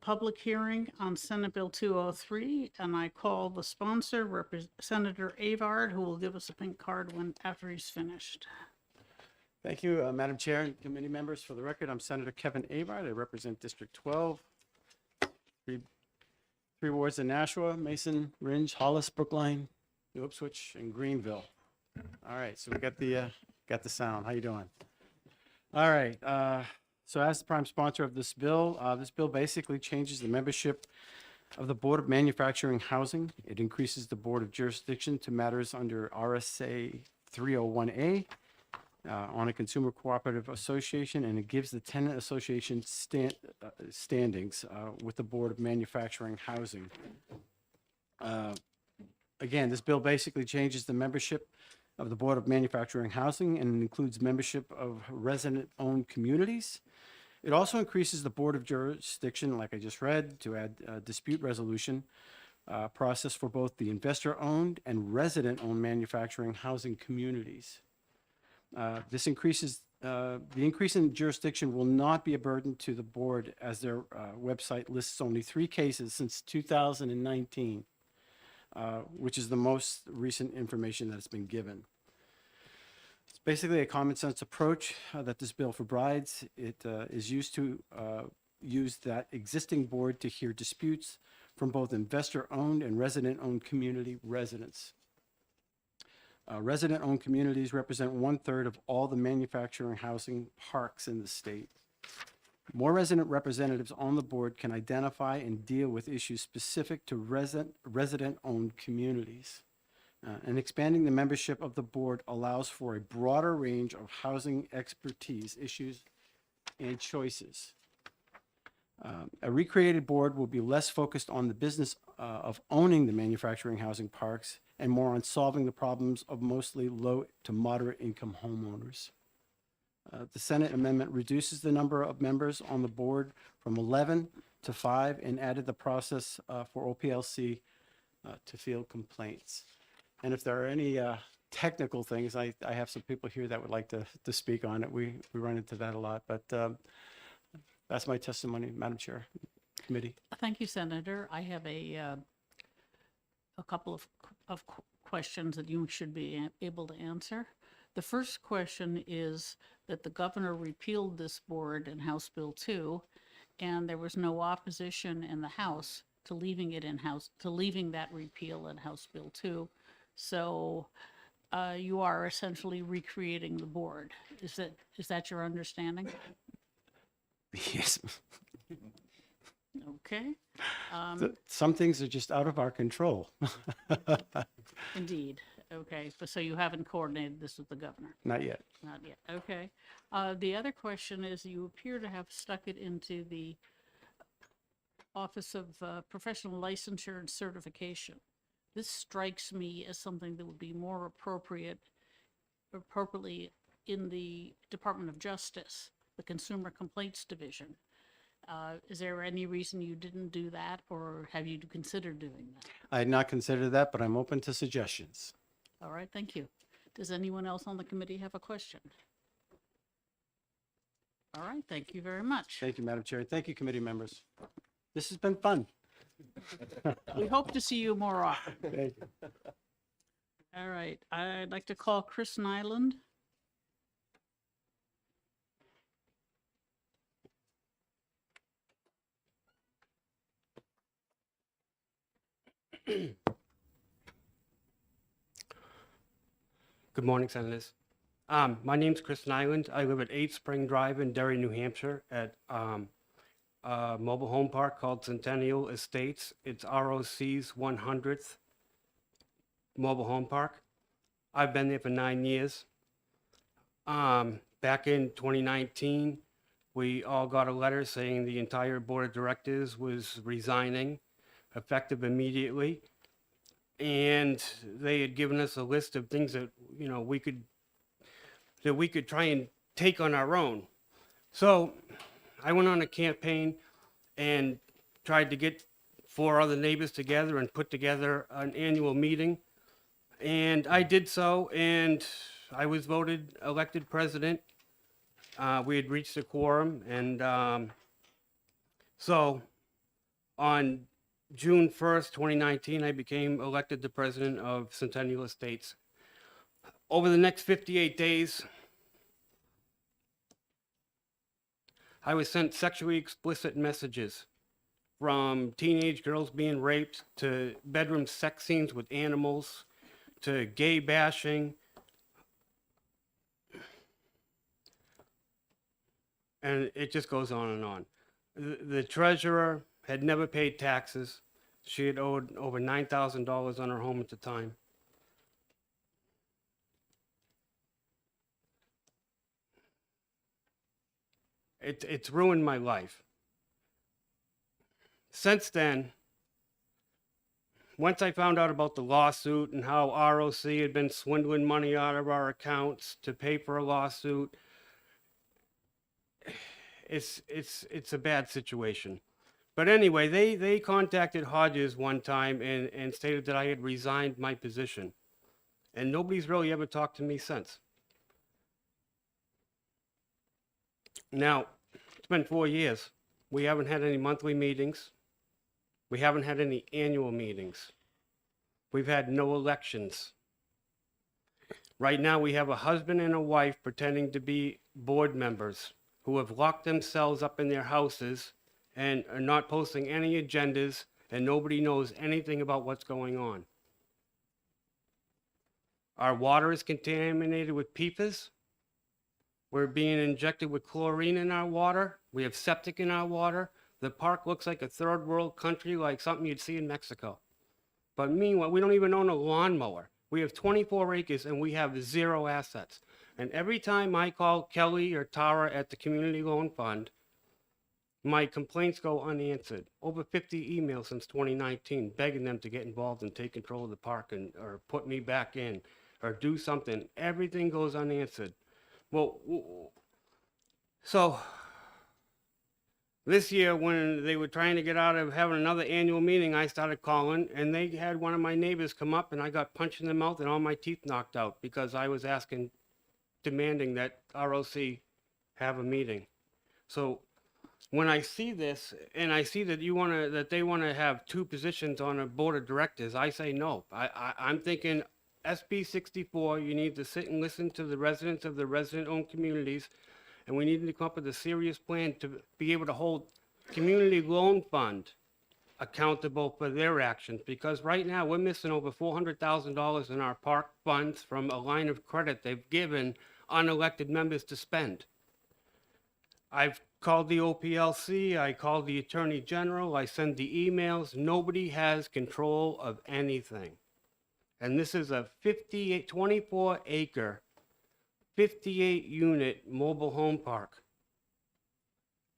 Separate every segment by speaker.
Speaker 1: public hearing on Senate Bill 203, and I call the sponsor, Senator Avard, who will give us a pink card after he's finished.
Speaker 2: Thank you, Madam Chair and committee members. For the record, I'm Senator Kevin Avard. I represent District 12, three wards in Nashua, Mason, Ringe, Hollis, Brookline, New Ipswich, and Greenville. All right, so we got the sound. How you doing? All right. So as the prime sponsor of this bill basically changes the membership of the Board of Manufacturing Housing. It increases the Board of Jurisdiction to matters under RSA 301A on a consumer cooperative association, and it gives the tenant association standings with the Board of Manufacturing Housing. Again, this bill basically changes the membership of the Board of Manufacturing Housing and includes membership of resident-owned communities. It also increases the Board of Jurisdiction, like I just read, to add a dispute resolution process for both the investor-owned and resident-owned manufacturing housing communities. The increase in jurisdiction will not be a burden to the board, as their website lists only 3 cases since 2019, which is the most recent information that's been given. It's basically a common sense approach that this bill provides. It is used to use that existing board to hear disputes from both investor-owned and resident-owned community residents. Resident-owned communities represent 1/3 of all the manufacturing housing parks in the state. More resident representatives on the board can identify and deal with issues specific to resident-owned communities. And expanding the membership of the board allows for a broader range of housing expertise, issues, and choices. A recreated board will be less focused on the business of owning the manufacturing housing parks and more on solving the problems of mostly low to moderate income homeowners. The Senate amendment reduces the number of members on the board from 11 to 5 and added the process for OPLC to field complaints. And if there are any technical things, I have some people here that would like to speak on it. We run into that a lot, but that's my testimony, Madam Chair, committee.
Speaker 1: Thank you, Senator. I have a couple of questions that you should be able to answer. The first question is that the governor repealed this board in House Bill 2, and there was no opposition in the House to leaving it in House, to leaving that repeal in House Bill 2. So you are essentially recreating the board. Is that your understanding?
Speaker 2: Yes.
Speaker 1: Okay.
Speaker 2: Some things are just out of our control.
Speaker 1: Indeed. Okay. But so you haven't coordinated this with the governor?
Speaker 2: Not yet.
Speaker 1: Not yet. Okay. The other question is, you appear to have stuck it into the Office of Professional Licensure and Certification. This strikes me as something that would be more appropriately in the Department of Justice, the Consumer Complaints Division. Is there any reason you didn't do that, or have you considered doing that?
Speaker 2: I had not considered that, but I'm open to suggestions.
Speaker 1: All right, thank you. Does anyone else on the committee have a question? All right, thank you very much.
Speaker 2: Thank you, Madam Chair. Thank you, committee members. This has been fun.
Speaker 1: We hope to see you more often.
Speaker 2: Thank you.
Speaker 1: All right, I'd like to call Chris Nyland.
Speaker 3: Good morning, Senators. My name's Chris Nyland. I live at 8 Spring Drive in Derry, New Hampshire, at a mobile home park called Centennial Estates. It's ROC's 100th mobile home park. I've been there for 9 years. Back in 2019, we all got a letter saying the entire board of directors was resigning, effective immediately. And they had given us a list of things that, we could try and take on our own. So I went on a campaign and tried to get 4 other neighbors together and put together an annual meeting. And I did so, and I was elected president. We had reached a quorum, and so On June 1st, 2019, I became elected the president of Centennial Estates. Over the next 58 days, I was sent sexually explicit messages, from teenage girls being raped to bedroom sex scenes with animals to gay bashing. And it just goes on and on. The treasurer had never paid taxes. She had owed over $9,000 on her home at the time. It's ruined my life. Since then, once I found out about the lawsuit and how ROC had been swindling money out of our accounts to pay for a lawsuit, it's a bad situation. But anyway, they contacted Hodges one time and stated that I had resigned my position. And nobody's really ever talked to me since. Now, it's been 4 years. We haven't had any monthly meetings. We haven't had any annual meetings. We've had no elections. Right now, we have a husband and a wife pretending to be board members who have locked themselves up in their houses and are not posting any agendas, and nobody knows anything about what's going on. Our water is contaminated with PFAS. We're being injected with chlorine in our water. We have septic in our water. The park looks like a third world country, like something you'd see in Mexico. But meanwhile, we don't even own a lawnmower. We have 24 acres and we have 0 assets. And every time I call Kelly or Tara at the Community Loan Fund, my complaints go unanswered. Over 50 emails since 2019 begging them to get involved and take control of the park or put me back in or do something. Everything goes unanswered. Well, so this year when they were trying to get out of having another annual meeting, I started calling and they had one of my neighbors come up and I got punched in the mouth and all my teeth knocked out because I was demanding that ROC have a meeting. So when I see this and I see that they want to have 2 positions on a board of directors, I say no. I'm thinking SB 64, you need to sit and listen to the residents of the resident-owned communities, and we need to come up with a serious plan to be able to hold Community Loan Fund accountable for their actions, because right now we're missing over $400,000 in our park funds from a line of credit they've given unelected members to spend. I've called the OPLC, I called the Attorney General, I send the emails. Nobody has control of anything. And this is a 24-acre, 58-unit mobile home park.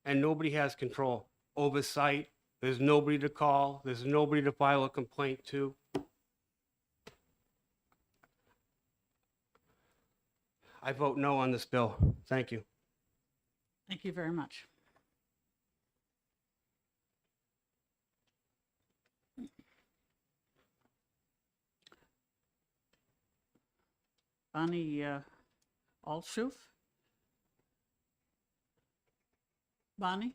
Speaker 3: And nobody has control. Oversight, there's nobody to call, there's nobody to file a complaint to. I vote no on this bill. Thank you.
Speaker 1: Thank you very much. Bonnie Alshoof? Bonnie?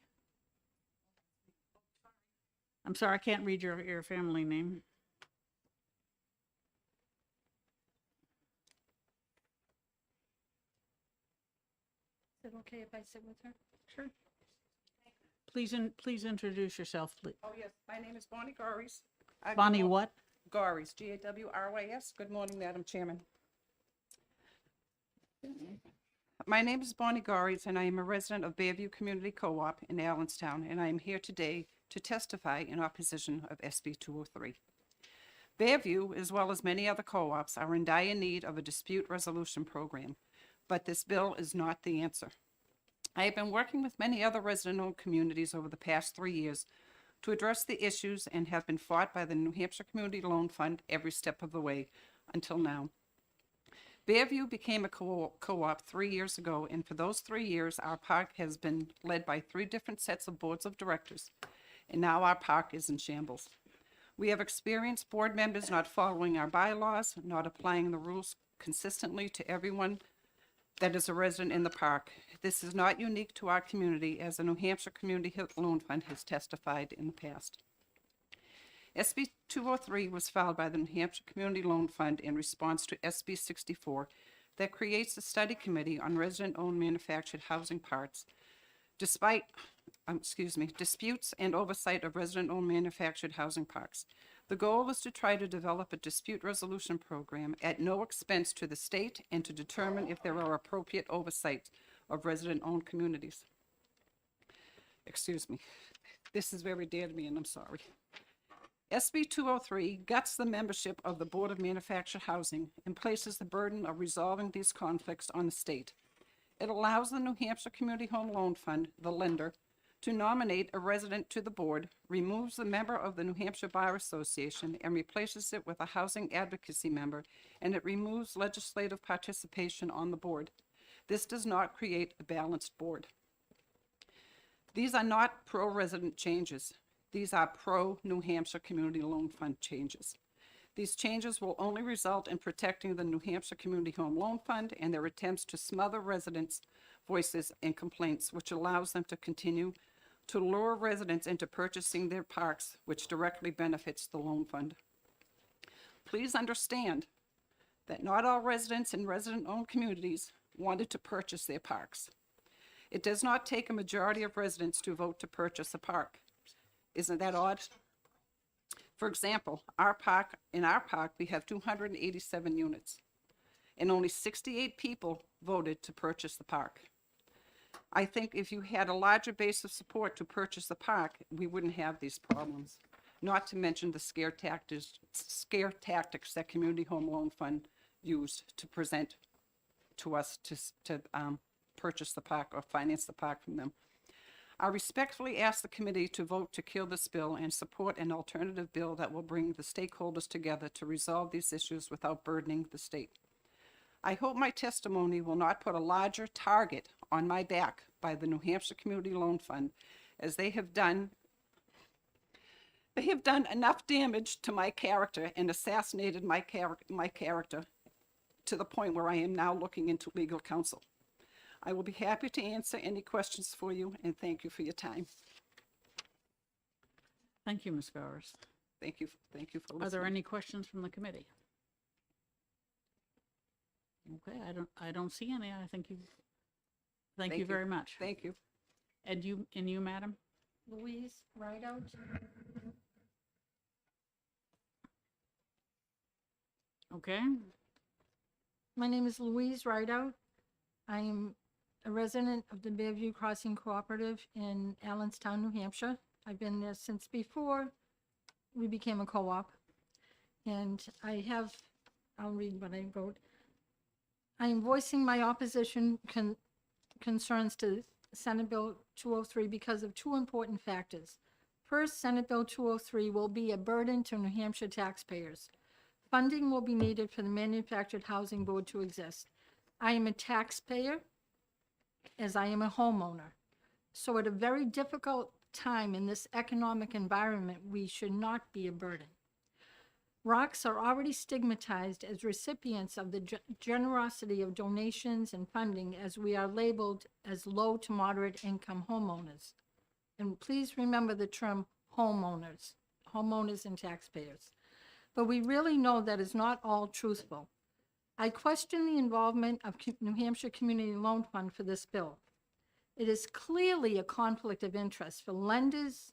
Speaker 1: I'm sorry, I can't read your family name.
Speaker 4: Is it okay if I sit with her?
Speaker 1: Sure. Please introduce yourself, please.
Speaker 4: Oh, yes, my name is Bonnie Gaurys.
Speaker 1: Bonnie what?
Speaker 4: Gaurys, G-A-W-R-Y-S. Good morning, Madam Chairman. My name is Bonnie Gaurys, and I am a resident of Bearview Community Co-op in Allenstown, and I am here today to testify in opposition of SB 203. Bearview, as well as many other co-ops, are in dire need of a dispute resolution program, but this bill is not the answer. I have been working with many other resident-owned communities over the past 3 years to address the issues and have been fought by the New Hampshire Community Loan Fund every step of the way until now. Bearview became a co-op 3 years ago, and for those 3 years, our park has been led by 3 different sets of boards of directors, and now our park is in shambles. We have experienced board members not following our bylaws, not applying the rules consistently to everyone that is a resident in the park. This is not unique to our community, as the New Hampshire Community Loan Fund has testified in the past. SB 203 was filed by the New Hampshire Community Loan Fund in response to SB 64 that creates a study committee on resident-owned manufactured housing parks despite, disputes and oversight of resident-owned manufactured housing parks. The goal is to try to develop a dispute resolution program at no expense to the state and to determine if there are appropriate oversight of resident-owned communities. Excuse me. This is very dear to me, and I'm sorry. SB 203 guts the membership of the Board of Manufactured Housing and places the burden of resolving these conflicts on the state. It allows the New Hampshire Community Home Loan Fund, the lender, to nominate a resident to the board, removes the member of the New Hampshire Bar Association, and replaces it with a housing advocacy member, and it removes legislative participation on the board. This does not create a balanced board. These are not pro-resident changes. These are pro-New Hampshire Community Loan Fund changes. These changes will only result in protecting the New Hampshire Community Home Loan Fund and their attempts to smother residents' voices and complaints, which allows them to continue to lure residents into purchasing their parks, which directly benefits the loan fund. Please understand that not all residents in resident-owned communities wanted to purchase their parks. It does not take a majority of residents to vote to purchase a park. Isn't that odd? For example, in our park, we have 287 units, and only 68 people voted to purchase the park. I think if you had a larger base of support to purchase the park, we wouldn't have these problems. Not to mention the scare tactics that Community Home Loan Fund used to present to us to purchase the park or finance the park from them. I respectfully ask the committee to vote to kill this bill and support an alternative bill that will bring the stakeholders together to resolve these issues without burdening the state. I hope my testimony will not put a larger target on my back by the New Hampshire Community Loan Fund, as they have done enough damage to my character and assassinated my character to the point where I am now looking into legal counsel. I will be happy to answer any questions for you, and thank you for your time.
Speaker 1: Thank you, Ms. Gowers.
Speaker 4: Thank you for listening.
Speaker 1: Are there any questions from the committee? Okay, I don't see any. I think you, thank you very much.
Speaker 4: Thank you.
Speaker 1: And you, madam?
Speaker 5: Louise Rideout.
Speaker 1: Okay,
Speaker 5: My name is Louise Rideout. I am a resident of the Bearview Crossing Cooperative in Allenstown, New Hampshire. I've been there since before we became a co-op. And I'll read what I wrote. I am voicing my opposition concerns to Senate Bill 203 because of two important factors. First, Senate Bill 203 will be a burden to New Hampshire taxpayers. Funding will be needed for the Manufactured Housing Board to exist. I am a taxpayer, as I am a homeowner. So at a very difficult time in this economic environment, we should not be a burden. ROCs are already stigmatized as recipients of the generosity of donations and funding, as we are labeled as low to moderate income homeowners. And please remember the term homeowners and taxpayers. But we really know that is not all truthful. I question the involvement of New Hampshire Community Loan Fund for this bill. It is clearly a conflict of interest for lenders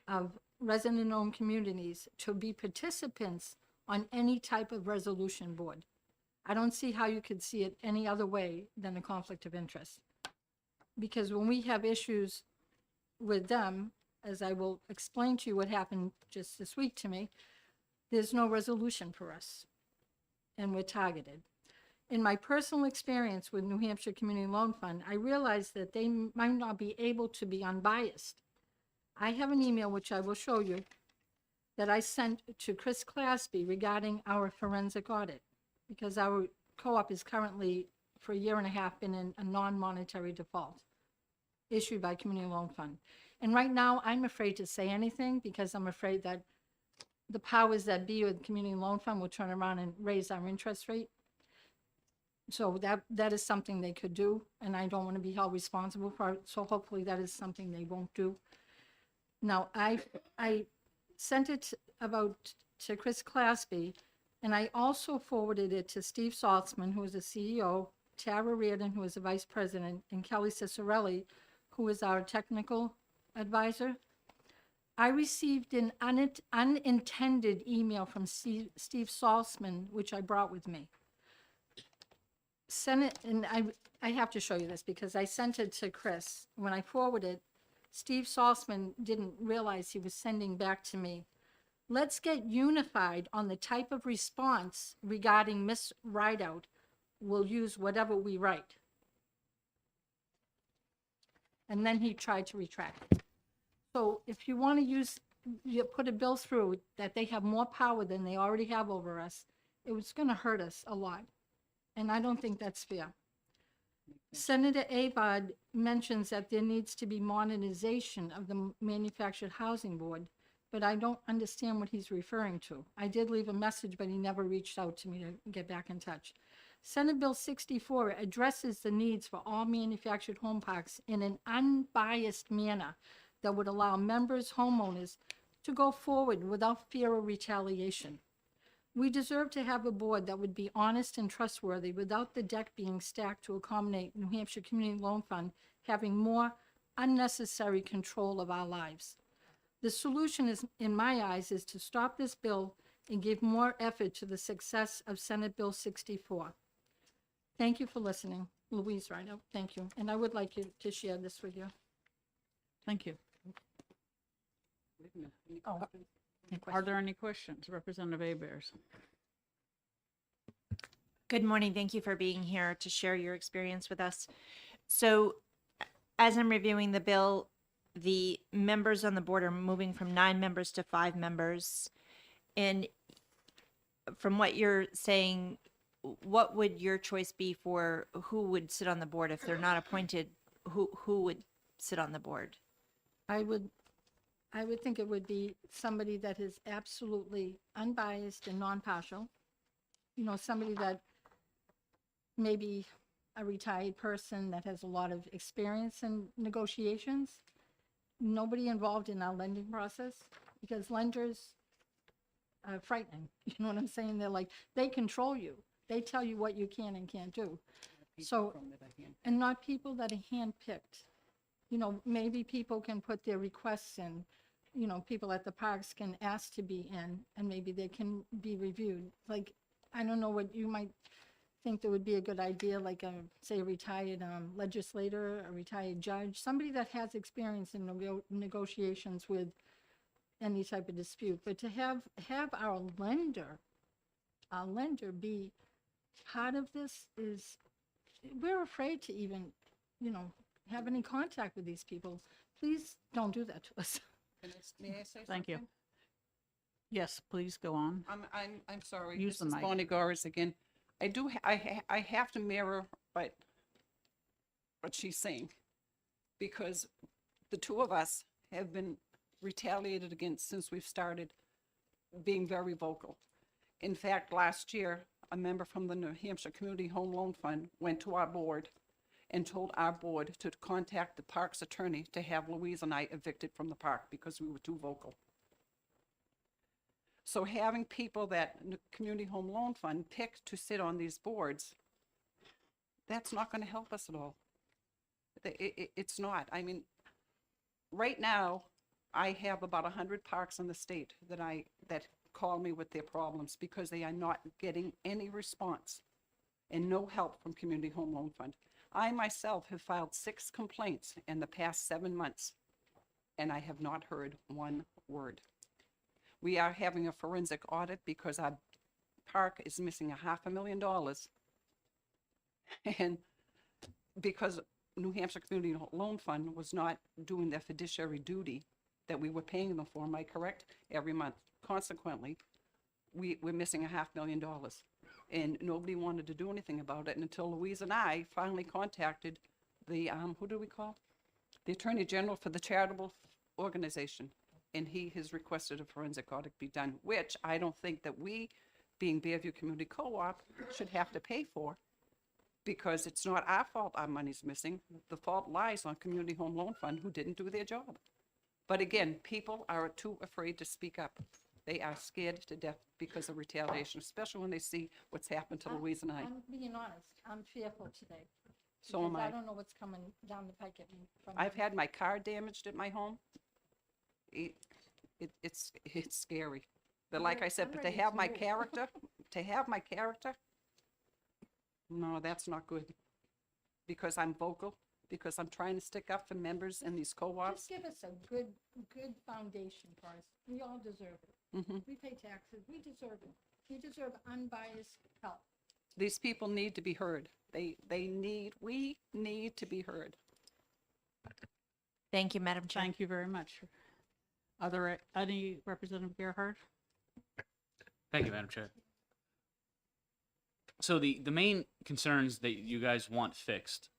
Speaker 5: of resident-owned communities to be participants on any type of resolution board. I don't see how you could see it any other way than a conflict of interest. Because when we have issues with them, as I will explain to you what happened just this week to me, there's no resolution for us, and we're targeted. In my personal experience with New Hampshire Community Loan Fund, I realized that they might not be able to be unbiased. I have an email, which I will show you, that I sent to Chris Clasby regarding our forensic audit, because our co-op is currently, for a year and a half, been in a non-monetary default issued by Community Loan Fund. And right now, I'm afraid to say anything because I'm afraid that the powers that be with Community Loan Fund will turn around and raise our interest rate. So that is something they could do, and I don't want to be held responsible for it, so hopefully that is something they won't do. Now, I sent it to Chris Classby, and I also forwarded it to Steve Saltzman, who is the CEO, Tara Reardon, who is the vice president, and Kelly Cicerelli, who is our technical advisor. I received an unintended email from Steve Saltzman, which I brought with me. Sent it, and I have to show you this because I sent it to Chris. When I forwarded it, Steve Saltzman didn't realize he was sending back to me. Let's get unified on the type of response regarding Miss Rideout. We'll use whatever we write. And then he tried to retract it. So if you want to put a bill through that they have more power than they already have over us, it was going to hurt us a lot. And I don't think that's fair. Senator Abad mentions that there needs to be modernization of the Manufactured Housing Board, but I don't understand what he's referring to. I did leave a message, but he never reached out to me to get back in touch. Senate Bill 64 addresses the needs for all manufactured home parks in an unbiased manner that would allow members, homeowners, to go forward without fear of retaliation. We deserve to have a board that would be honest and trustworthy without the deck being stacked to accommodate New Hampshire Community Loan Fund having more unnecessary control of our lives. The solution is, in my eyes, is to stop this bill and give more effort to the success of Senate Bill 64. Thank you for listening. Louise Rideout, thank you. And I would like you to share this with you.
Speaker 1: Thank you.
Speaker 5: Oh, any
Speaker 1: Are
Speaker 5: questions?
Speaker 1: there any questions? Representative Abers.
Speaker 6: Good morning. Thank you for being here to share your experience with us. So, as I'm reviewing the bill, the members on the board are moving from 9 members to 5 members. And from what you're saying, what would your choice be for who would sit on the board if they're not appointed? Who would sit on the board?
Speaker 5: I would think it would be somebody that is absolutely unbiased and non-partial. You know, somebody that maybe a retired person that has a lot of experience in negotiations. Nobody involved in our lending process, because lenders are frightening. You know what I'm saying? They're like, they control you. They tell you what you can and can't do. So, and not people that are handpicked. You know, maybe people can put their requests in, you know, people at the parks can ask to be in, and maybe they can be reviewed. Like, I don't know what you might think that would be a good idea, like a, say, a retired legislator, a retired judge, somebody that has experience in negotiations with any type of dispute. But to have our lender be part of this is, we're afraid to even, you know, have any contact with these people. Please don't do that to us.
Speaker 4: May I say something?
Speaker 1: Thank you. Yes, please go on.
Speaker 4: I'm sorry.
Speaker 1: Use the
Speaker 4: This is
Speaker 1: mic.
Speaker 4: Bonnie Goris again. I have to mirror what she's saying, because the two of us have been retaliated against since we've started being very vocal. In fact, last year, a member from the New Hampshire Community Home Loan Fund went to our board and told our board to contact the park's attorney to have Louise and I evicted from the park because we were too vocal. So having people that Community Home Loan Fund pick to sit on these boards, that's not going to help us at all. It's not. I mean, right now, I have about 100 parks in the state that call me with their problems because they are not getting any response and no help from Community Home Loan Fund. I myself have filed 6 complaints in the past 7 months, and I have not heard one word. We are having a forensic audit because our park is missing $500,000. And because New Hampshire Community Loan Fund was not doing their fiduciary duty that we were paying them for, am I correct? Every month. Consequently, we're missing $500,000. And nobody wanted to do anything about it until Louise and I finally contacted the, who do we call? The Attorney General for the charitable organization. And he has requested a forensic audit be done, which I don't think that we, being Bearview Community Co-op, should have to pay for, because it's not our fault our money's missing. The fault lies on Community Home Loan Fund, who didn't do their job. But again, people are too afraid to speak up. They are scared to death because of retaliation, especially when they see what's happened to Louise and I.
Speaker 5: I'm being honest, I'm fearful today.
Speaker 4: So am
Speaker 5: because
Speaker 4: I.
Speaker 5: I don't know what's coming down the pike at me. from
Speaker 4: I've
Speaker 5: them.
Speaker 4: had my car damaged at my home. It's scary. But like I said,
Speaker 5: I'm
Speaker 4: but to
Speaker 5: ready
Speaker 4: have
Speaker 5: to
Speaker 4: my
Speaker 5: move.
Speaker 4: character, no, that's not good. Because I'm vocal, because I'm trying to stick up for members in these co-ops.
Speaker 5: Just give us a good foundation for us. We all deserve it.
Speaker 4: Mhm.
Speaker 5: We pay taxes, we deserve it. We deserve unbiased help.
Speaker 4: These people need to be heard. We need to be heard.
Speaker 6: Thank you, Madam Chair.
Speaker 1: Thank you very much. Are there any Representative Gerhard?
Speaker 7: Thank you, Madam Chair. So the main concerns that you guys want fixed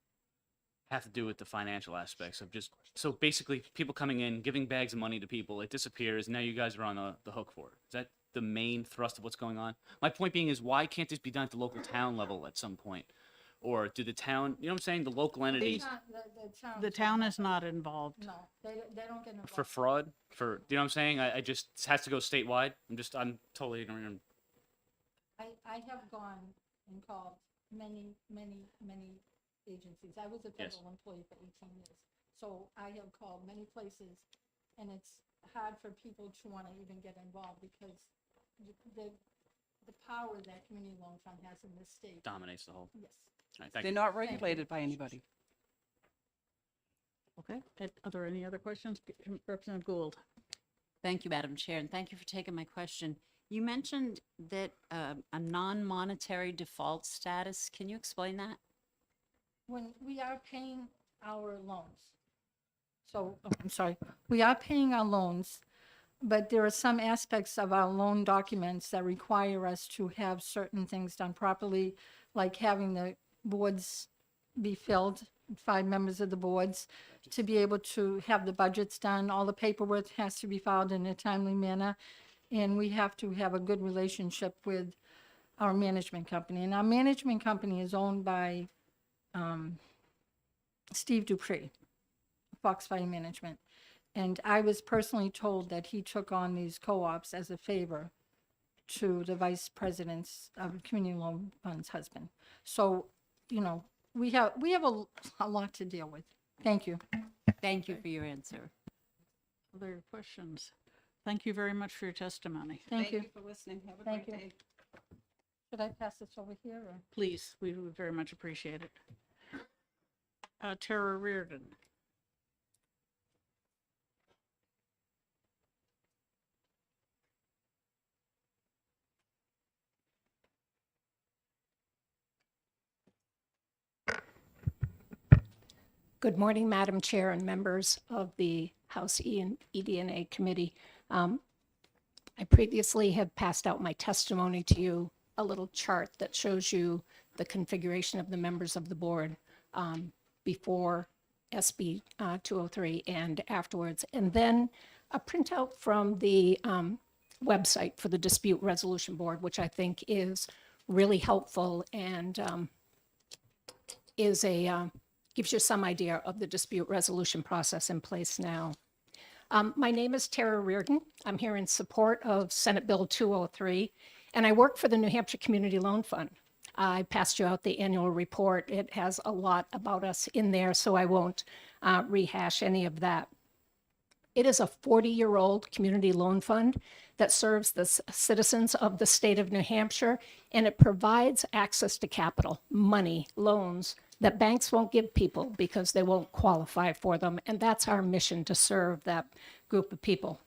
Speaker 7: have to do with the financial aspects of just, so basically people coming in, giving bags of money to people, it disappears, and now you guys are on the hook for it. Is that the main thrust of what's going on? My point being is, why can't this be done at the local town level at some point? Or do the town, you know what I'm saying, the local entities
Speaker 5: Not
Speaker 1: The town is not involved.
Speaker 5: No, they don't get involved.
Speaker 7: for fraud, for, you know what I'm saying? I just, it has to go statewide. I'm totally ignorant.
Speaker 5: I have gone and called many agencies. I was a
Speaker 7: Yes.
Speaker 5: federal employee for 18 years. So I have called many places, and it's hard for people to want to even get involved because the power that Community Loan Fund has in this state.
Speaker 7: Dominates the whole.
Speaker 5: Yes.
Speaker 7: All right, thank
Speaker 4: They're
Speaker 7: you.
Speaker 4: not regulated by anybody.
Speaker 1: Okay. Are there any other questions? Representative Gould?
Speaker 8: Thank you, Madam Chair, and thank you for taking my question. You mentioned that a non-monetary default status. Can you explain that?
Speaker 5: When we are paying our loans. So, I'm sorry, we are paying our loans, but there are some aspects of our loan documents that require us to have certain things done properly, like having the boards be filled, 5 members of the boards, to be able to have the budgets done. All the paperwork has to be filed in a timely manner, and we have to have a good relationship with our management company. And our management company is owned by Steve Dupree, Foxfire Management. And I was personally told that he took on these co-ops as a favor to the vice president's Community Loan Fund's husband. So, you know, we have a lot to deal with. Thank you.
Speaker 8: Thank you for your answer.
Speaker 1: Other questions? Thank you very much for your testimony.
Speaker 5: Thank you.
Speaker 4: for listening. Have a
Speaker 5: Thank
Speaker 4: great
Speaker 5: you.
Speaker 4: day.
Speaker 5: Should I pass this over here or?
Speaker 1: Please, we would very much appreciate it. Tara Reardon?
Speaker 9: Good morning, Madam Chair and members of the House ED&A Committee. I previously have passed out my testimony to you, a little chart that shows you the configuration of the members of the board before SB 203 and afterwards. And then a printout from the website for the Dispute Resolution Board, which I think is really helpful and gives you some idea of the dispute resolution process in place now. My name is Tara Reardon. I'm here in support of Senate Bill 203, and I work for the New Hampshire Community Loan Fund. I passed you out the annual report. It has a lot about us in there, so I won't rehash any of that. It is a 40-year-old community loan fund that serves the citizens of the state of New Hampshire, and it provides access to capital, money, loans that banks won't give people because they won't qualify for them. And that's our mission, to serve that group of people.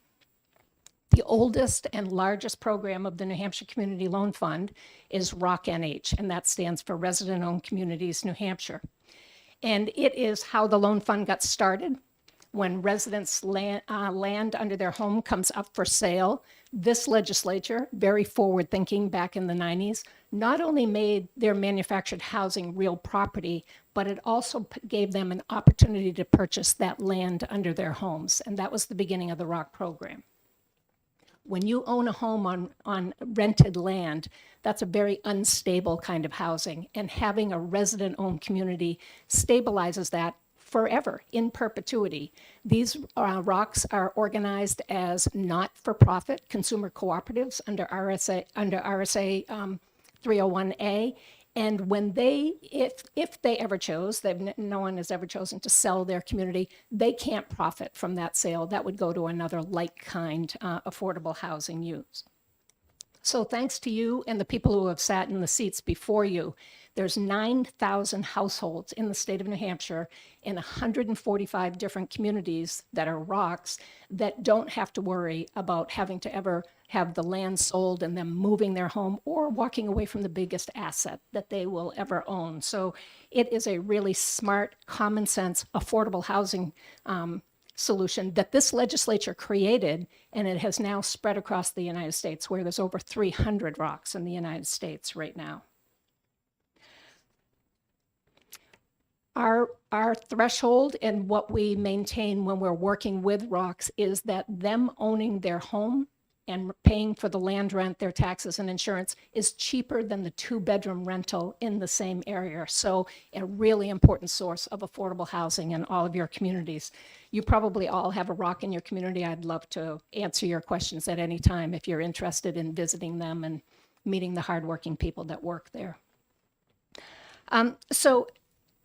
Speaker 9: The oldest and largest program of the New Hampshire Community Loan Fund is ROC-NH, and that stands for Resident-Owned Communities New Hampshire. And it is how the loan fund got started. When residents' land under their home comes up for sale, this legislature, very forward-thinking back in the 90s, not only made their manufactured housing real property, but it also gave them an opportunity to purchase that land under their homes. And that was the beginning of the ROC program. When you own a home on rented land, that's a very unstable kind of housing. And having a resident-owned community stabilizes that forever, in perpetuity. These rocks are organized as not-for-profit consumer cooperatives under RSA 301A. And when they, if they ever chose, no one has ever chosen to sell their community, they can't profit from that sale. That would go to another like-kind affordable housing use. So thanks to you and the people who have sat in the seats before you, there's 9,000 households in the state of New Hampshire in 145 different communities that are rocks that don't have to worry about having to ever have the land sold and them moving their home or walking away from the biggest asset that they will ever own. So it is a really smart, common sense, affordable housing solution that this legislature created, and it has now spread across the United States, where there's over 300 rocks in the United States right now. Our threshold and what we maintain when we're working with rocks is that them owning their home and paying for the land rent, their taxes and insurance is cheaper than the 2-bedroom rental in the same area. So a really important source of affordable housing in all of your communities. You probably all have a rock in your community. I'd love to answer your questions at any time if you're interested in visiting them and meeting the hardworking people that work there. So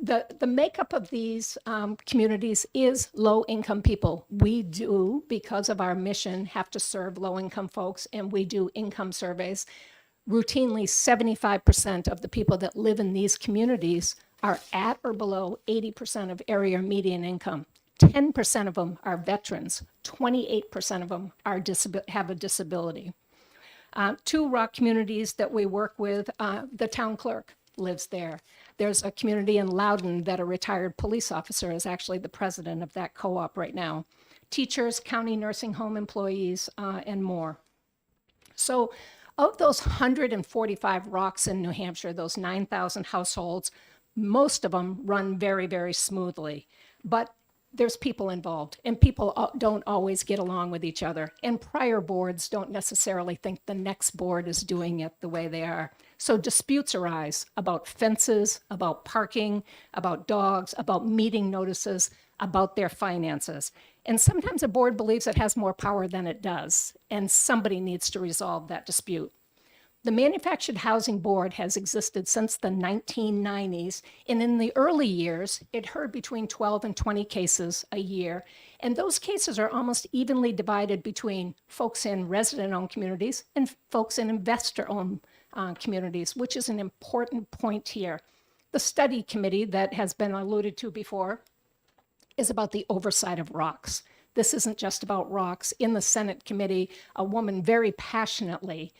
Speaker 9: the makeup of these communities is low-income people. We do, because of our mission, have to serve low-income folks, and we do income surveys. Routinely, 75% of the people that live in these communities are at or below 80% of area median income. 10% of them are veterans. 28% of them are have a disability. 2 rock communities that we work with, the town clerk lives there. There's a community in Loudon that a retired police officer is actually the president of that co-op right now. Teachers, county nursing home employees, and more. So of those 145 rocks in New Hampshire, those 9,000 households, most of them run very, very smoothly. But there's people involved, and people don't always get along with each other. And prior boards don't necessarily think the next board is doing it the way they are. So disputes arise about fences, about parking, about dogs, about meeting notices, about their finances. And sometimes a board believes it has more power than it does, and somebody needs to resolve that dispute. The Manufactured Housing Board has existed since the 1990s, and in the early years, it heard between 12 and 20 cases a year, and those cases are almost evenly divided between folks in resident-owned communities and folks in investor-owned communities, which is an important point here. The study committee that has been alluded to before is about the oversight of rocks. This isn't just about rocks. In the Senate committee, a woman very passionately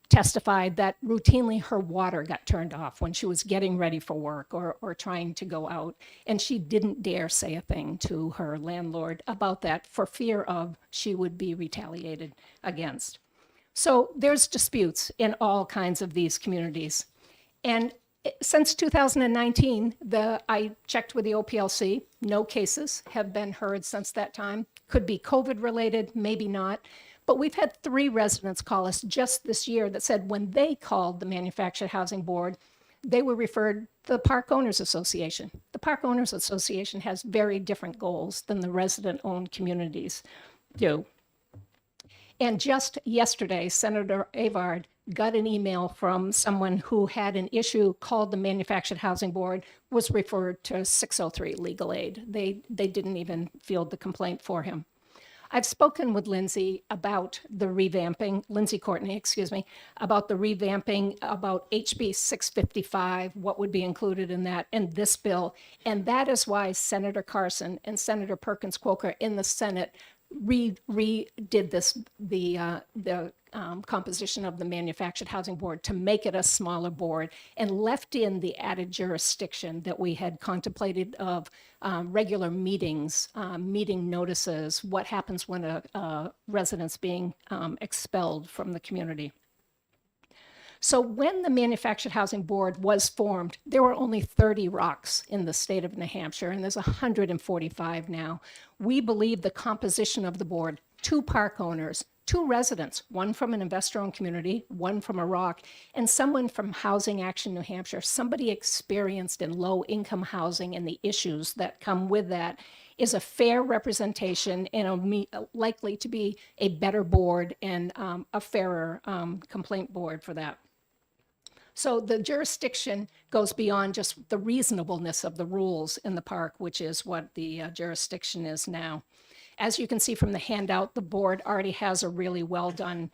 Speaker 9: testified that routinely her water got turned off when she was getting ready for work or trying to go out. And she didn't dare say a thing to her landlord about that for fear of she would be retaliated against. So there's disputes in all kinds of these communities. And since 2019, I checked with the OPLC, no cases have been heard since that time. Could be COVID related, maybe not. But we've had 3 residents call us just this year that said when they called the Manufactured Housing Board, they were referred to the Park Owners Association. The Park Owners Association has very different goals than the resident-owned communities do. And just yesterday, Senator Avard got an email from someone who had an issue, called the Manufactured Housing Board, was referred to 603 Legal Aid. They didn't even field the complaint for him. I've spoken with Lindsay about the revamping, Lindsay Courtney, excuse me, about the revamping, about HB 655, what would be included in that, and this bill. And that is why Senator Carson and Senator Perkins Coker in the Senate redid this, the composition of the Manufactured Housing Board to make it a smaller board, and left in the added jurisdiction that we had contemplated of regular meetings, meeting notices, what happens when a resident's being expelled from the community. So when the Manufactured Housing Board was formed, there were only 30 rocks in the state of New Hampshire, and there's 145 now. We believe the composition of the board, 2 park owners, 2 residents, one from an investor-owned community, one from a ROC, and someone from Housing Action New Hampshire, somebody experienced in low-income housing and the issues that come with that, is a fair representation and likely to be a better board and a fairer complaint board for that. So the jurisdiction goes beyond just the reasonableness of the rules in the park, which is what the jurisdiction is now. As you can see from the handout, the board already has a really well-done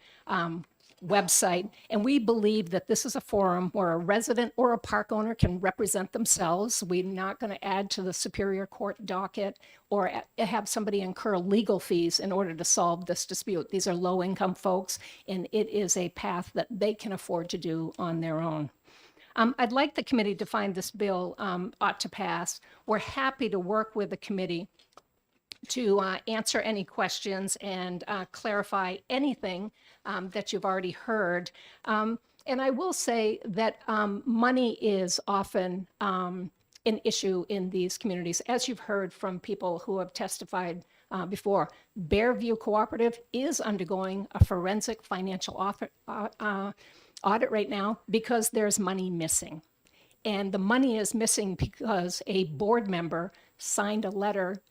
Speaker 9: website, and we believe that this is a forum where a resident or a park owner can represent themselves. We're not going to add to the Superior Court docket or have somebody incur legal fees in order to solve this dispute. These are low-income folks, and it is a path that they can afford to do on their own. I'd like the committee to find this bill ought to pass. We're happy to work with the committee to answer any questions and clarify anything that you've already heard. And I will say that money is often an issue in these communities. As you've heard from people who have testified before, Bearview Cooperative is undergoing a forensic financial audit right now because there's money missing. And the money is missing because a board member signed a letter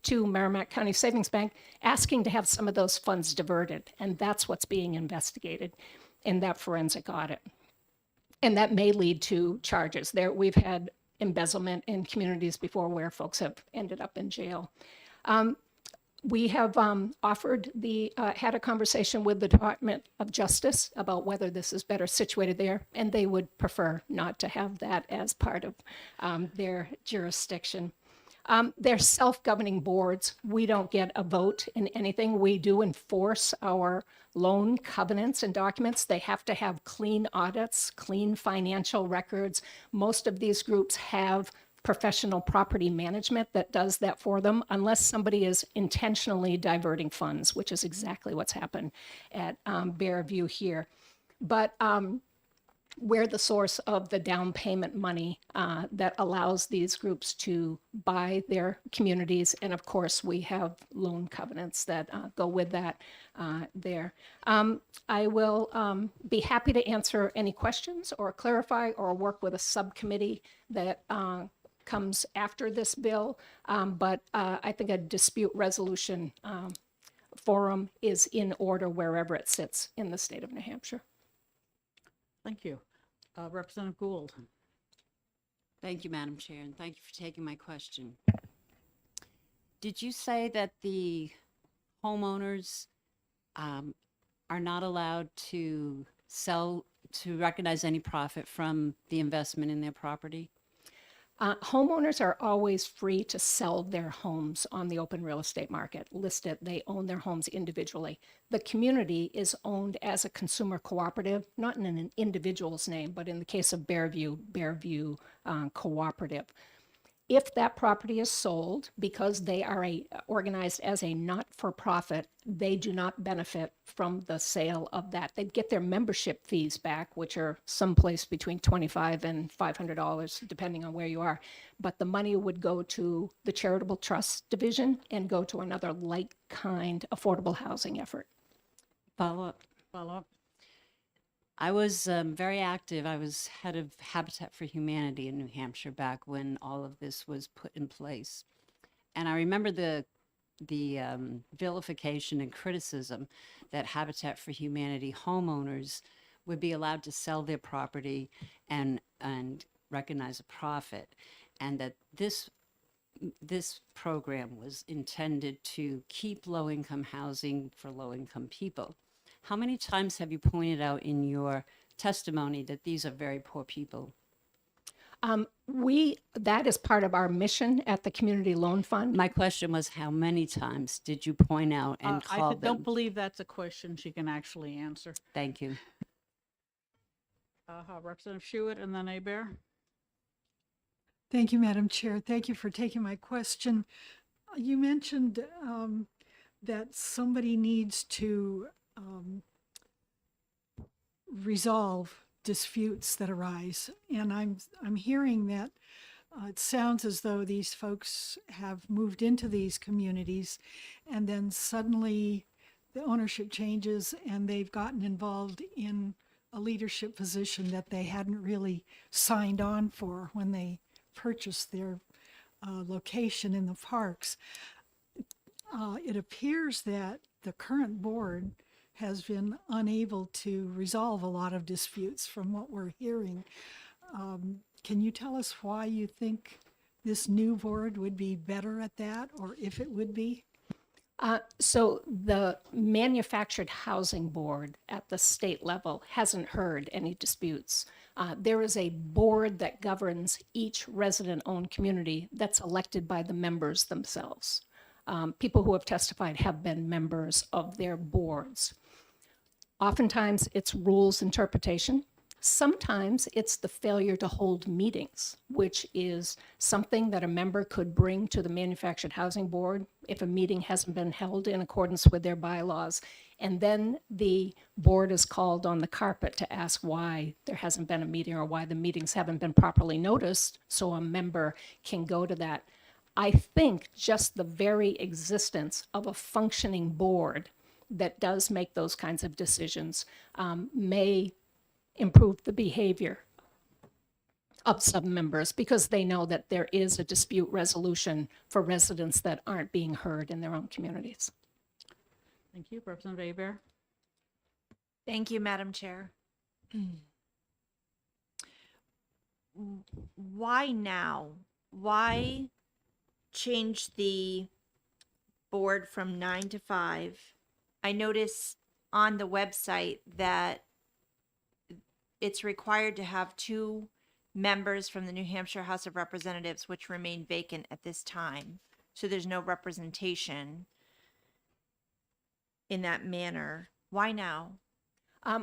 Speaker 9: to Merrimack County Savings Bank asking to have some of those funds diverted. And that's what's being investigated in that forensic audit. And that may lead to charges. We've had embezzlement in communities before where folks have ended up in jail. We have had a conversation with the Department of Justice about whether this is better situated there, and they would prefer not to have that as part of their jurisdiction. They're self-governing boards. We don't get a vote in anything. We do enforce our loan covenants and documents. They have to have clean audits, clean financial records. Most of these groups have professional property management that does that for them, unless somebody is intentionally diverting funds, which is exactly what's happened at Bearview here. But we're the source of the down payment money that allows these groups to buy their communities. And of course, we have loan covenants that go with that there. I will be happy to answer any questions or clarify or work with a subcommittee that comes after this bill. But I think a dispute resolution forum is in order wherever it sits in the state of New Hampshire.
Speaker 1: Thank you. Representative Gould.
Speaker 8: Thank you, Madam Chair, and thank you for taking my question. Did you say that the homeowners are not allowed to recognize any profit from the investment in their property?
Speaker 9: Homeowners are always free to sell their homes on the open real estate market. Listed, they own their homes individually. The community is owned as a consumer cooperative, not in an individual's name, but in the case of Bearview Cooperative. If that property is sold because they are organized as a not-for-profit, they do not benefit from the sale of that. They get their membership fees back, which are someplace between $25 and $500, depending on where you are. But the money would go to the Charitable Trust Division and go to another like-kind affordable housing effort.
Speaker 8: Follow up. I was very active. I was head of Habitat for Humanity in New Hampshire back when all of this was put in place. And I remember the vilification and criticism that Habitat for Humanity homeowners would be allowed to sell their property and recognize a profit, and that this program was intended to keep low-income housing for low-income people. How many times have you pointed out in your testimony that these are very poor people? That is part of our mission at the Community Loan Fund. My question was, how many times did you point out and call
Speaker 1: I
Speaker 8: them?
Speaker 1: don't believe that's a question she can actually answer.
Speaker 8: Thank you.
Speaker 1: Representative Schuett and then Abear.
Speaker 10: Thank you, Madam Chair. Thank you for taking my question. You mentioned that somebody needs to resolve disputes that arise, and I'm hearing that it sounds as though these folks have moved into these communities, and then suddenly the ownership changes and they've gotten involved in a leadership position that they hadn't really signed on for when they purchased their location in the parks. It appears that the current board has been unable to resolve a lot of disputes from what we're hearing. Can you tell us why you think this new board would be better at that, or if it would be?
Speaker 9: So the Manufactured Housing Board at the state level hasn't heard any disputes. There is a board that governs each resident-owned community that's elected by the members themselves. People who have testified have been members of their boards. Oftentimes, it's rules interpretation. Sometimes it's the failure to hold meetings, which is something that a member could bring to the Manufactured Housing Board if a meeting hasn't been held in accordance with their bylaws. And then the board is called on the carpet to ask why there hasn't been a meeting or why the meetings haven't been properly noticed, so a member can go to that. I think just the very existence of a functioning board that does make those kinds of decisions may improve the behavior of some members because they know that there is a dispute resolution for residents that aren't being heard in their own communities.
Speaker 1: Thank you. Representative Abear?
Speaker 6: Thank you, Madam Chair. Why now? Why change the board from 9 to 5? I notice on the website that it's required to have 2 members from the New Hampshire House of Representatives, which remain vacant at this time. So there's no representation in that manner. Why now?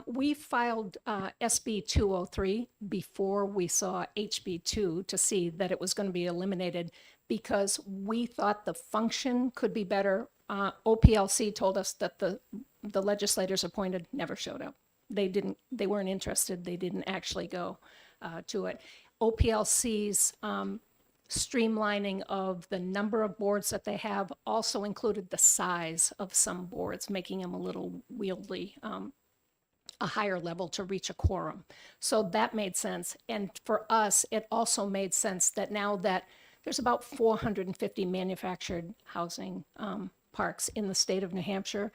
Speaker 9: We filed SB 203 before we saw HB 2 to see that it was going to be eliminated because we thought the function could be better. OPLC told us that the legislators appointed never showed up. They weren't interested. They didn't actually go to it. OPLC's streamlining of the number of boards that they have also included the size of some boards, making them a little wieldy, a higher level to reach a quorum. So that made sense. And for us, it also made sense that now that there's about 450 manufactured housing parks in the state of New Hampshire,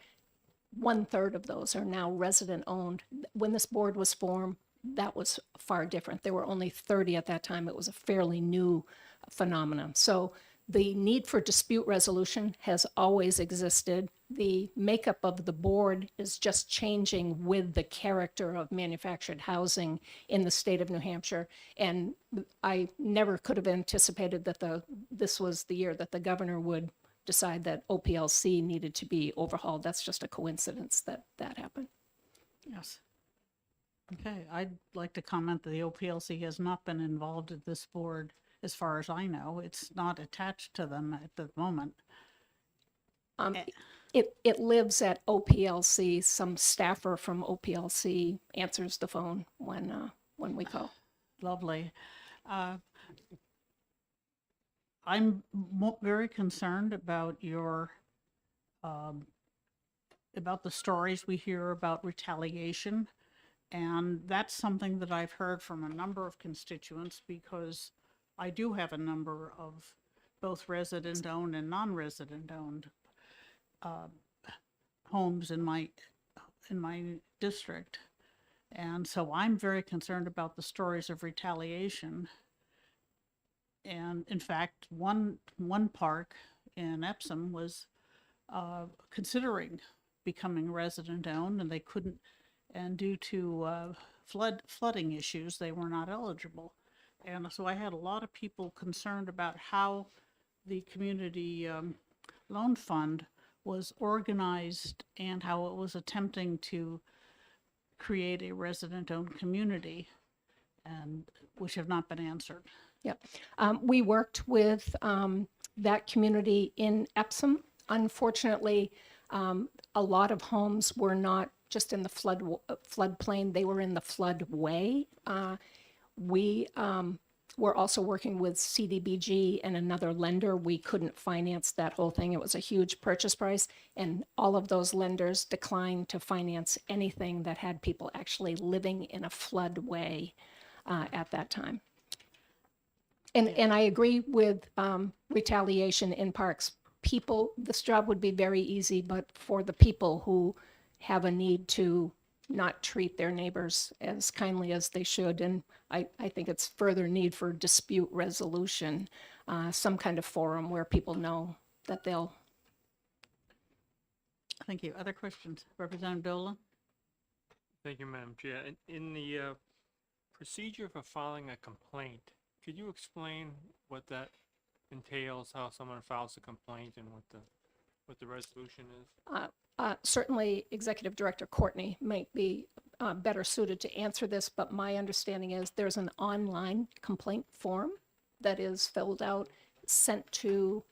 Speaker 9: 1/3 of those are now resident owned. When this board was formed, that was far different. There were only 30 at that time. It was a fairly new phenomenon. So the need for dispute resolution has always existed. The makeup of the board is just changing with the character of manufactured housing in the state of New Hampshire. And I never could have anticipated that this was the year that the governor would decide that OPLC needed to be overhauled. That's just a coincidence that that happened.
Speaker 1: Yes. Okay, I'd like to comment that the OPLC has not been involved at this board as far as I know. It's not attached to them at the moment.
Speaker 9: It lives at OPLC. Some staffer from OPLC answers the phone when we call.
Speaker 1: Lovely. I'm very concerned about about the stories we hear about retaliation. And that's something that I've heard from a number of constituents because I do have a number of both resident-owned and non-resident-owned homes in my district. And so I'm very concerned about the stories of retaliation. And in fact, one park in Epsom was considering becoming resident-owned, and they couldn't, and due to flooding issues, they were not eligible. And so I had a lot of people concerned about how the community loan fund was organized and how it was attempting to create a resident-owned community, and which have not been answered.
Speaker 9: Yep. We worked with that community in Epsom. Unfortunately, a lot of homes were not just in the floodplain, they were in the floodway. We we're also working with CDBG and another lender. We couldn't finance that whole thing. It was a huge purchase price, and all of those lenders declined to finance anything that had people actually living in a floodway at that time. And I agree with retaliation in parks. People, this job would be very easy, but for the people who have a need to not treat their neighbors as kindly as they should, and I think it's further need for dispute resolution, some kind of forum where people know that they'll.
Speaker 1: Thank you. Other questions? Representative Dolan?
Speaker 11: Thank you, Madam Chair. In the procedure for filing a complaint, could you explain what that entails, how someone files a complaint and what the resolution is?
Speaker 9: Certainly, Executive Director Courtney might be better suited to answer this, but my understanding is there's an online complaint form that is filled out, sent to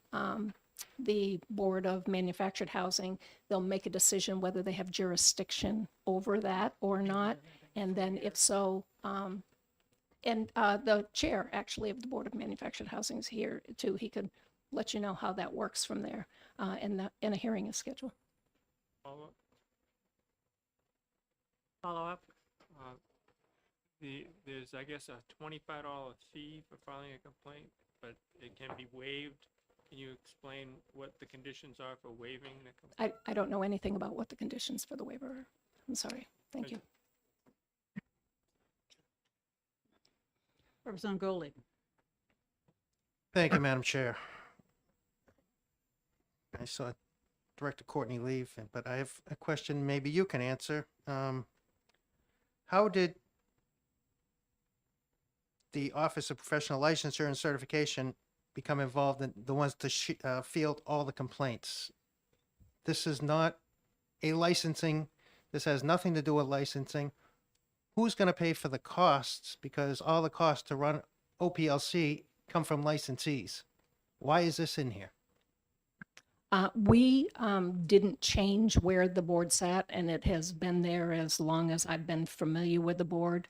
Speaker 9: the Board of Manufactured Housing. They'll make a decision whether they have jurisdiction over that or not, and then if so, and the chair, actually, of the Board of Manufactured Housing is here, too. He could let you know how that works from there, and a hearing is scheduled.
Speaker 11: Follow-up?
Speaker 1: Follow-up?
Speaker 11: There's, I guess, a $25 fee for filing a complaint, but it can be waived. Can you explain what the conditions are for waiving the complaint?
Speaker 9: I don't know anything about what the conditions for the waiver are. I'm sorry. Thank you.
Speaker 1: Representative Goley?
Speaker 12: Thank you, Madam Chair. I saw Director Courtney leave, but I have a question maybe you can answer. How did the Office of Professional Licensure and Certification become involved in the ones to field all the complaints? This is not a licensing. This has nothing to do with licensing. Who's going to pay for the costs? Because all the costs to run OPLC come from licensees. Why is this in here?
Speaker 9: We didn't change where the board sat, and it has been there as long as I've been familiar with the board.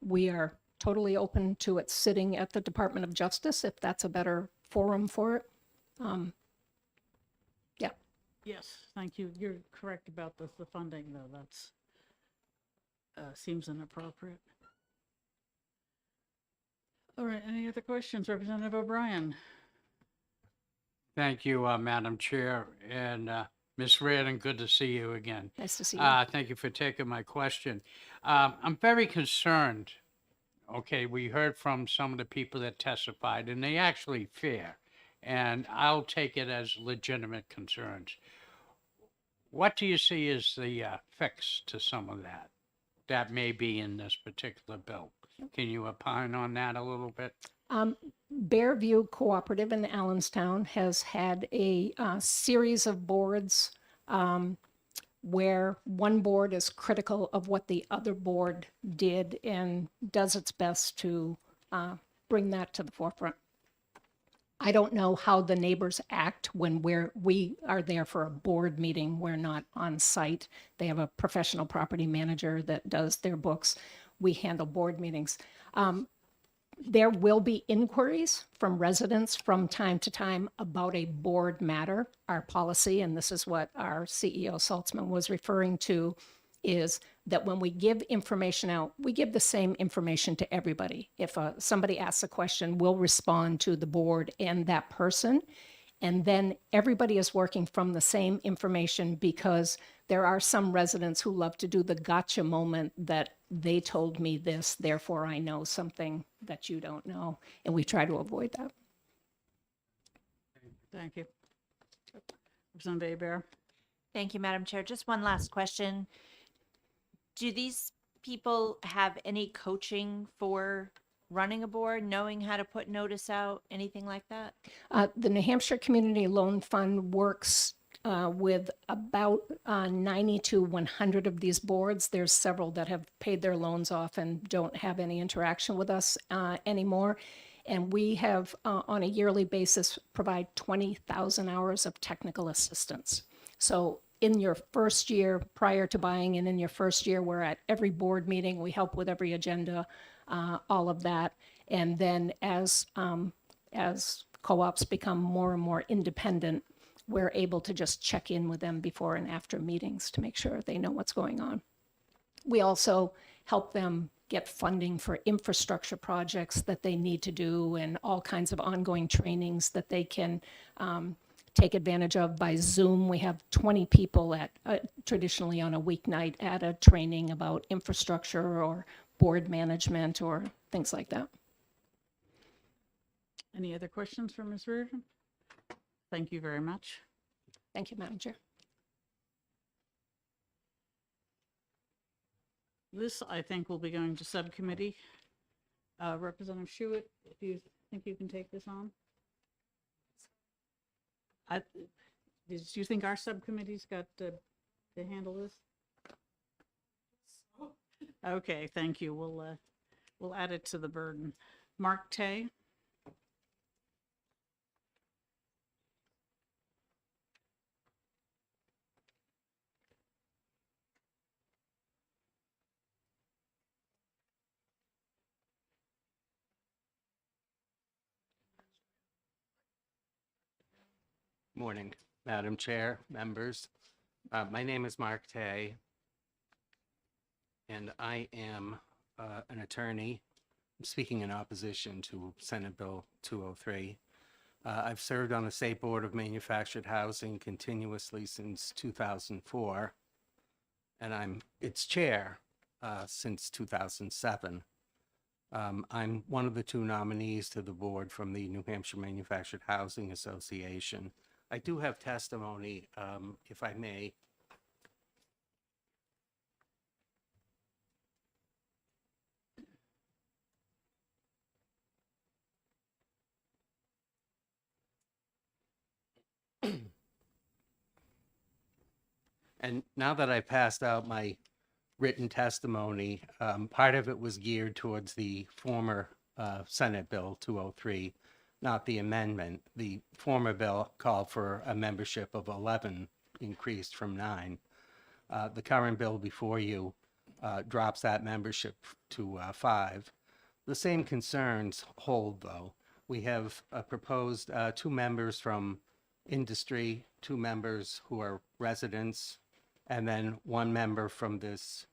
Speaker 9: We are totally open to it sitting at the Department of Justice if that's a better forum for it. Yeah.
Speaker 1: Yes, thank you. You're correct about the funding, though. That's seems inappropriate. All right, any other questions? Representative O'Brien?
Speaker 13: Thank you, Madam Chair, and Ms. Reardon, good to see you again.
Speaker 9: Nice to see you.
Speaker 13: Thank you for taking my question. I'm very concerned. Okay, we heard from some of the people that testified, and they actually fair, and I'll take it as legitimate concerns. What do you see as the fix to some of that may be in this particular bill? Can you opine on that a little bit?
Speaker 9: Bearview Cooperative in Allenstown has had a series of boards where one board is critical of what the other board did and does its best to bring that to the forefront. I don't know how the neighbors act when we are there for a board meeting. We're not on site. They have a professional property manager that does their books. We handle board meetings. There will be inquiries from residents from time to time about a board matter. Our policy, and this is what our CEO Saltzman was referring to, is that when we give information out, we give the same information to everybody. If somebody asks a question, we'll respond to the board and that person. And then everybody is working from the same information, because there are some residents who love to do the gotcha moment that they told me this, therefore I know something that you don't know. And we try to avoid that.
Speaker 1: Thank you. Representative Bear?
Speaker 6: Thank you, Madam Chair. Just one last question. Do these people have any coaching for running a board, knowing how to put notice out, anything like that?
Speaker 9: The New Hampshire Community Loan Fund works with about 90 to 100 of these boards. There's several that have paid their loans off and don't have any interaction with us anymore. And we have, on a yearly basis, provide 20,000 hours of technical assistance. So in your first year, prior to buying, and in your first year, we're at every board meeting. We help with every agenda, all of that. And then as co-ops become more and more independent, we're able to just check in with them before and after meetings to make sure they know what's going on. We also help them get funding for infrastructure projects that they need to do and all kinds of ongoing trainings that they can take advantage of by Zoom. We have 20 people at traditionally on a weeknight at a training about infrastructure or board management or things like that.
Speaker 1: Any other questions for Ms. Reardon? Thank you very much.
Speaker 9: Thank you, Madam Chair.
Speaker 1: This, I think, will be going to subcommittee. Representative Schuett, do you think you can take this on? Do you think our subcommittee's got to handle this? Okay, thank you. We'll add it to the burden. Mark Tay?
Speaker 14: Morning, Madam Chair, members. My name is Mark Tay, and I am an attorney. I'm speaking in opposition to Senate Bill 203. I've served on the State Board of Manufactured Housing continuously since 2004, and I'm its chair since 2007. I'm one of the two nominees to the board from the New Hampshire Manufactured Housing Association. I do have testimony, if I may. And now that I passed out my written testimony, part of it was geared towards the former Senate Bill 203, not the amendment. The former bill called for a membership of 11, increased from 9. The current bill before you drops that membership to 5. The same concerns hold, though. We have proposed 2 members from industry, 2 members who are residents, and then 1 member from this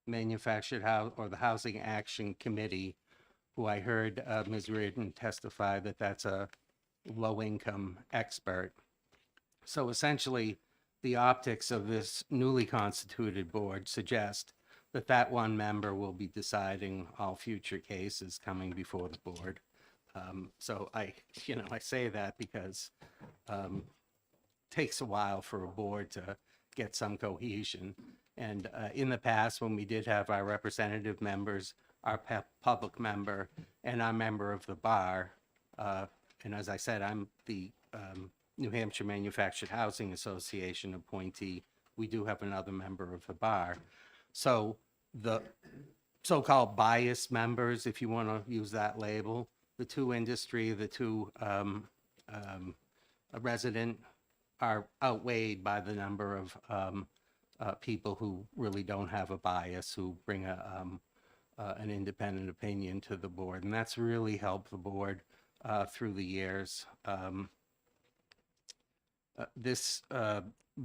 Speaker 14: manufactured house or the Housing Action Committee, who I heard Ms. Reardon testify that that's a low-income expert. So essentially, the optics of this newly constituted board suggest that that 1 member will be deciding all future cases coming before the board. So I say that because it takes a while for a board to get some cohesion. And in the past, when we did have our representative members, our public member, and our member of the bar, and as I said, I'm the New Hampshire Manufactured Housing Association appointee. We do have another member of the bar. So the so-called biased members, if you want to use that label, the 2 industry, the 2 a resident, are outweighed by the number of people who really don't have a bias, who bring an independent opinion to the board. And that's really helped the board through the years. This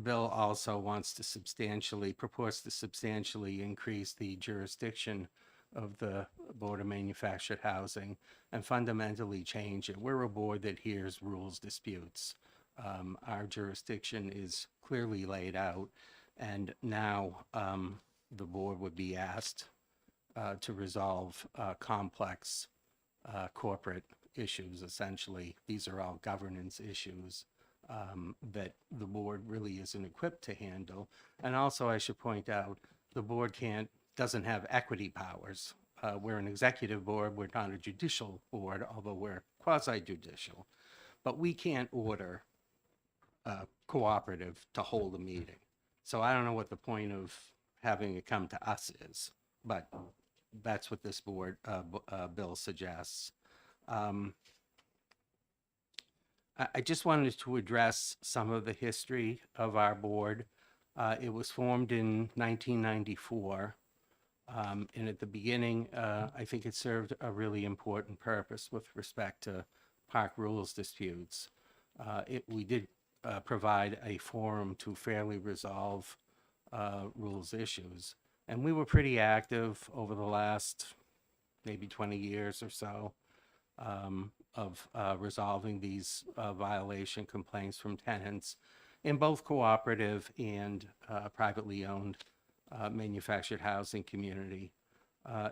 Speaker 14: bill also purports to substantially increase the jurisdiction of the Board of Manufactured Housing and fundamentally change it. We're a board that hears rules disputes. Our jurisdiction is clearly laid out, and now the board would be asked to resolve complex corporate issues, essentially. These are all governance issues that the board really isn't equipped to handle. And also, I should point out, the board doesn't have equity powers. We're an executive board, we're not a judicial board, although we're quasi-judicial. But we can't order a cooperative to hold a meeting. So I don't know what the point of having it come to us is, but that's what this board bill suggests. I just wanted to address some of the history of our board. It was formed in 1994. And at the beginning, I think it served a really important purpose with respect to park rules disputes. We did provide a forum to fairly resolve rules issues. And we were pretty active over the last maybe 20 years or so of resolving these violation complaints from tenants in both cooperative and privately owned manufactured housing community.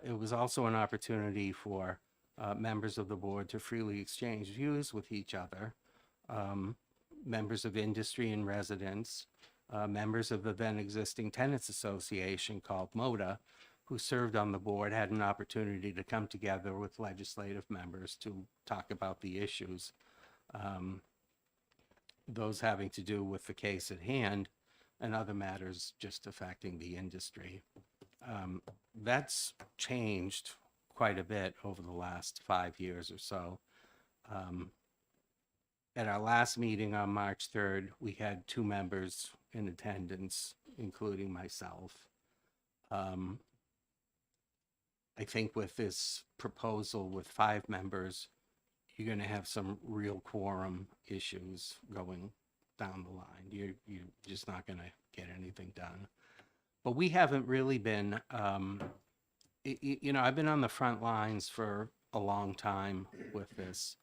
Speaker 14: It was also an opportunity for members of the board to freely exchange views with each other, members of industry and residents, members of the then existing tenants association called MOTA, who served on the board, had an opportunity to come together with legislative members to talk about the issues, those having to do with the case at hand and other matters just affecting the industry. That's changed quite a bit over the last 5 years or so. At our last meeting on March 3rd, we had 2 members in attendance, including myself. I think with this proposal with 5 members, you're going to have some real quorum issues going down the line. You're just not going to get anything done. But we haven't really been, I've been on the front lines for a long time with this.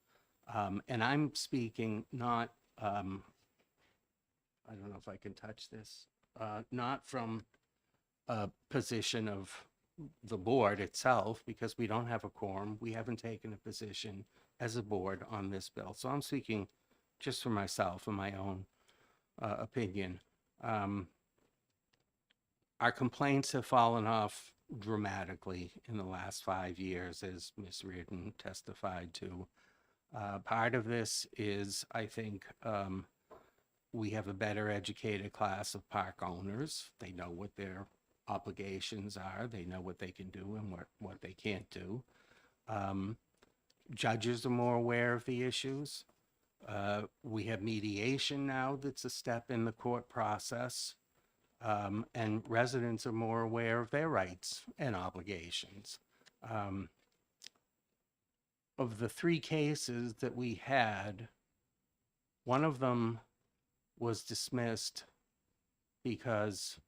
Speaker 14: And I'm speaking not, I don't know if I can touch this, not from a position of the board itself, because we don't have a quorum. We haven't taken a position as a board on this bill. So I'm speaking just for myself and my own opinion. Our complaints have fallen off dramatically in the last 5 years, as Ms. Reardon testified to. Part of this is, I think, we have a better educated class of park owners. They know what their obligations are. They know what they can do and what they can't do. Judges are more aware of the issues. We have mediation now that's a step in the court process. And residents are more aware of their rights and obligations. Of the 3 cases that we had, one of them was dismissed because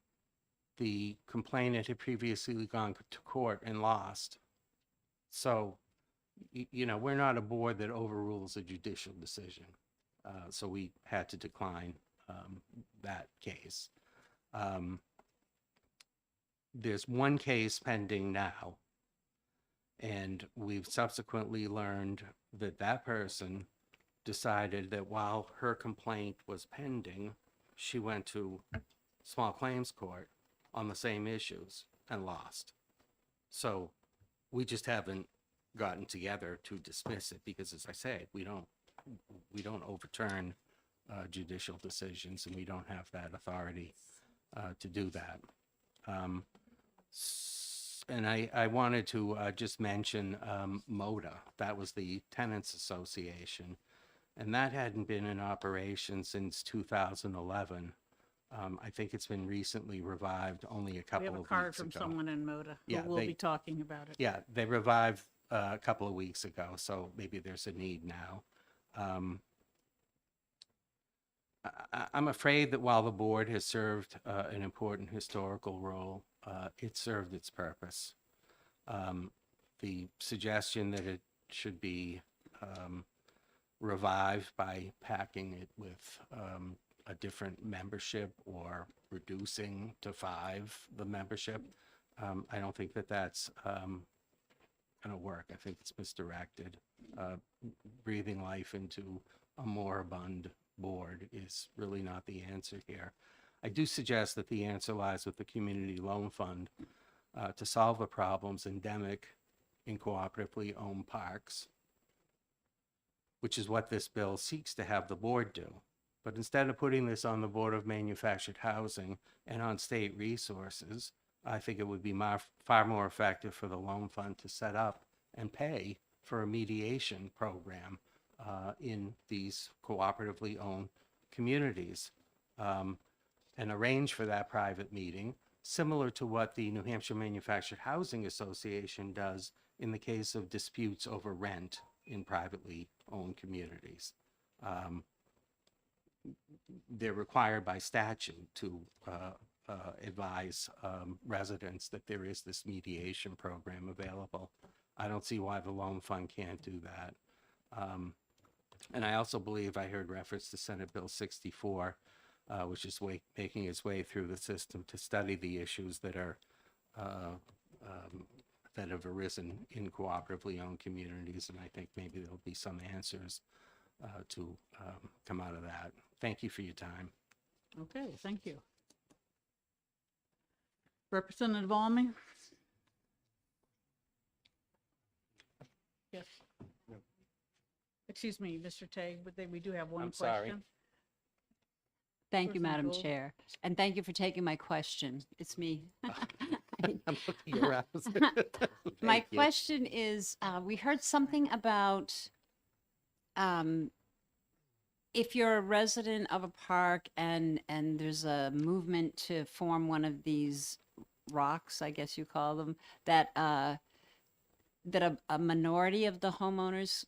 Speaker 14: the complainant had previously gone to court and lost. So, we're not a board that overrules a judicial decision. So we had to decline that case. There's one case pending now, and we've subsequently learned that that person decided that while her complaint was pending, she went to small claims court on the same issues and lost. So we just haven't gotten together to dismiss it because, as I said, we don't overturn judicial decisions, and we don't have that authority to do that. And I wanted to just mention MOTA. That was the Tenants Association, and that hadn't been in operation since 2011. I think it's been recently revived only a
Speaker 1: We
Speaker 14: couple
Speaker 1: have
Speaker 14: of
Speaker 1: a
Speaker 14: weeks
Speaker 1: card from
Speaker 14: ago.
Speaker 1: someone in MOTA
Speaker 14: Yeah,
Speaker 1: who will
Speaker 14: they-
Speaker 1: be talking about it.
Speaker 14: Yeah, they revived a couple of weeks ago, so maybe there's a need now. I'm afraid that while the board has served an important historical role, it served its purpose. The suggestion that it should be revived by packing it with a different membership or reducing to 5 the membership, I don't think that that's going to work. I think it's misdirected. Breathing life into a moribund board is really not the answer here. I do suggest that the answer lies with the Community Loan Fund to solve the problems endemic in cooperatively owned parks, which is what this bill seeks to have the board do. But instead of putting this on the Board of Manufactured Housing and on state resources, I think it would be far more effective for the loan fund to set up and pay for a mediation program in these cooperatively owned communities, and arrange for that private meeting similar to what the New Hampshire Manufactured Housing Association does in the case of disputes over rent in privately owned communities. They're required by statute to advise residents that there is this mediation program available. I don't see why the loan fund can't do that. And I also believe I heard reference to Senate Bill 64, which is making its way through the system to study the issues that are that have arisen in cooperatively owned communities, and I think maybe there'll be some answers to come out of that. Thank you for your time.
Speaker 1: Okay, thank you. Representative Almy? Yes. Excuse me, Mr. Tay, but we do have one
Speaker 14: I'm
Speaker 1: question.
Speaker 14: sorry.
Speaker 8: Thank you,
Speaker 1: Person
Speaker 8: Madam
Speaker 1: Gould.
Speaker 8: Chair. And thank you for taking my question. It's me.
Speaker 14: I'm looking around.
Speaker 8: My
Speaker 14: Thank you.
Speaker 8: question is, we heard something about if you're a resident of a park and there's a movement to form one of these rocks, I guess you call them, that that a minority of the homeowners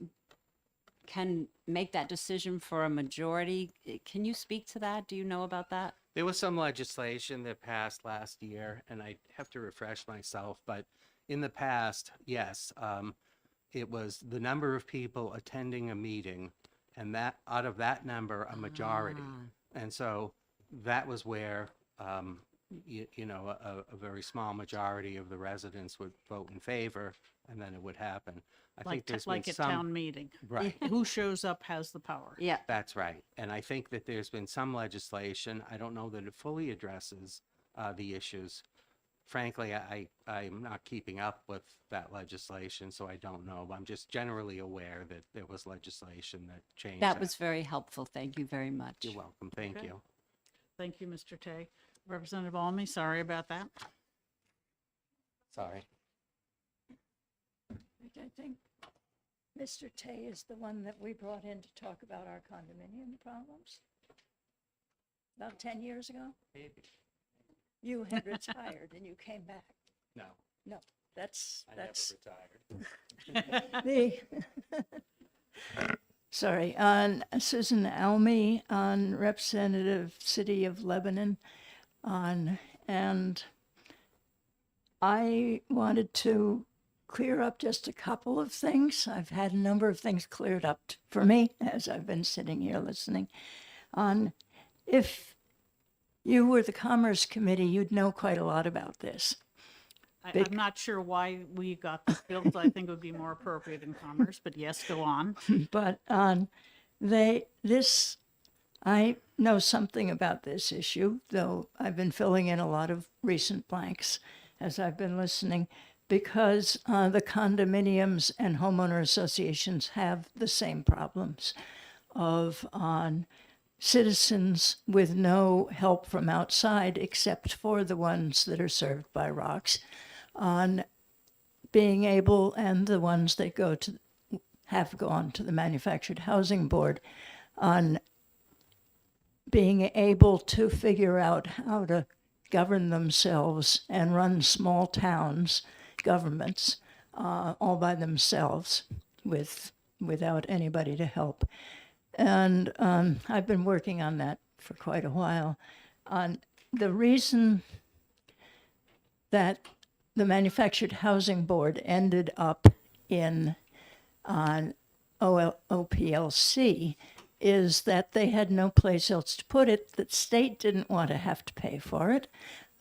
Speaker 8: can make that decision for a majority. Can you speak to that? Do you know about that?
Speaker 14: There was some legislation that passed last year, and I have to refresh myself, but in the past, yes, it was the number of people attending a meeting, and that out of that number, a majority. And so that was where, you know, a very small majority of the residents would vote in favor, and then it would happen. I think there's
Speaker 1: Like
Speaker 14: been
Speaker 1: at
Speaker 14: some,
Speaker 1: town meeting.
Speaker 14: right.
Speaker 1: Who shows up has the power.
Speaker 8: Yeah.
Speaker 14: That's right. And I think that there's been some legislation. I don't know that it fully addresses the issues. Frankly, I'm not keeping up with that legislation, so I don't know. I'm just generally aware that there was legislation that changed
Speaker 8: That was very helpful. Thank you very much.
Speaker 14: You're welcome. Thank
Speaker 1: Okay.
Speaker 14: you.
Speaker 1: Thank you, Mr. Tay. Representative Almy, sorry about that.
Speaker 14: Sorry.
Speaker 5: I think Mr. Tay is the one that we brought in to talk about our condominium problems. About 10 years ago.
Speaker 14: Maybe.
Speaker 5: You had retired and you came back.
Speaker 14: No,
Speaker 5: No, that's,
Speaker 14: I
Speaker 5: that's
Speaker 14: never retired.
Speaker 5: the, sorry, on Susan Almy, on Representative City of Lebanon, and I wanted to clear up just a couple of things. I've had a number of things cleared up for me as I've been sitting here listening. If you were the Commerce Committee, you'd know quite a lot about this.
Speaker 1: I'm not sure why we got this bill, so I think it would be more appropriate in commerce, but yes, go on.
Speaker 5: But I know something about this issue, though I've been filling in a lot of recent blanks as I've been listening, because the condominiums and homeowner associations have the same problems of citizens with no help from outside except for the ones that are served by rocks, on being able, and the ones that have gone to the Manufactured Housing Board, on being able to figure out how to govern themselves and run small towns governments all by themselves without anybody to help. And I've been working on that for quite a while. The reason that the Manufactured Housing Board ended up in OPLC is that they had no place else to put it. The state didn't want to have to pay for it.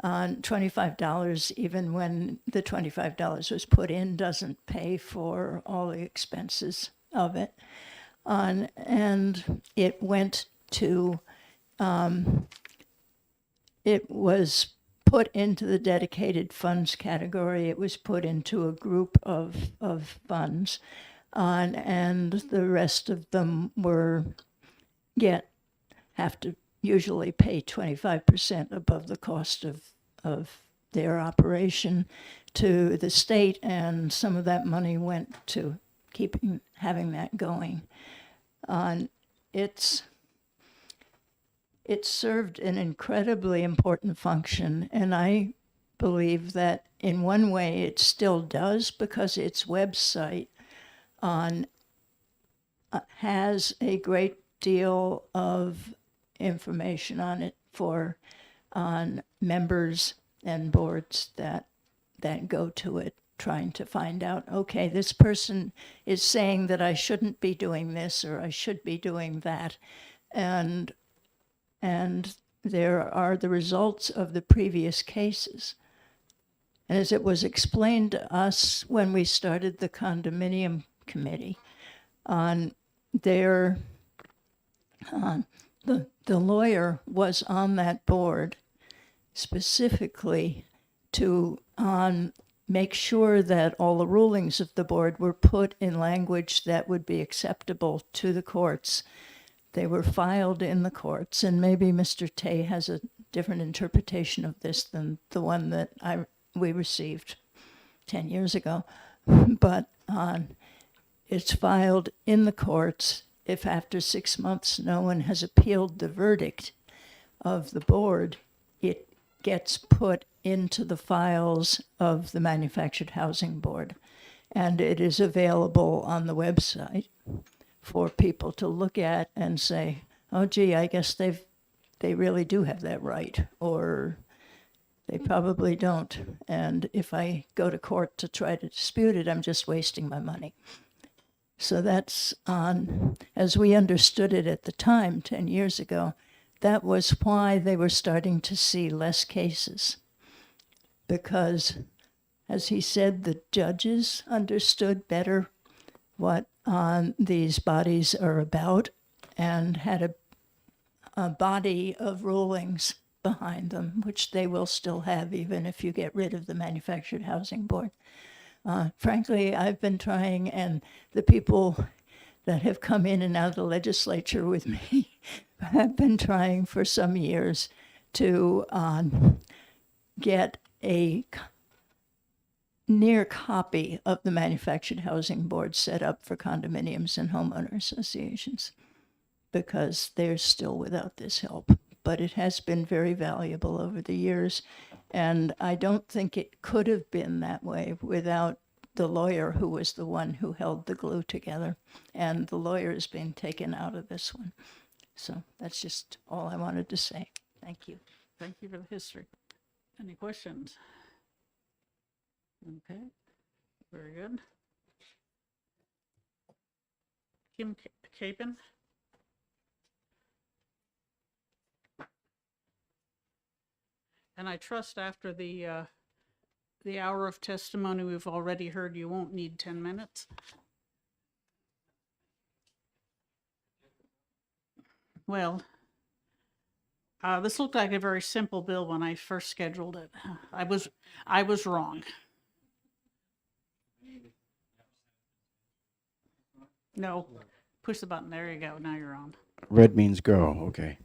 Speaker 5: $25, even when the $25 was put in, doesn't pay for all the expenses of it. And it went to, it was put into the dedicated funds category. It was put into a group of funds, and the rest of them have to usually pay 25% above the cost of their operation to the state, and some of that money went to having that going. It served an incredibly important function, and I
Speaker 15: believe that in one way it still does, because its website has a great deal of information on it for on members and boards that go to it, trying to find out, okay, this person is saying that I shouldn't be doing this or I should be doing that, and there are the results of the previous cases. And as it was explained to us when we started the condominium committee, the lawyer was on that board specifically to make sure that all the rulings of the board were put in language that would be acceptable to the courts. They were filed in the courts, and maybe Mr. Tay has a different interpretation of this than the one that we received 10 years ago. But it's filed in the courts. If after 6 months no one has appealed the verdict of the board, it gets put into the files of the Manufactured Housing Board, and it is available on the website for people to look at and say, oh gee, I guess they really do have that right, or they probably don't, and if I go to court to try to dispute it, I'm just wasting my money. So that's as we understood it at the time, 10 years ago, that was why they were starting to see less cases. Because, as he said, the judges understood better what these bodies are about and had a body of rulings behind them, which they will still have even if you get rid of the Manufactured Housing Board. Frankly, I've been trying, and the people that have come in and out of the legislature with me have been trying for some years to get a near copy of the Manufactured Housing Board set up for condominiums and homeowner associations, because they're still without this help. But it has been very valuable over the years, and I don't think it could have been that way without the lawyer who was the one who held the glue together, and the lawyer is being taken out of this one. So that's just all I wanted to say. Thank you.
Speaker 1: Thank you for the history. Any questions? Okay, very good. Kim Capen? And I trust after the hour of testimony we've already heard, you won't need 10 minutes. Well, this looked like a very simple bill when I first scheduled it. I was wrong. No, push the button. There you go. Now you're on.
Speaker 16: Red means go. Okay.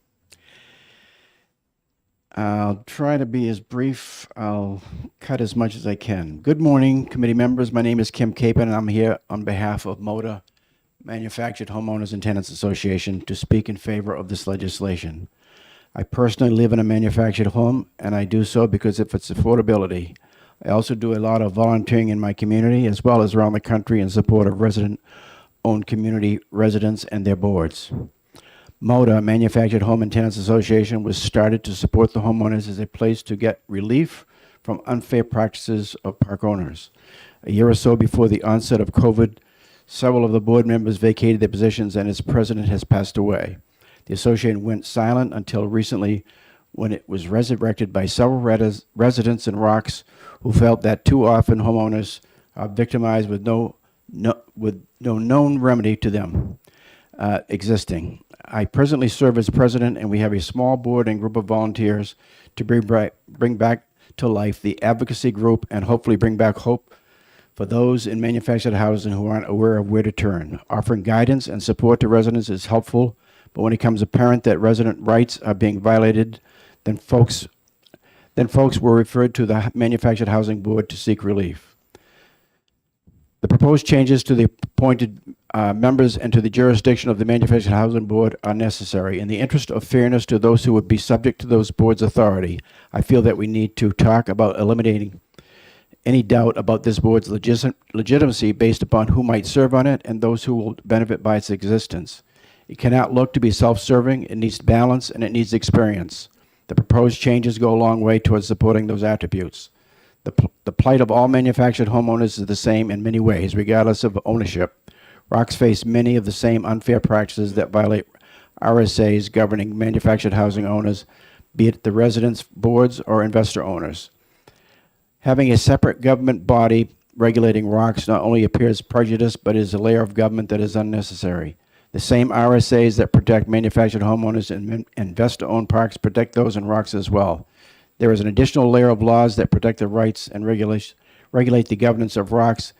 Speaker 16: I'll try to be as brief. I'll cut as much as I can. Good morning, committee members. My name is Kim Capen, and I'm here on behalf of MOTA, Manufactured Homeowners and Tenants Association, to speak in favor of this legislation. I personally live in a manufactured home, and I do so because of its affordability. I also do a lot of volunteering in my community, as well as around the country, in support of resident-owned community residents and their boards. MOTA, Manufactured Home and Tenants Association, was started to support the homeowners as a place to get relief from unfair practices of park owners. A year or so before the onset of COVID, several of the board members vacated their positions, and its president has passed away. The association went silent until recently, when it was resurrected by several residents in Rocks who felt that too often homeowners are victimized with no known remedy to them existing. I presently serve as president, and we have a small board and group of volunteers to bring back to life the advocacy group and hopefully bring back hope for those in manufactured housing who aren't aware of where to turn. Offering guidance and support to residents is helpful, but when it becomes apparent that resident rights are being violated, then folks were referred to the Manufactured Housing Board to seek relief. The proposed changes to the appointed members and to the jurisdiction of the Manufactured Housing Board are necessary. In the interest of fairness to those who would be subject to those boards' authority, I feel that we need to talk about eliminating any doubt about this board's legitimacy based upon who might serve on it and those who will benefit by its existence. It cannot look to be self-serving. It needs balance and it needs experience. The proposed changes go a long way towards supporting those attributes. The plight of all manufactured homeowners is the same in many ways, regardless of ownership. ROCs face many of the same unfair practices that violate RSAs governing manufactured housing owners, be it the residents, boards, or investor owners. Having a separate government body regulating ROCs not only appears prejudiced, but is a layer of government that is unnecessary. The same RSAs that protect manufactured homeowners and investor-owned parks protect those in ROCs as well. There is an additional layer of laws that protect the rights and regulate the governance of ROCs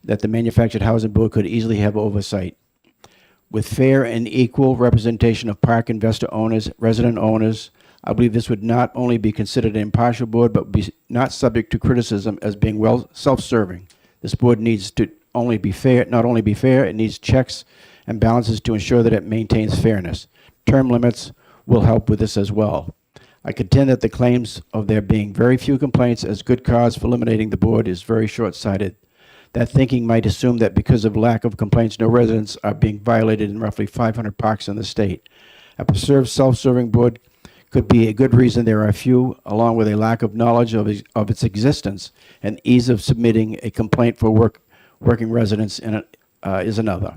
Speaker 16: that the Manufactured Housing Board could easily have oversight. With fair and equal representation of park investor owners, resident owners, I believe this would not only be considered an impartial board, but be not subject to criticism as being well self-serving. This board needs to only be fair, not only be fair, it needs checks and balances to ensure that it maintains fairness. Term limits will help with this as well. I contend that the claims of there being very few complaints as good cause for eliminating the board is very short-sighted. That thinking might assume that because of lack of complaints, no residents are being violated in roughly 500 parks in the state. A preserved self-serving board could be a good reason there are few, along with a lack of knowledge of its existence and ease of submitting a complaint for working residents is another.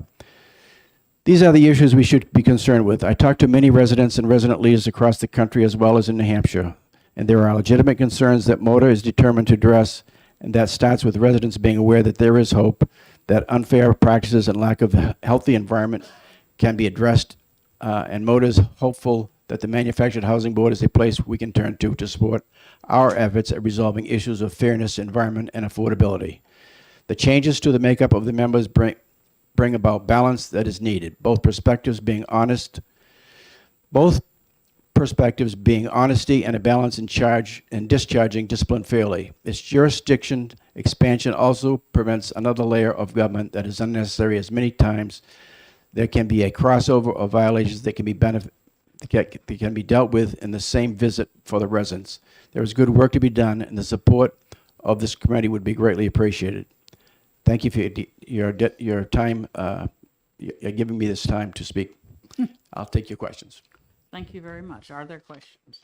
Speaker 16: These are the issues we should be concerned with. I talked to many residents and resident leaders across the country as well as in New Hampshire, and there are legitimate concerns that MOTA is determined to address, and that starts with residents being aware that there is hope, that unfair practices and lack of a healthy environment can be addressed, and MOTA is hopeful that the Manufactured Housing Board is a place we can turn to support our efforts at resolving issues of fairness, environment, and affordability. The changes to the makeup of the members bring about balance that is needed, both perspectives being honesty and a balance in charge and discharging discipline fairly. Its jurisdiction expansion also prevents another layer of government that is unnecessary, as many times there can be a crossover of violations that can be dealt with in the same visit for the residents. There is good work to be done, and the support of this committee would be greatly appreciated. Thank you for your time, you're giving me this time to speak. I'll take your questions.
Speaker 1: Thank you very much. Are there questions?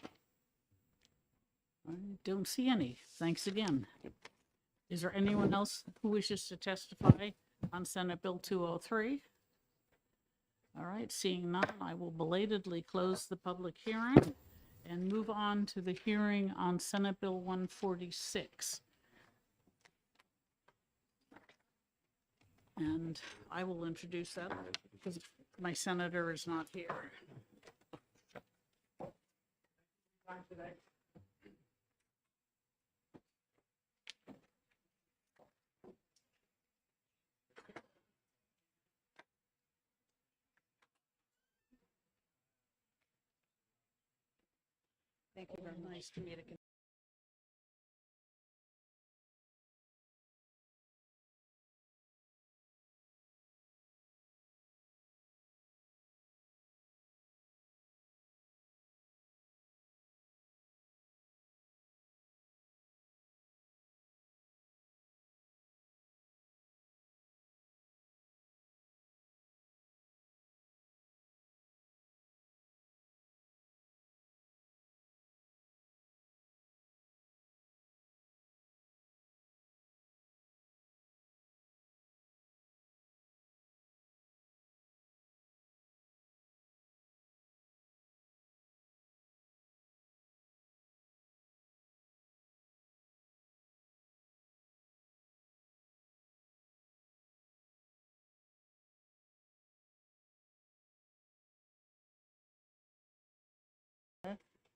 Speaker 1: I don't see any. Thanks again. Is there anyone else who wishes to testify on Senate Bill 203? All right, seeing none, I will belatedly close the public hearing and move on to the hearing on Senate Bill 146. And I will introduce that because my senator is not here. Thank you very much. Nice to meet you.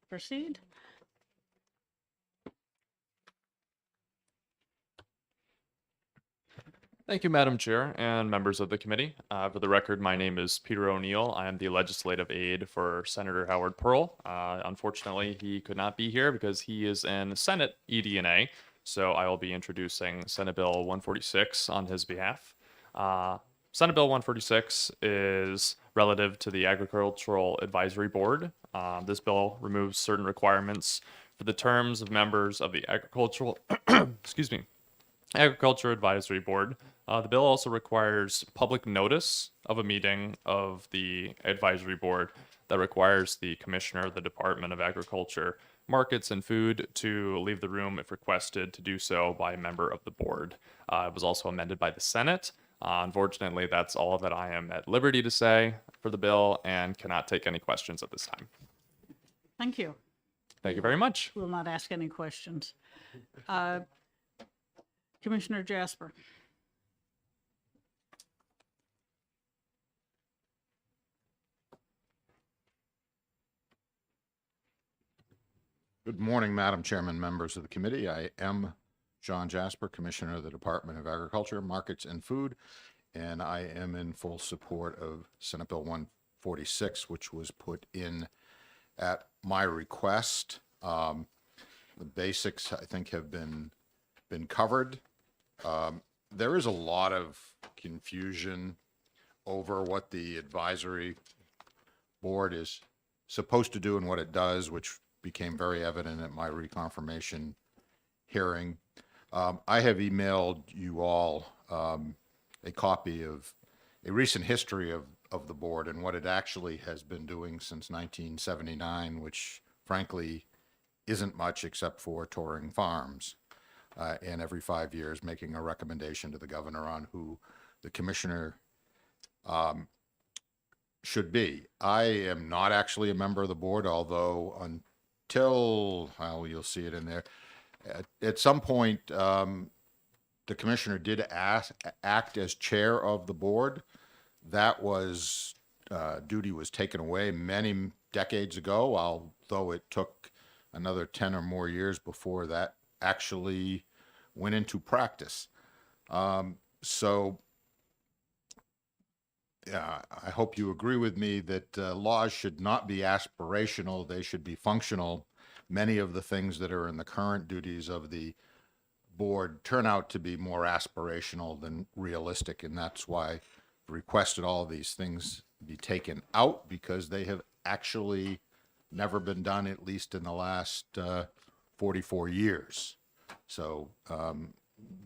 Speaker 1: Proceed.
Speaker 17: Thank you, Madam Chair and members of the committee. For the record, my name is Peter O'Neill. I am the legislative aide for Senator Howard Pearl. Unfortunately, he could not be here because he is in Senate ED&A, so I will be introducing Senate Bill 146 on his behalf. Senate Bill 146 is relative to the Agricultural Advisory Board. This bill removes certain requirements for the terms of members of the excuse me, Agriculture Advisory Board. The bill also requires public notice of a meeting of the advisory board that requires the commissioner of the Department of Agriculture, Markets and Food to leave the room if requested to do so by a member of the board. It was also amended by the Senate. Unfortunately, that's all that I am at liberty to say for the bill and cannot take any questions at this time.
Speaker 1: Thank you.
Speaker 17: Thank you very much.
Speaker 1: Will not ask any questions. Commissioner Jasper.
Speaker 18: Good morning, Madam Chairman, members of the committee. I am John Jasper, Commissioner of the Department of Agriculture, Markets and Food, and I am in full support of Senate Bill 146, which was put in at my request. The basics, I think, have been covered. There is a lot of confusion over what the advisory board is supposed to do and what it does, which became very evident at my reconfirmation hearing. I have emailed you all a copy of a recent history of the board and what it actually has been doing since 1979, which frankly isn't much except for touring farms and every 5 years making a recommendation to the governor on who the commissioner should be. I am not actually a member of the board, although until, well, you'll see it in there, at some point, the commissioner did act as chair of the board. That was, duty was taken away many decades ago, although it took another 10 or more years before that actually went into practice. So I hope you agree with me that laws should not be aspirational, they should be functional. Many of the things that are in the current duties of the board turn out to be more aspirational than realistic, and that's why I requested all of these things be taken out, because they have actually never been done, at least in the last 44 years. So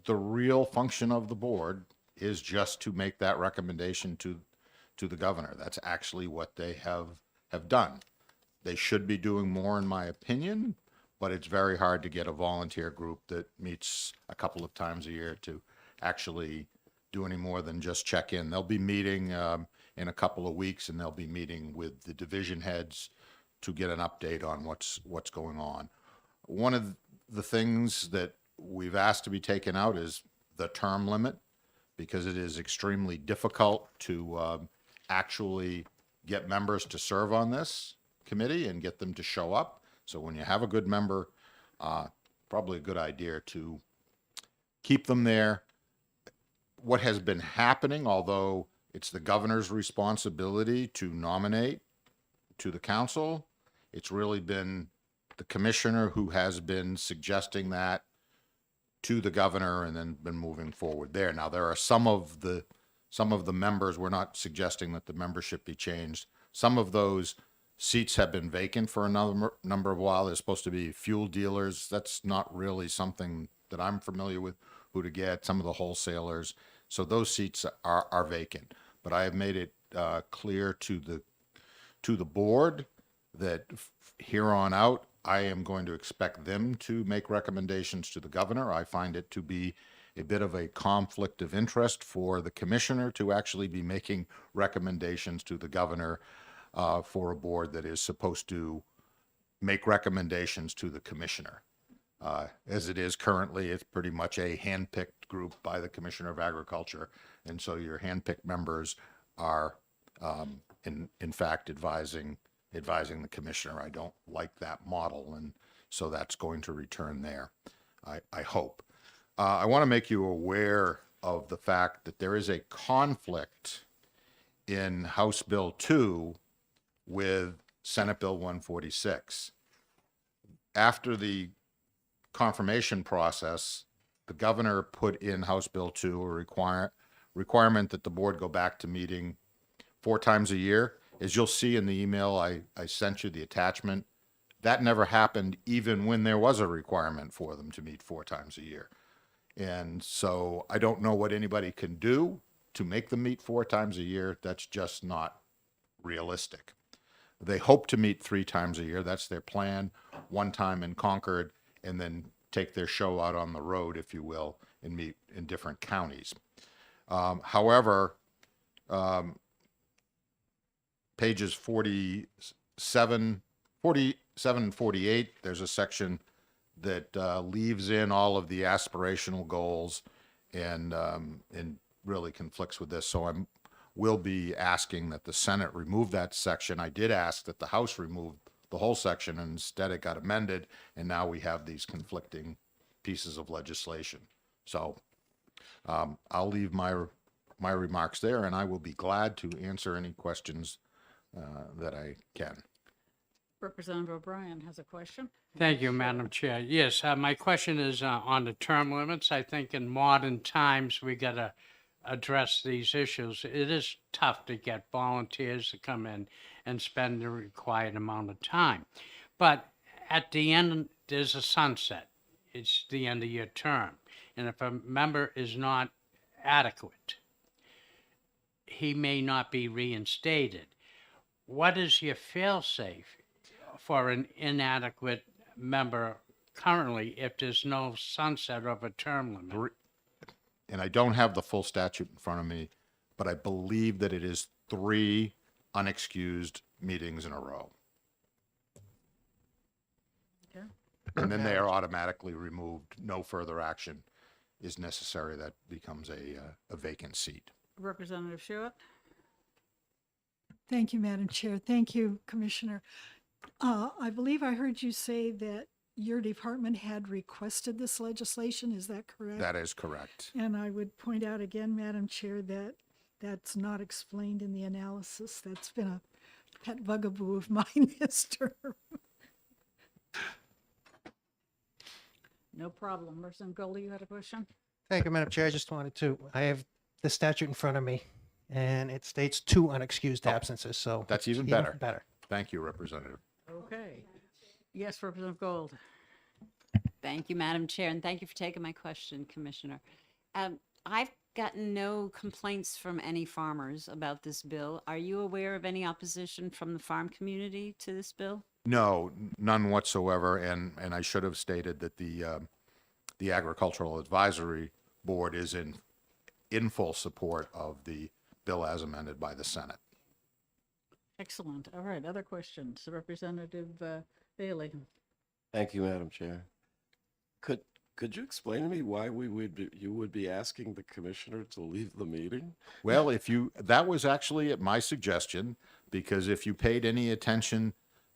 Speaker 18: the real function of the board is just to make that recommendation to the governor. That's actually what they have done. They should be doing more, in my opinion, but it's very hard to get a volunteer group that meets a couple of times a year to actually do any more than just check in. They'll be meeting in a couple of weeks, and they'll be meeting with the division heads to get an update on what's going on. One of the things that we've asked to be taken out is the term limit, because it is extremely difficult to actually get members to serve on this committee and get them to show up. So when you have a good member, probably a good idea to keep them there. What has been happening, although it's the governor's responsibility to nominate to the council, it's really been the commissioner who has been suggesting that to the governor and then been moving forward there. Now, there are some of the members, we're not suggesting that the membership be changed. Some of those seats have been vacant for another number of while. There's supposed to be fuel dealers. That's not really something that I'm familiar with who to get. Some of the wholesalers. So those seats are vacant. But I have made it clear to the board that here on out, I am going to expect them to make recommendations to the governor. I find it to be a bit of a conflict of interest for the commissioner to actually be making recommendations to the governor for a board that is supposed to make recommendations to the commissioner. As it is currently, it's pretty much a hand-picked group by the Commissioner of Agriculture, and so your hand-picked members are, in fact, advising the commissioner. I don't like that model, and so that's going to return there, I hope. I want to make you aware of the fact that there is a conflict in House Bill 2 with Senate Bill 146. After the confirmation process, the governor put in House Bill 2 a requirement that the board go back to meeting 4 times a year. As you'll see in the email I sent you, the attachment, that never happened even when there was a requirement for them to meet 4 times a year. And so I don't know what anybody can do to make them meet 4 times a year. That's just not realistic. They hope to meet 3 times a year. That's their plan. 1 time in Concord, and then take their show out on the road, if you will, and meet in different counties. However, pages 47 and 48, there's a section that leaves in all of the aspirational goals and really conflicts with this. So will be asking that the Senate remove that section. I did ask that the House remove the whole section, and instead it got amended, and now we have these conflicting pieces of legislation. So I'll leave my remarks there, and I will be glad to answer any questions that I can.
Speaker 1: Representative O'Brien has a question.
Speaker 13: Thank you, Madam Chair. Yes, my question is on the term limits. I think in modern times, we got to address these issues. It is tough to get volunteers to come in and spend the required amount of time. But at the end, there's a sunset. It's the end of your term. And if a member is not adequate, he may not be reinstated. What is your fail-safe for an inadequate member currently if there's no sunset of a term limit?
Speaker 18: And I don't have the full statute in front of me, but I believe that it is 3 unexcused meetings in a row.
Speaker 1: Okay.
Speaker 18: And then they are automatically removed. No further action is necessary. That becomes a vacant seat.
Speaker 1: Representative Schuett?
Speaker 10: Thank you, Madam Chair. Thank you, Commissioner. I believe I heard you say that your department had requested this legislation. Is that correct?
Speaker 18: That is correct.
Speaker 10: And I would point out again, Madam Chair, that that's not explained in the analysis. That's been a pet bugaboo of mine this term.
Speaker 1: No problem. Representative Goldie, you had a question?
Speaker 12: Thank you, Madam Chair. I have the statute in front of me, and it states 2 unexcused absences, so.
Speaker 18: That's even better. Thank you, Representative.
Speaker 1: Okay. Yes, Representative Gold.
Speaker 8: Thank you, Madam Chair, and thank you for taking my question, Commissioner. I've gotten no complaints from any farmers about this bill. Are you aware of any opposition from the farm community to this bill?
Speaker 18: No, none whatsoever. And I should have stated that the Agricultural Advisory Board is in full support of the bill as amended by the Senate.
Speaker 1: Excellent. All right, other questions? Representative Bailey.
Speaker 19: Thank you, Madam Chair. Could you explain to me why you would be asking the commissioner to leave the meeting?
Speaker 18: Well, that was actually at my suggestion, because if you paid any attention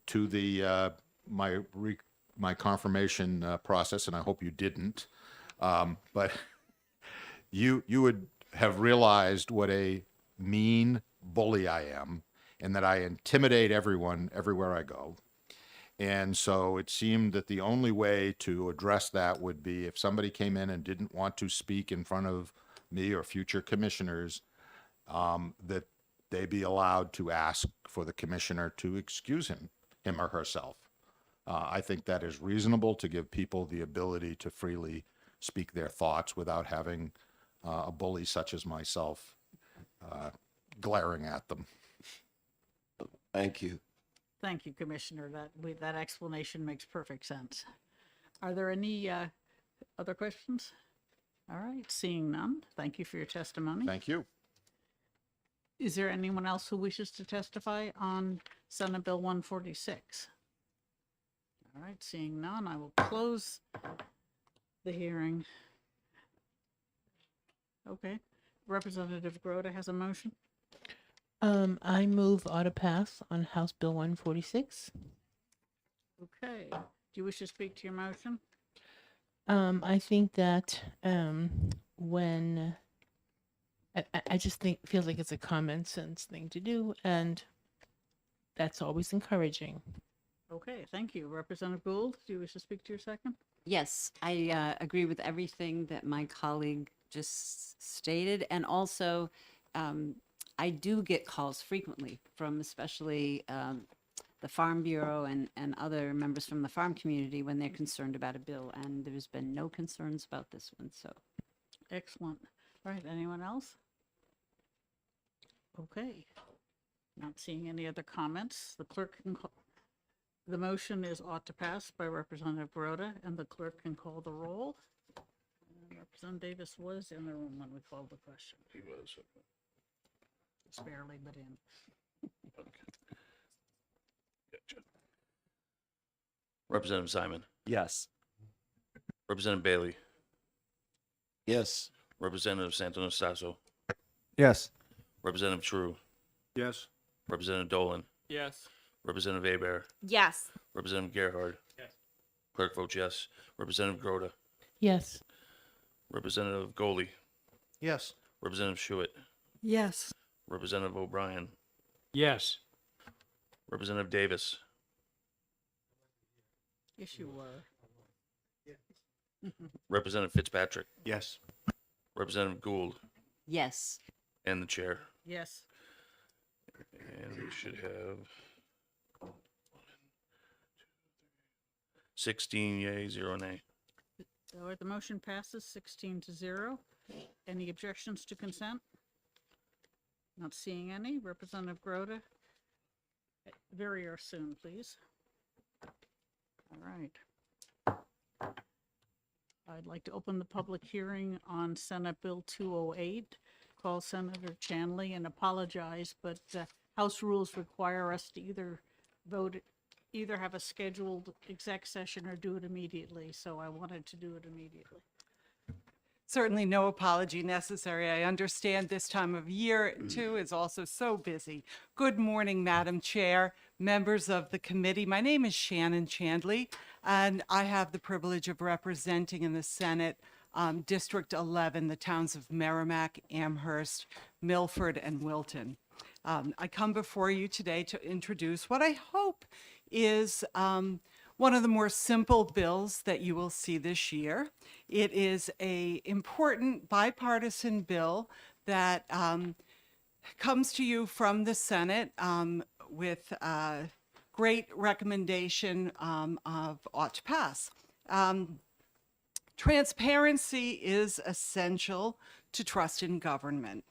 Speaker 18: to the my confirmation process, and I hope you didn't, but you would have realized what a mean bully I am, and that I intimidate everyone everywhere I go. And so it seemed that the only way to address that would be if somebody came in and didn't want to speak in front of me or future commissioners, that they be allowed to ask for the commissioner to excuse him or herself. I think that is reasonable, to give people the ability to freely speak their thoughts without having a bully such as myself glaring at them.
Speaker 19: Thank you.
Speaker 1: Thank you, Commissioner. That explanation makes perfect sense. Are there any other questions? All right, seeing none, thank you for your testimony.
Speaker 18: Thank you.
Speaker 1: Is there anyone else who wishes to testify on Senate Bill 146? All right, seeing none, I will close the hearing. Okay, Representative Grota has a motion.
Speaker 20: I move auto pass on House Bill 146.
Speaker 1: Okay, do you wish to speak to your motion?
Speaker 20: I think that when I just think feels like it's a common sense thing to do, and that's always encouraging.
Speaker 1: Okay, thank you. Representative Gould, do you wish to speak to your second?
Speaker 8: Yes, I agree with everything that my colleague just stated. And also, I do get calls frequently from especially the Farm Bureau and other members from the farm community when they're concerned about a bill, and there's been no concerns about this one, so.
Speaker 1: Excellent. All right, anyone else? Okay. Not seeing any other comments. The clerk can call, the motion is ought to pass by Representative Grota, and the clerk can call the roll. And Representative Davis was in the room when we called the question.
Speaker 21: He was.
Speaker 1: Just barely, but in.
Speaker 21: Gotcha. Representative Simon.
Speaker 19: Yes.
Speaker 21: Representative Bailey.
Speaker 19: Yes.
Speaker 21: Representative Santonastasso.
Speaker 19: Yes.
Speaker 21: Representative True.
Speaker 19: Yes.
Speaker 21: Representative Dolan.
Speaker 11: Yes.
Speaker 21: Representative Abear.
Speaker 6: Yes.
Speaker 21: Representative Gerhard.
Speaker 11: Yes.
Speaker 21: Clerk votes yes. Representative Grota.
Speaker 20: Yes.
Speaker 21: Representative Goley.
Speaker 12: Yes.
Speaker 21: Representative Schuett.
Speaker 10: Yes.
Speaker 21: Representative O'Brien.
Speaker 13: Yes.
Speaker 21: Representative Davis.
Speaker 1: Yes, you were.
Speaker 21: Representative Fitzpatrick.
Speaker 19: Yes.
Speaker 21: Representative Gould.
Speaker 8: Yes.
Speaker 21: And the chair.
Speaker 1: Yes.
Speaker 21: And we should have 16 yea, 0 nay.
Speaker 1: So the motion passes 16-0. Any objections to consent? Not seeing any. Representative Grota? Very or soon, please. All right. I'd like to open the public hearing on Senate Bill 208. Call Senator Chanley and apologize, but House rules require us to either have a scheduled exec session or do it immediately, so I wanted to do it immediately.
Speaker 4: Certainly no apology necessary. I understand this time of year, too, is also so busy. Good morning, Madam Chair, members of the committee. My name is Shannon Chandley, and I have the privilege of representing in the Senate District 11, the towns of Merrimack, Amherst, Milford, and Wilton. I come before you today to introduce what I hope is one of the more simple bills that you will see this year. It is an important bipartisan bill that comes to you from the Senate with great recommendation of ought to pass. Transparency is essential to trust in government.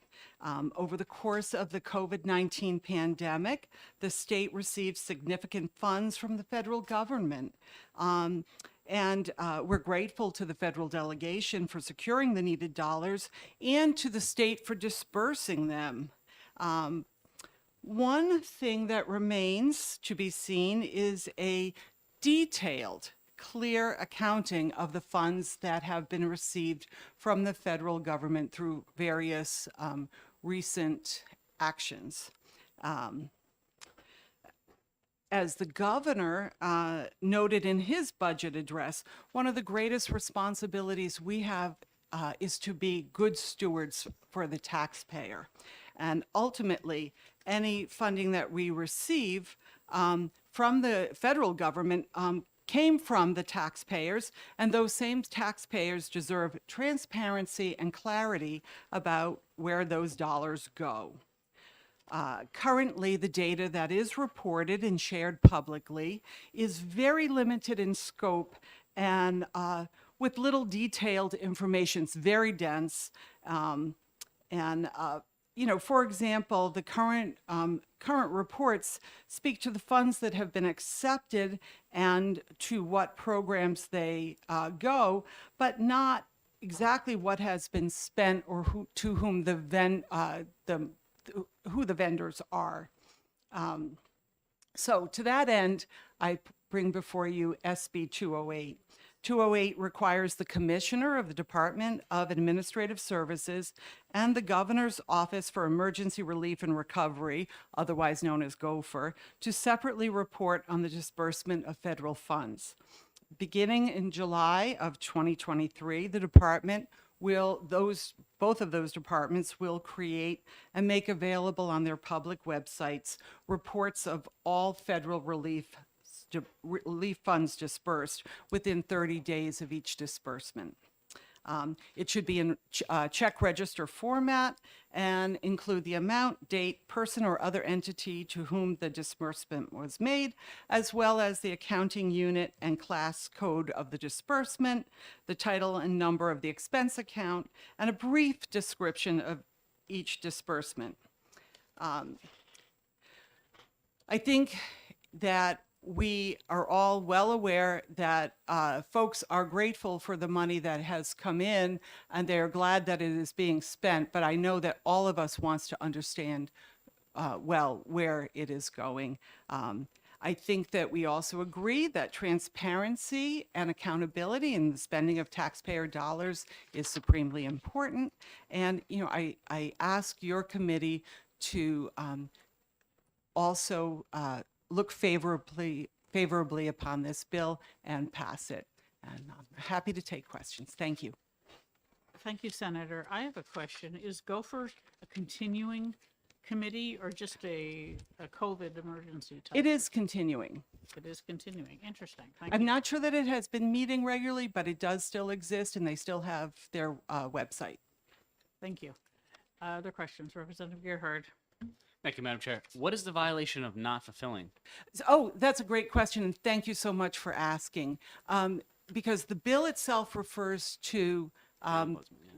Speaker 4: Over the course of the COVID-19 pandemic, the state received significant funds from the federal government. And we're grateful to the federal delegation for securing the needed dollars and to the state for dispersing them. One thing that remains to be seen is a detailed, clear accounting of the funds that have been received from the federal government through various recent actions. As the governor noted in his budget address, one of the greatest responsibilities we have is to be good stewards for the taxpayer. And ultimately, any funding that we receive from the federal government came from the taxpayers, and those same taxpayers deserve transparency and clarity about where those dollars go. Currently, the data that is reported and shared publicly is very limited in scope and with little detailed information. It's very dense. You know, for example, the current reports speak to the funds that have been accepted and to what programs they go, but not exactly what has been spent or to whom who the vendors are. So to that end, I bring before you SB 208. 208 requires the Commissioner of the Department of Administrative Services and the Governor's Office for Emergency Relief and Recovery, otherwise known as GOFR, to separately report on the disbursement of federal funds. Beginning in July of 2023, the department both of those departments will create and make available on their public websites reports of all federal relief funds dispersed within 30 days of each disbursement. It should be in check register format and include the amount, date, person, or other entity to whom the disbursement was made, as well as the accounting unit and class code of the disbursement, the title and number of the expense account, and a brief description of each disbursement. I think that we are all well aware that folks are grateful for the money that has come in, and they're glad that it is being spent, but I know that all of us wants to understand well where it is going. I think that we also agree that transparency and accountability in the spending of taxpayer dollars is supremely important. And, you know, I ask your committee to also look favorably upon this bill and pass it. And I'm happy to take questions. Thank you.
Speaker 1: Thank you, Senator. I have a question. Is Gopher a continuing committee or just a COVID emergency type?
Speaker 4: It is continuing.
Speaker 1: It is continuing. Interesting. Thank
Speaker 4: I'm
Speaker 1: you.
Speaker 4: not sure that it has been meeting regularly, but it does still exist, and they still have their website.
Speaker 1: Thank you. Other questions? Representative Gerhard.
Speaker 7: Thank you, Madam Chair. What is the violation of not fulfilling?
Speaker 4: Oh, that's a great question, and thank you so much for asking. Because the bill itself refers to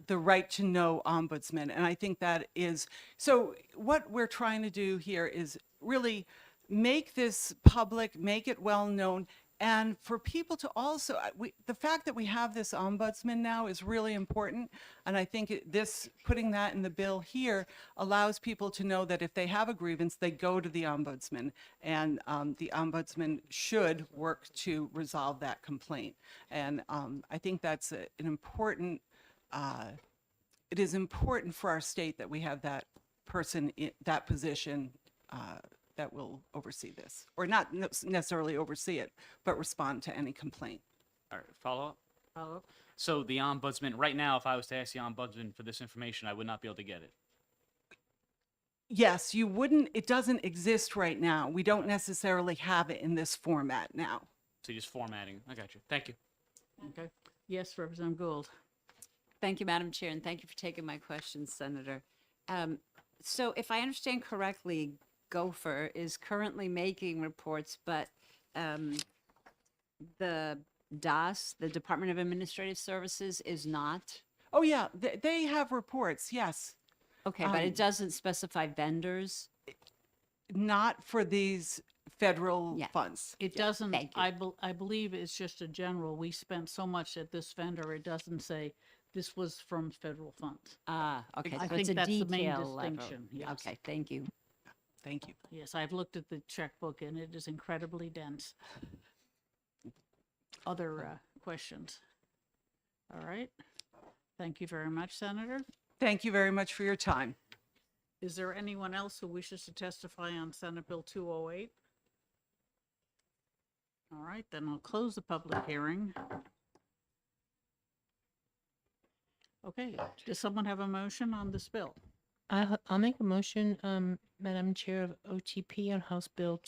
Speaker 4: the right to know ombudsman, and I think that is, so what we're trying to do here is really make this public, make it well known, and for people to also, the fact that we have this ombudsman now is really important, and I think putting that in the bill here allows people to know that if they have a grievance, they go to the ombudsman, and the ombudsman should work to resolve that complaint. And I think that's an important, it is important for our state that we have that person in that position that will oversee this, or not necessarily oversee it, but respond to any complaint.
Speaker 7: All right, follow up?
Speaker 1: Follow up.
Speaker 7: So the ombudsman, right now, if I was to ask the ombudsman for this information, I would not be able to get it.
Speaker 4: Yes, you wouldn't, it doesn't exist right now. We don't necessarily have it in this format now.
Speaker 7: So just formatting. I got you. Thank you.
Speaker 1: Okay. Yes, Representative Gould.
Speaker 8: Thank you, Madam Chair, and thank you for taking my questions, Senator. So if I understand correctly, Gopher is currently making reports, but the DAS, the Department of Administrative Services, is not?
Speaker 4: Oh, yeah, they have reports, yes.
Speaker 8: Okay, but it doesn't specify vendors?
Speaker 4: Not for these federal
Speaker 8: Yeah.
Speaker 4: funds.
Speaker 1: It doesn't,
Speaker 8: thank you.
Speaker 1: I believe it's just a general, we spent so much at this vendor, it doesn't say this was from federal funds.
Speaker 8: Ah, okay,
Speaker 1: I
Speaker 8: so
Speaker 1: think
Speaker 8: it's a
Speaker 1: that's the main
Speaker 8: detail level.
Speaker 1: distinction, yes.
Speaker 8: Okay, thank you.
Speaker 4: Thank you.
Speaker 1: Yes, I've looked at the checkbook and it is incredibly dense. Other questions? All right. Thank you very much, Senator.
Speaker 4: Thank you very much for your time.
Speaker 1: Is there anyone else who wishes to testify on Senate Bill 208? All right, then I'll close the public hearing. Okay, does someone have a motion on this bill?
Speaker 20: I'll make a motion, Madam Chair, of OTP on House Bill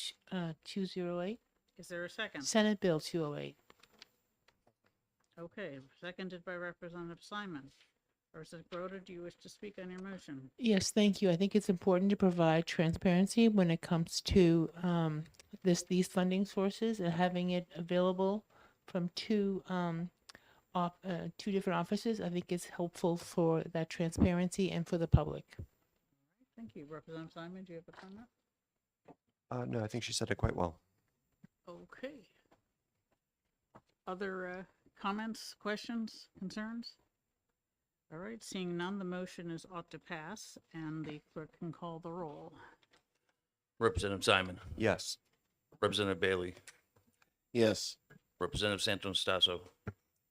Speaker 20: 208,
Speaker 1: Is there a second?
Speaker 20: Senate Bill 208.
Speaker 1: Okay, seconded by Representative Simon. Representative Broder, do you wish to speak on your motion?
Speaker 20: Yes, thank you. I think it's important to provide transparency when it comes to these funding sources and having it available from two different offices. I think it's helpful for that transparency and for the public.
Speaker 1: Thank you. Representative Simon, do you have a comment?
Speaker 2: No, I think she said it quite well.
Speaker 1: Okay. Other comments, questions, concerns? All right, seeing none, the motion is ought to pass, and the clerk can call the roll.
Speaker 21: Representative Simon.
Speaker 2: Yes.
Speaker 21: Representative Bailey.
Speaker 19: Yes.
Speaker 21: Representative Santonastasso.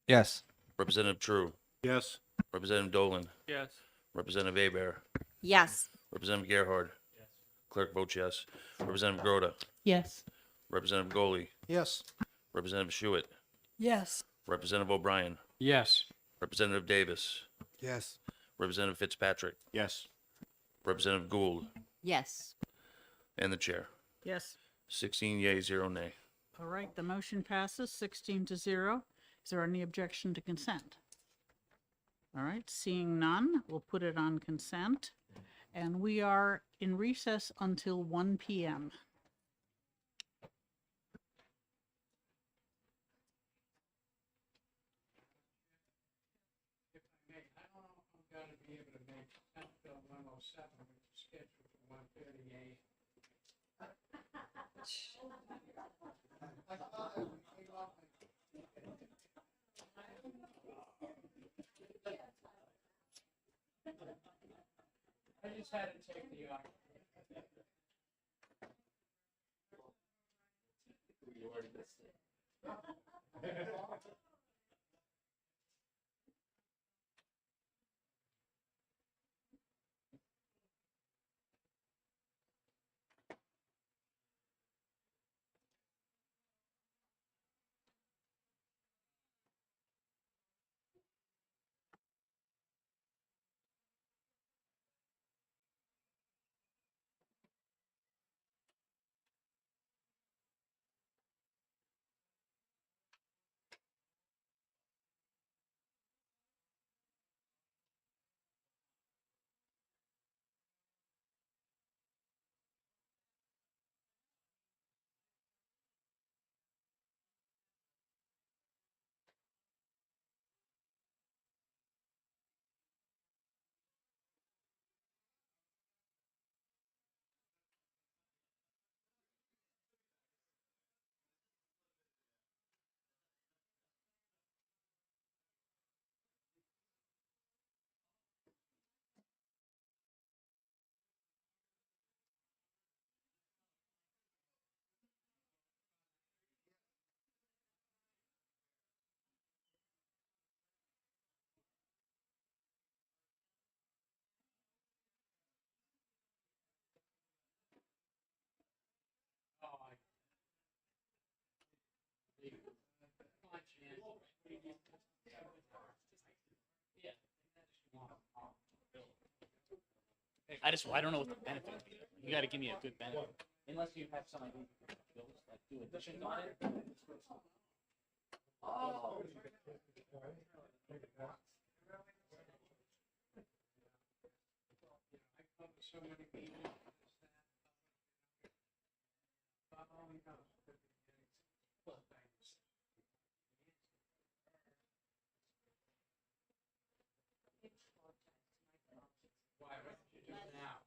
Speaker 14: Yes.
Speaker 21: Representative True.
Speaker 3: Yes.
Speaker 21: Representative Dolan.
Speaker 11: Yes.
Speaker 21: Representative Abear.
Speaker 6: Yes.
Speaker 21: Representative Gerhard. Clerk votes yes. Representative Groda.
Speaker 20: Yes.
Speaker 21: Representative Goley.
Speaker 12: Yes.
Speaker 21: Representative Schuett.
Speaker 10: Yes.
Speaker 21: Representative O'Brien.
Speaker 13: Yes.
Speaker 21: Representative Davis.
Speaker 3: Yes.
Speaker 21: Representative Fitzpatrick.
Speaker 3: Yes.
Speaker 21: Representative Gould.
Speaker 8: Yes.
Speaker 21: And the chair.
Speaker 1: Yes.
Speaker 21: 16 yea, 0 nay.
Speaker 1: All right, the motion passes 16 to 0. Is there any objection to consent? All right, seeing none, we'll put it on consent. And we are in recess until 1 p.m.
Speaker 13: If I may, I don't know if I'm gonna be able to make Senate Bill 107, which is scheduled for 1:38. I just had to take the offer.
Speaker 7: I don't know what the benefit would be. You gotta give me a good benefit. Unless you have some idea, like do additions on it. Oh.
Speaker 13: So many people. Why, what did you do now?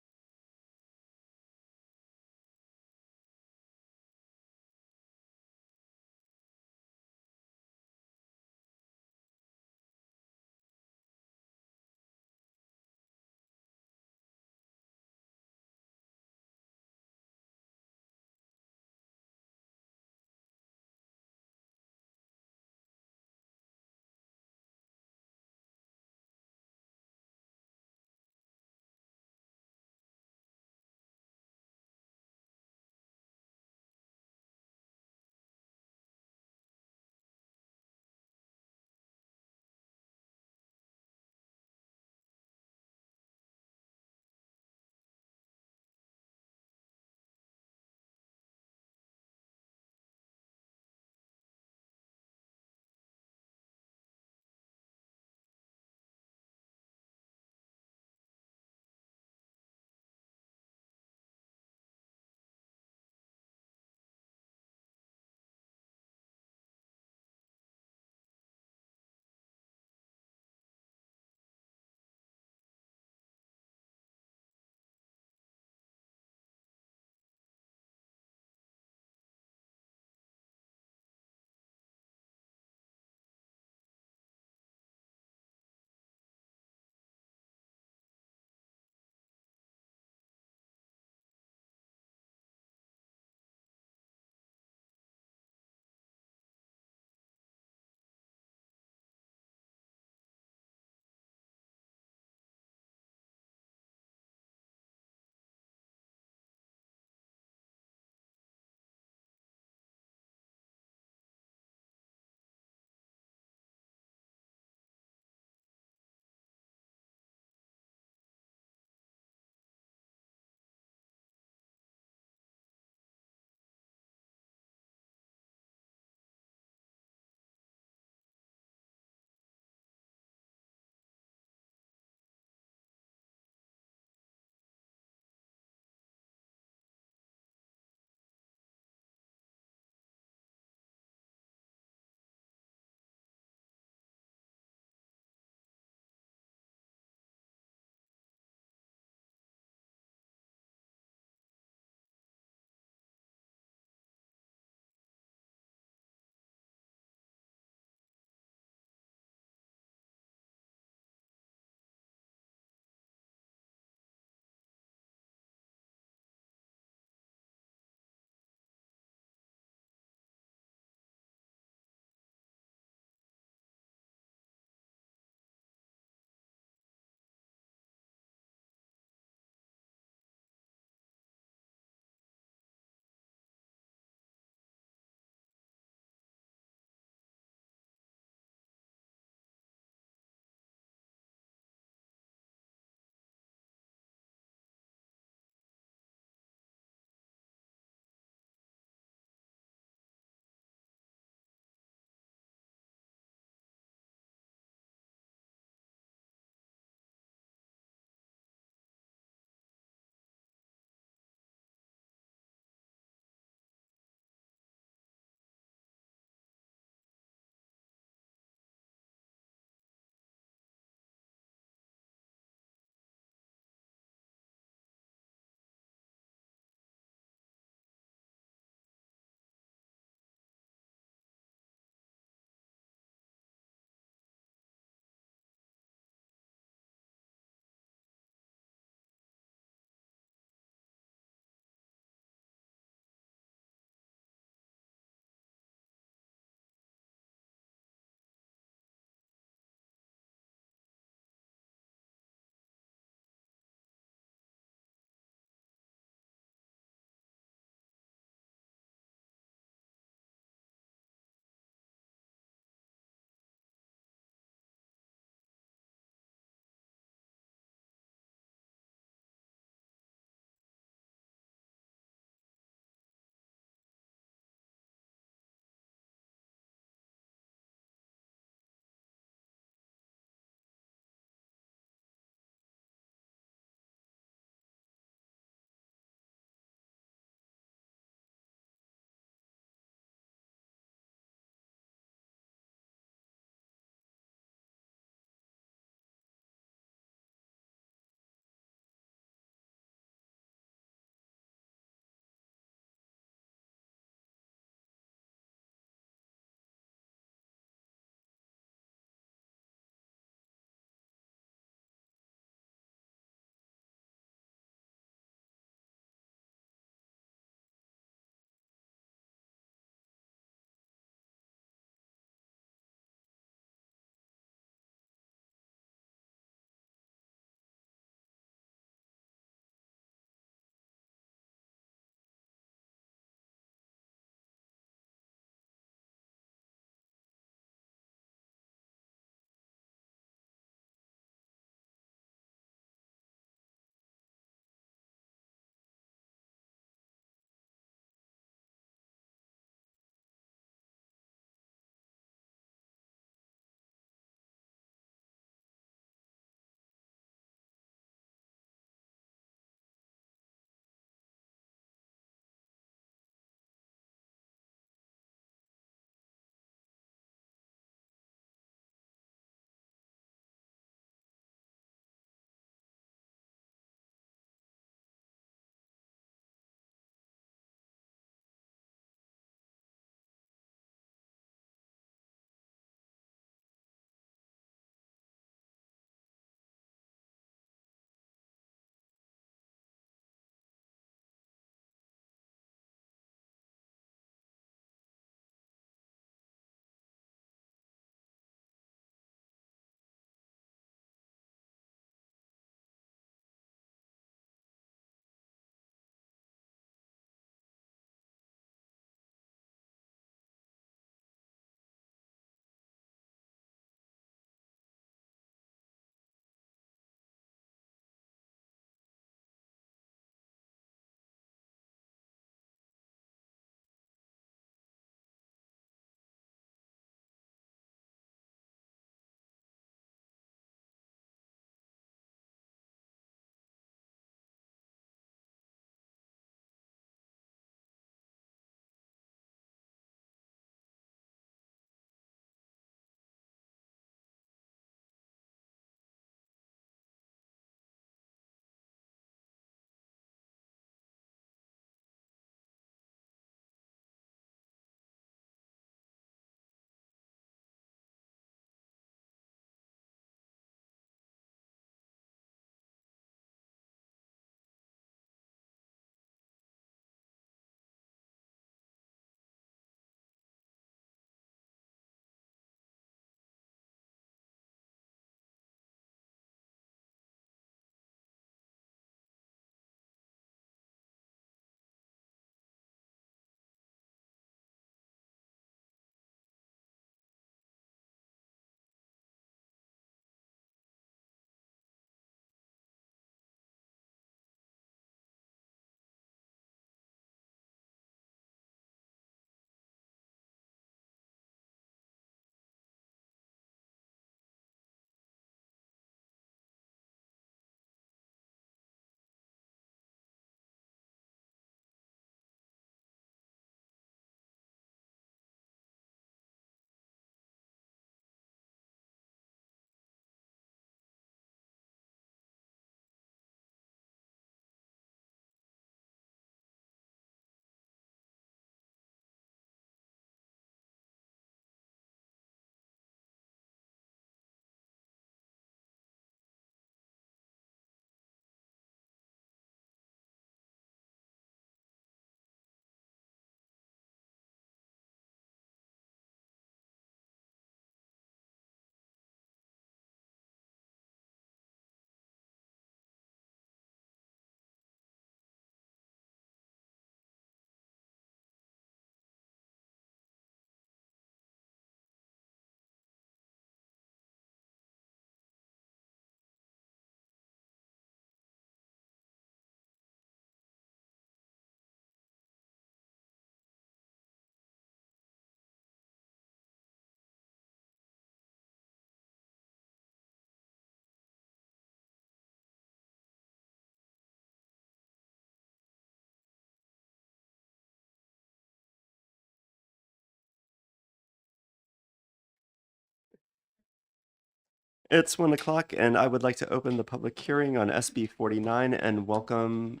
Speaker 2: It's 1 o'clock, and I would like to open the public hearing on SB 49 and welcome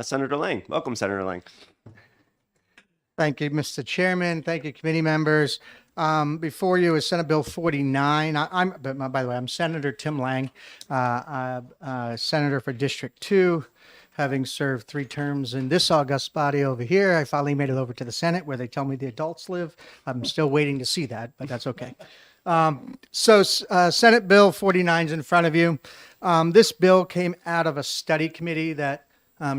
Speaker 2: Senator Lang. Welcome, Senator Lang.
Speaker 12: Thank you, Mr. Chairman. Thank you, committee members. Before you is Senate Bill 49. By the way, I'm Senator Tim Lang, Senator for District 2. Having served 3 terms in this august body over here, I finally made it over to the Senate where they tell me the adults live. I'm still waiting to see that, but that's okay. Senate Bill 49 is in front of you. This bill came out of a study committee that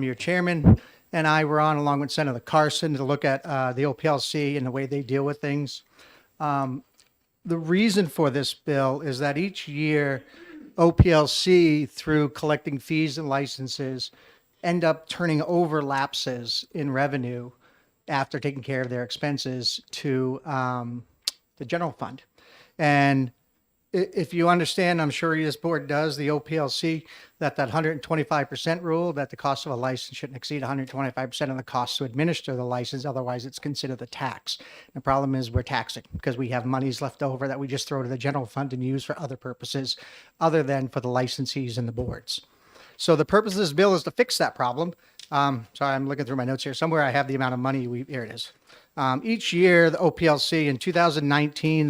Speaker 12: your chairman and I were on, along with Senator Carson, to look at the OPLC and the way they deal with things. The reason for this bill is that each year, OPLC, through collecting fees and licenses, end up turning over lapses in revenue after taking care of their expenses to the general fund. And if you understand, I'm sure this board does, the OPLC, that 125% rule, that the cost of a license shouldn't exceed 125% of the cost to administer the license. Otherwise, it's considered a tax. The problem is we're taxing because we have monies left over that we just throw to the general fund and use for other purposes other than for the licensees and the boards. So the purpose of this bill is to fix that problem. Sorry, I'm looking through my notes here. Somewhere I have the amount of money. Here it is. Each year, the OPLC in 2019,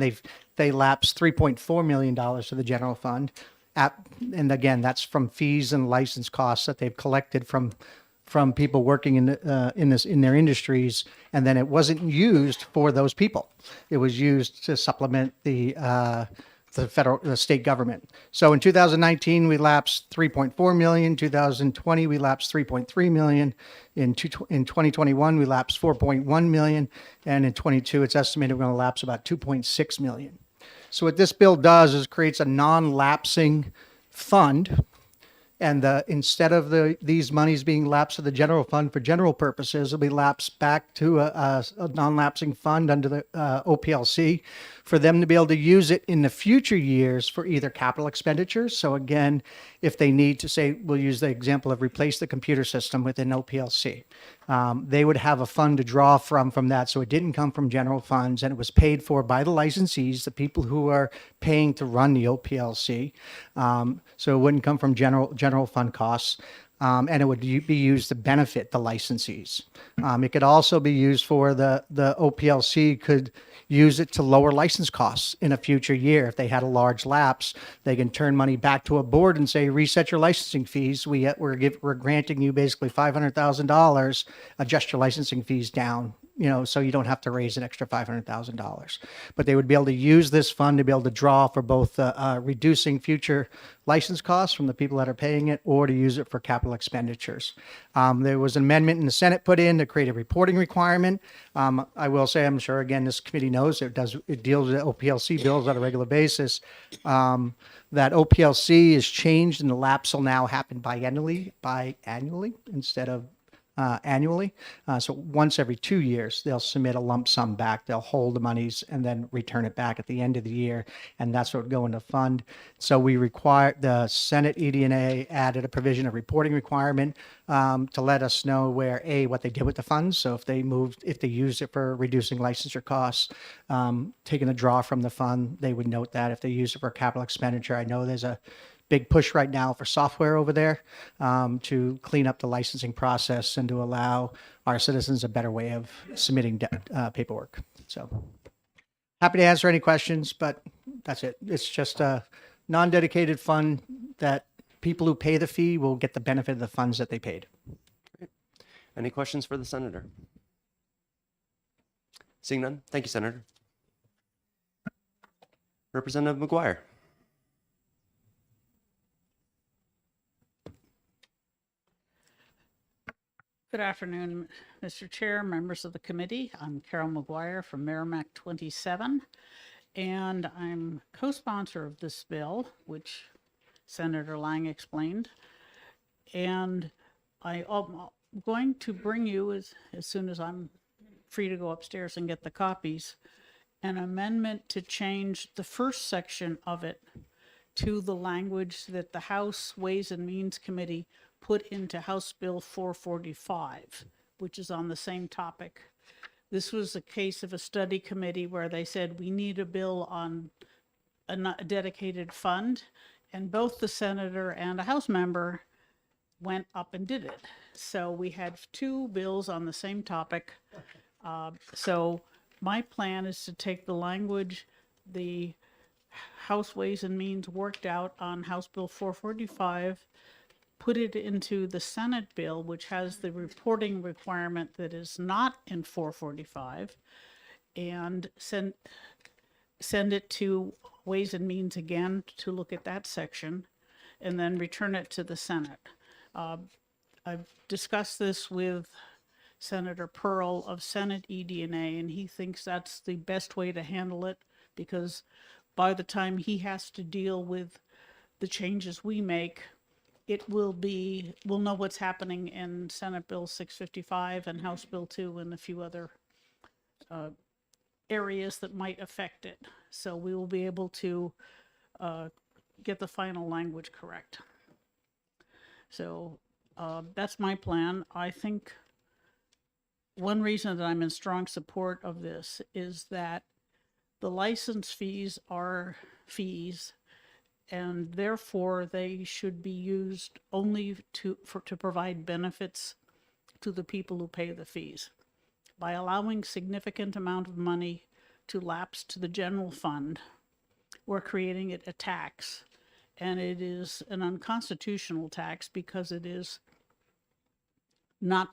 Speaker 12: they lapsed $3.4 million to the general fund. And again, that's from fees and license costs that they've collected from people working in their industries, and then it wasn't used for those people. It was used to supplement the state government. So in 2019, we lapsed 3.4 million. 2020, we lapsed 3.3 million. In 2021, we lapsed 4.1 million. And in 22, it's estimated we're going to lapse about 2.6 million. So what this bill does is creates a non-lapsing fund. And instead of these monies being lapsed to the general fund for general purposes, it'll be lapsed back to a non-lapsing fund under the OPLC for them to be able to use it in the future years for either capital expenditures. So again, if they need to, say, we'll use the example of replace the computer system within OPLC. They would have a fund to draw from that. So it didn't come from general funds, and it was paid for by the licensees, the people who are paying to run the OPLC. So it wouldn't come from general fund costs. And it would be used to benefit the licensees. It could also be used for the OPLC could use it to lower license costs in a future year. If they had a large lapse, they can turn money back to a board and say, reset your licensing fees. We're granting you basically $500,000, adjust your licensing fees down, so you don't have to raise an extra $500,000. But they would be able to use this fund to be able to draw for both reducing future license costs from the people that are paying it, or to use it for capital expenditures. There was an amendment in the Senate put in to create a reporting requirement. I will say, I'm sure, again, this committee knows it deals with OPLC bills on a regular basis. That OPLC is changed, and the lapse will now happen biannually instead of annually. So once every 2 years, they'll submit a lump sum back. They'll hold the monies and then return it back at the end of the year. And that's what would go into fund. So we require, the Senate ED&A added a provision of reporting requirement to let us know what they did with the funds. So if they used it for reducing licensure costs, taking a draw from the fund, they would note that. If they used it for capital expenditure, I know there's a big push right now for software over there to clean up the licensing process and to allow our citizens a better way of submitting paperwork. So happy to answer any questions, but that's it. It's just a non-dedicated fund that people who pay the fee will get the benefit of the funds that they paid.
Speaker 2: Great. Any questions for the senator? Seeing none, thank you, Senator. Representative McGuire.
Speaker 1: Good afternoon, Mr. Chair, members of the committee. I'm Carol McGuire from Merrimack 27, and I'm co-sponsor of this bill, which Senator Lang explained. And I'm going to bring you, as soon as I'm free to go upstairs and get the copies, an amendment to change the first section of it to the language that the House Ways and Means Committee put into House Bill 445, which is on the same topic. This was a case of a study committee where they said we need a bill on a dedicated fund, and both the senator and a House member went up and did it. So we had two bills on the same topic. So my plan is to take the language the House Ways and Means worked out on House Bill 445, put it into the Senate bill, which has the reporting requirement that is not in 445, and send it to Ways and Means again to look at that section, and then return it to the Senate. I've discussed this with Senator Pearl of Senate ED&A, and he thinks that's the best way to handle it, because by the time he has to deal with the changes we make, we'll know what's happening in Senate Bill 655 and House Bill 2 and a few other areas that might affect it. So we will be able to get the final language correct. So that's my plan. I think one reason that I'm in strong support of this is that the license fees are fees, and therefore they should be used only to provide benefits to the people who pay the fees. By allowing significant amount of money to lapse to the general fund, we're creating it a tax, and it is an unconstitutional tax because it is not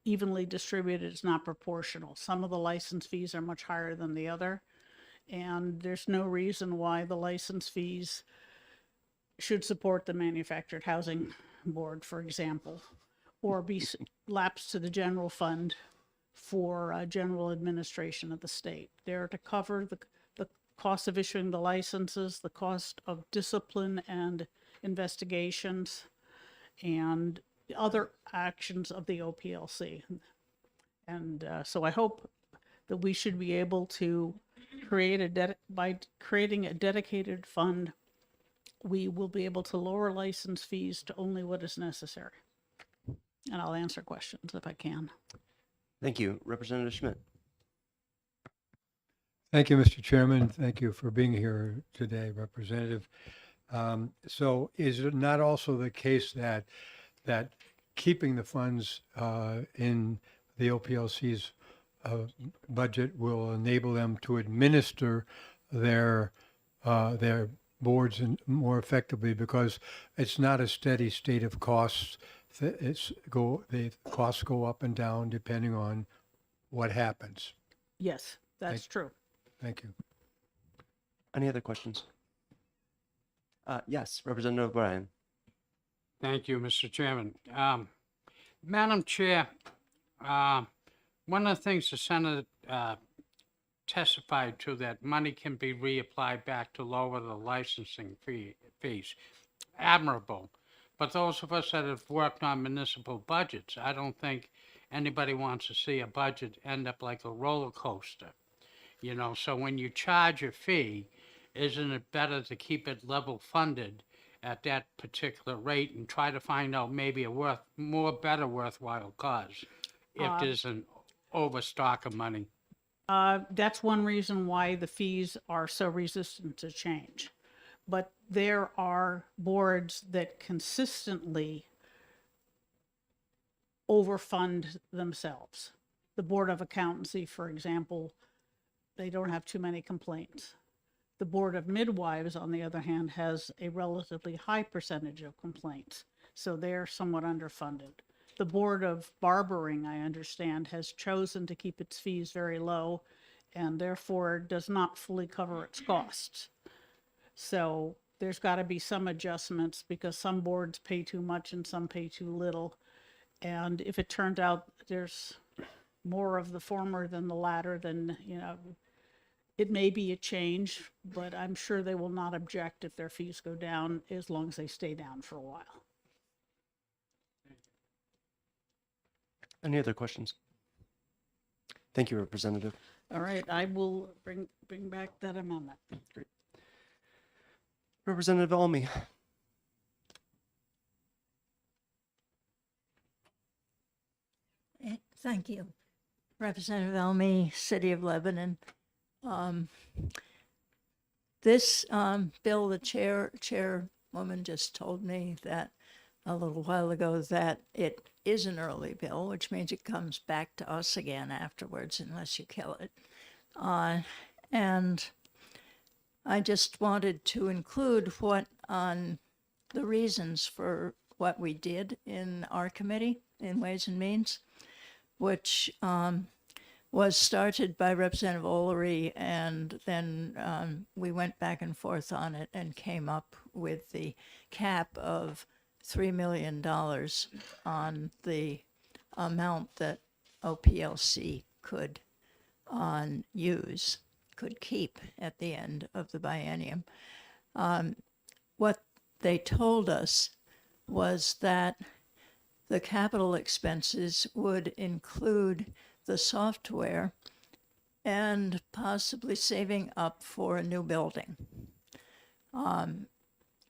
Speaker 1: evenly distributed. It's not proportional. Some of the license fees are much higher than the other, and there's no reason why the license fees should support the Manufactured Housing Board, for example, or be lapsed to the general fund for general administration of the state. They're to cover the cost of issuing the licenses, the cost of discipline and investigations, and other actions of the OPLC. And so I hope that we should be able to by creating a dedicated fund, we will be able to lower license fees to only what is necessary. And I'll answer questions if I can.
Speaker 2: Thank you. Representative Schmidt.
Speaker 9: Thank you, Mr. Chairman. Thank you for being here today, Representative. So is it not also the case that keeping the funds in the OPLC's budget will enable them to administer their boards more effectively, because it's not a steady state of costs. The costs go up and down depending on what happens.
Speaker 1: Yes, that's true.
Speaker 9: Thank you.
Speaker 2: Any other questions? Yes, Representative O'Brien.
Speaker 13: Thank you, Mr. Chairman. Madam Chair, one of the things the Senate testified to, that money can be reapplied back to lower the licensing fees. Admirable. But those of us that have worked on municipal budgets, I don't think anybody wants to see a budget end up like a roller coaster. You know, so when you charge a fee, isn't it better to keep it level funded at that particular rate and try to find out maybe a better worthwhile cause if there's an overstock of money?
Speaker 1: That's one reason why the fees are so resistant to change. But there are boards that consistently overfund themselves. The Board of Accountancy, for example, they don't have too many complaints. The Board of Midwives, on the other hand, has a relatively high percentage of complaints, so they're somewhat underfunded. The Board of Barbering, I understand, has chosen to keep its fees very low and therefore does not fully cover its costs. So there's got to be some adjustments, because some boards pay too much and some pay too little. And if it turned out there's more of the former than the latter, then, it may be a change, but I'm sure they will not object if their fees go down, as long as they stay down for a while.
Speaker 2: Any other questions? Thank you, Representative.
Speaker 1: All right, I will bring back that amendment.
Speaker 2: Great. Representative Almy.
Speaker 15: Thank you. Representative Elmy, City of Lebanon. This bill, the chairwoman just told me that a little while ago that it is an early bill, which means it comes back to us again afterwards unless you kill it. And I just wanted to include what on the reasons for what we did in our committee in Ways and Means, which was started by Representative Olery, and then we went back and forth on it and came up with the cap of $3 million on the amount that OPLC could could keep at the end of the biennium. What they told us was that the capital expenses would include the software and possibly saving up for a new building.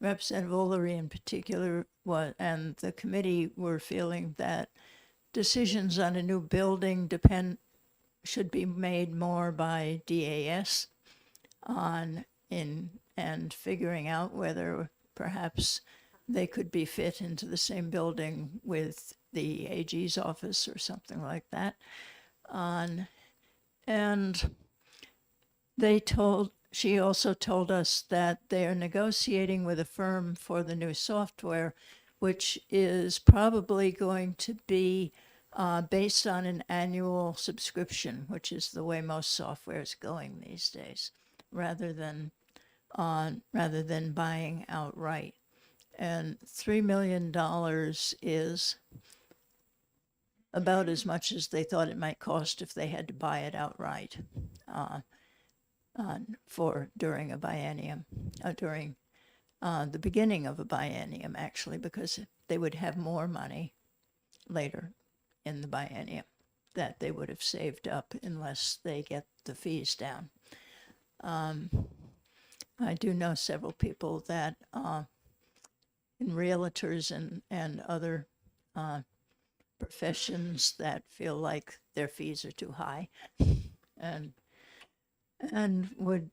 Speaker 15: Representative Olery in particular and the committee were feeling that decisions on a new building should be made more by DAS and figuring out whether perhaps they could be fit into the same building with the AG's office or something like that. And she also told us that they are negotiating with a firm for the new software, which is probably going to be based on an annual subscription, which is the way most software is going these days, rather than buying outright. And $3 million is about as much as they thought it might cost if they had to buy it outright during a biennium, during the beginning of a biennium, actually, because they would have more money later in the biennium that they would have saved up unless they get the fees down. I do know several people that in realtors and other professions that feel like their fees are too high and would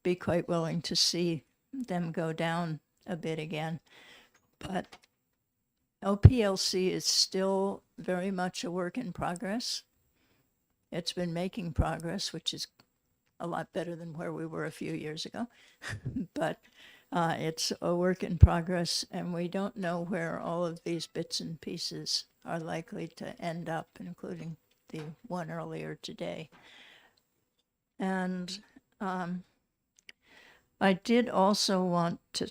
Speaker 15: be quite willing to see them go down a bit again. But OPLC is still very much a work in progress. It's been making progress, which is a lot better than where we were a few years ago. But it's a work in progress, and we don't know where all of these bits and pieces are likely to end up, including the one earlier today. And I did also want to,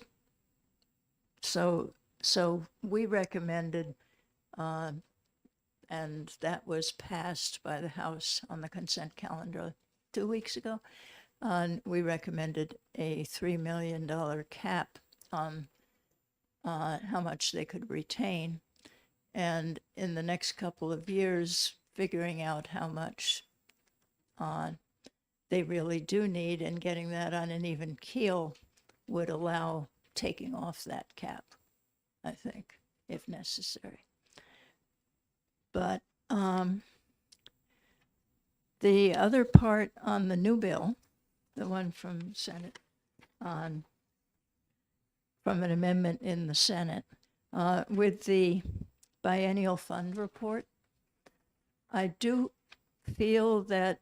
Speaker 15: so we recommended, and that was passed by the House on the consent calendar 2 weeks ago. We recommended a $3 million cap on how much they could retain. And in the next couple of years, figuring out how much they really do need and getting that on an even keel would allow taking off that cap, I think, if necessary. But the other part on the new bill, the one from Senate, from an amendment in the Senate, with the biennial fund report, I do feel that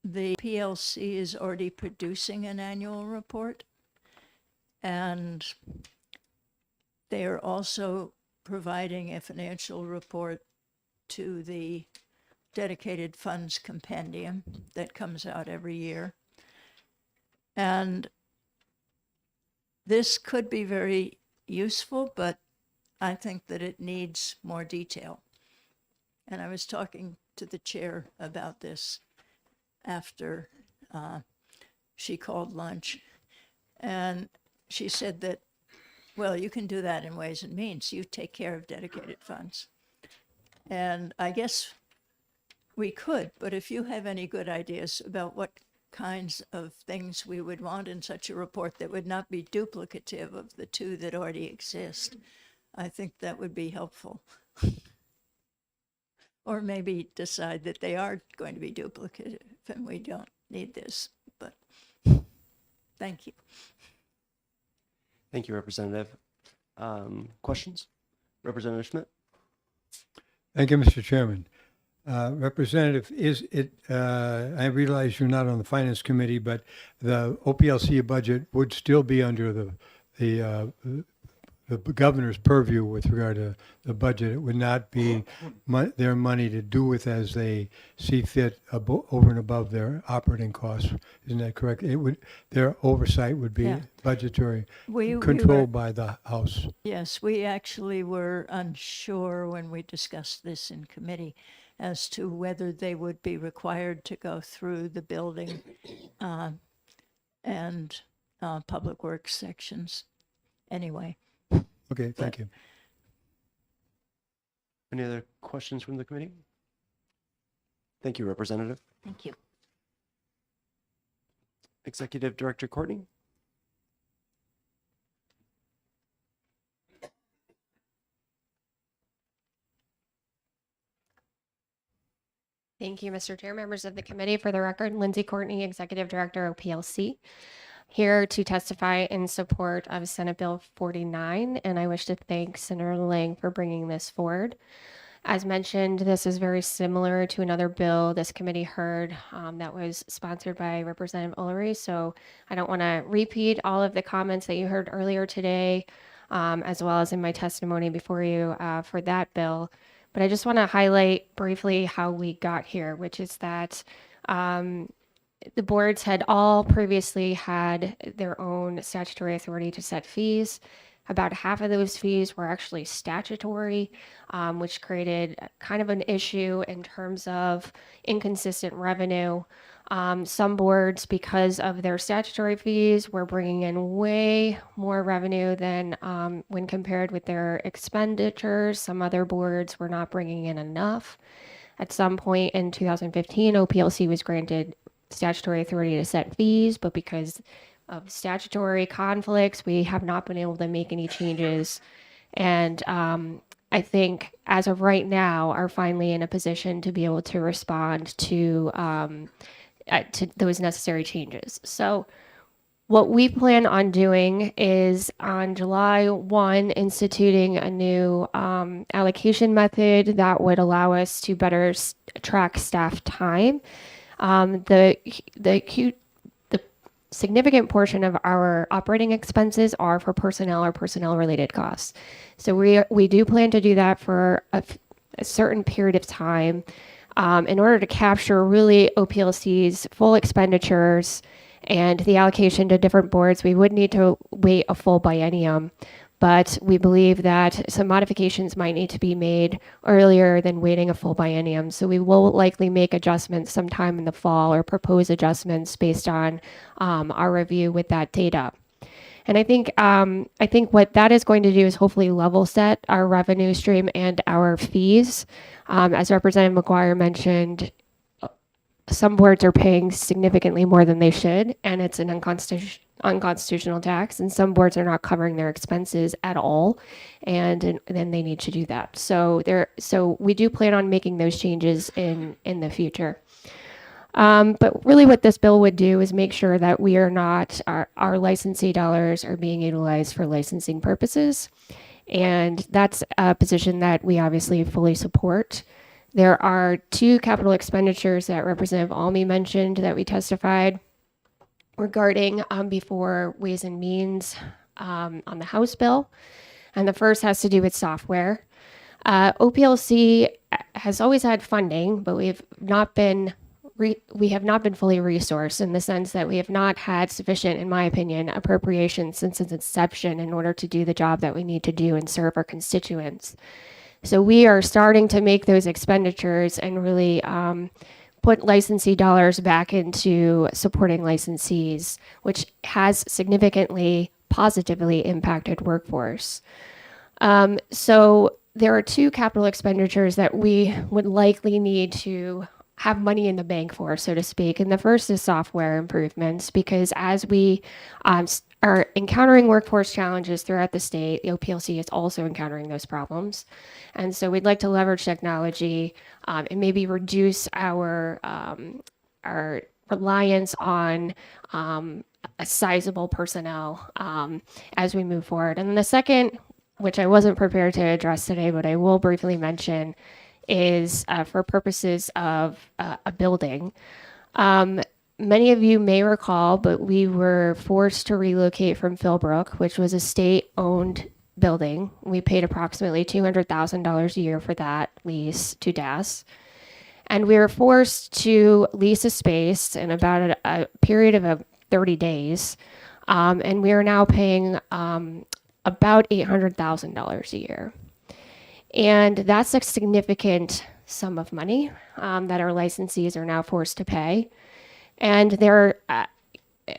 Speaker 15: the PLC is already producing an annual report, and they are also providing a financial report to the dedicated funds compendium that comes out every year. And this could be very useful, but I think that it needs more detail. And I was talking to the chair about this after she called lunch. And she said that, well, you can do that in Ways and Means. You take care of dedicated funds. And I guess we could, but if you have any good ideas about what kinds of things we would want in such a report that would not be duplicative of the two that already exist, I think that would be helpful. Or maybe decide that they are going to be duplicative and we don't need this. But Thank you.
Speaker 2: Thank you, Representative. Questions? Representative Schmidt?
Speaker 9: Thank you, Mr. Chairman. Representative, is it, I realize you're not on the Finance Committee, but the OPLC budget would still be under the governor's purview with regard to the budget. It would not be their money to do with as they see fit over and above their operating costs. Isn't that correct? It would, their oversight would be
Speaker 15: Yeah.
Speaker 9: budgetary,
Speaker 15: We were-
Speaker 9: controlled by the House.
Speaker 15: Yes, we actually were unsure when we discussed this in committee as to whether they would be required to go through the building and public works sections. Anyway.
Speaker 9: Okay, thank you.
Speaker 2: Any other questions from the committee? Thank you, Representative.
Speaker 6: Thank you.
Speaker 2: Executive Director Courtney?
Speaker 5: Thank you, Mr. Chair, members of the committee. For the record, Lindsay Courtney, Executive Director, OPLC, here to testify in support of Senate Bill 49, and I wish to thank Senator Lang for bringing this forward. As mentioned, this is very similar to another bill this committee heard that was sponsored by Representative Ullery, so I don't want to repeat all of the comments that you heard earlier today, as well as in my testimony before you for that bill. But I just want to highlight briefly how we got here, which is that the boards had all previously had their own statutory authority to set fees. About half of those fees were actually statutory, which created kind of an issue in terms of inconsistent revenue. Some boards, because of their statutory fees, were bringing in way more revenue than when compared with their expenditures. Some other boards were not bringing in enough. At some point in 2015, OPLC was granted statutory authority to set fees, but because of statutory conflicts, we have not been able to make any changes. And I think as of right now, are finally in a position to be able to respond to those necessary changes. So what we plan on doing is on July 1, instituting a new allocation method that would allow us to better track staff time. The significant portion of our operating expenses are for personnel or personnel related costs. So we do plan to do that for a certain period of time in order to capture really OPLC's full expenditures and the allocation to different boards. We would need to wait a full biennium, but we believe that some modifications might need to be made earlier than waiting a full biennium. So we will likely make adjustments sometime in the fall or propose adjustments based on our review with that data. And I think what that is going to do is hopefully level set our revenue stream and our fees. As Representative McGuire mentioned, some boards are paying significantly more than they should, and it's an unconstitutional tax, and some boards are not covering their expenses at all, and then they need to do that. So we do plan on making those changes in the future. But really what this bill would do is make sure that we are not, our licensee dollars are being utilized for licensing purposes. And that's a position that we obviously fully support. There are two capital expenditures that Representative Almy mentioned that we testified regarding before Ways and Means on the House bill. And the first has to do with software. OPLC has always had funding, but we have not been fully resourced in the sense that we have not had sufficient, in my opinion, appropriations since its inception in order to do the job that we need to do and serve our constituents. So we are starting to make those expenditures and really put licensee dollars back into supporting licensees, which has significantly positively impacted workforce. So there are two capital expenditures that we would likely need to have money in the bank for, so to speak. And the first is software improvements, because as we are encountering workforce challenges throughout the state, the OPLC is also encountering those problems. And so we'd like to leverage technology and maybe reduce our reliance on a sizable personnel as we move forward. And then the second, which I wasn't prepared to address today, but I will briefly mention, is for purposes of a building. Many of you may recall, but we were forced to relocate from Philbrook, which was a state-owned building. We paid approximately $200,000 a year for that lease to DAS. And we were forced to lease a space in about a period of 30 days. And we are now paying about $800,000 a year. And that's a significant sum of money that our licensees are now forced to pay. And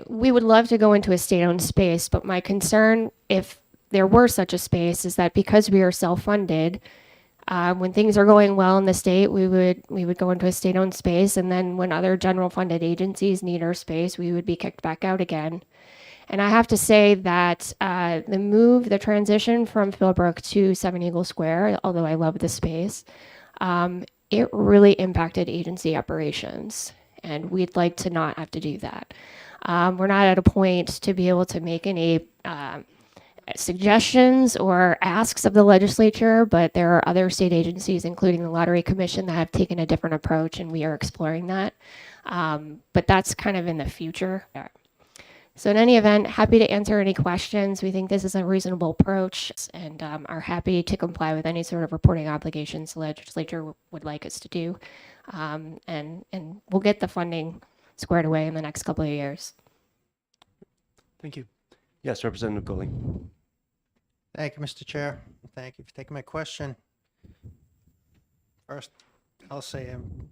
Speaker 5: we would love to go into a state-owned space, but my concern, if there were such a space, is that because we are self-funded, when things are going well in the state, we would go into a state-owned space, and then when other general funded agencies need our space, we would be kicked back out again. And I have to say that the transition from Philbrook to Seven Eagle Square, although I love the space, it really impacted agency operations. And we'd like to not have to do that. We're not at a point to be able to make any suggestions or asks of the legislature, but there are other state agencies, including the Lottery Commission, that have taken a different approach, and we are exploring that. But that's kind of in the future. So in any event, happy to answer any questions. We think this is a reasonable approach and are happy to comply with any sort of reporting obligations the legislature would like us to do. And we'll get the funding squared away in the next couple of years.
Speaker 2: Thank you. Yes, Representative Goley.
Speaker 12: Thank you, Mr. Chair. Thank you for taking my question. First, I'll say I'm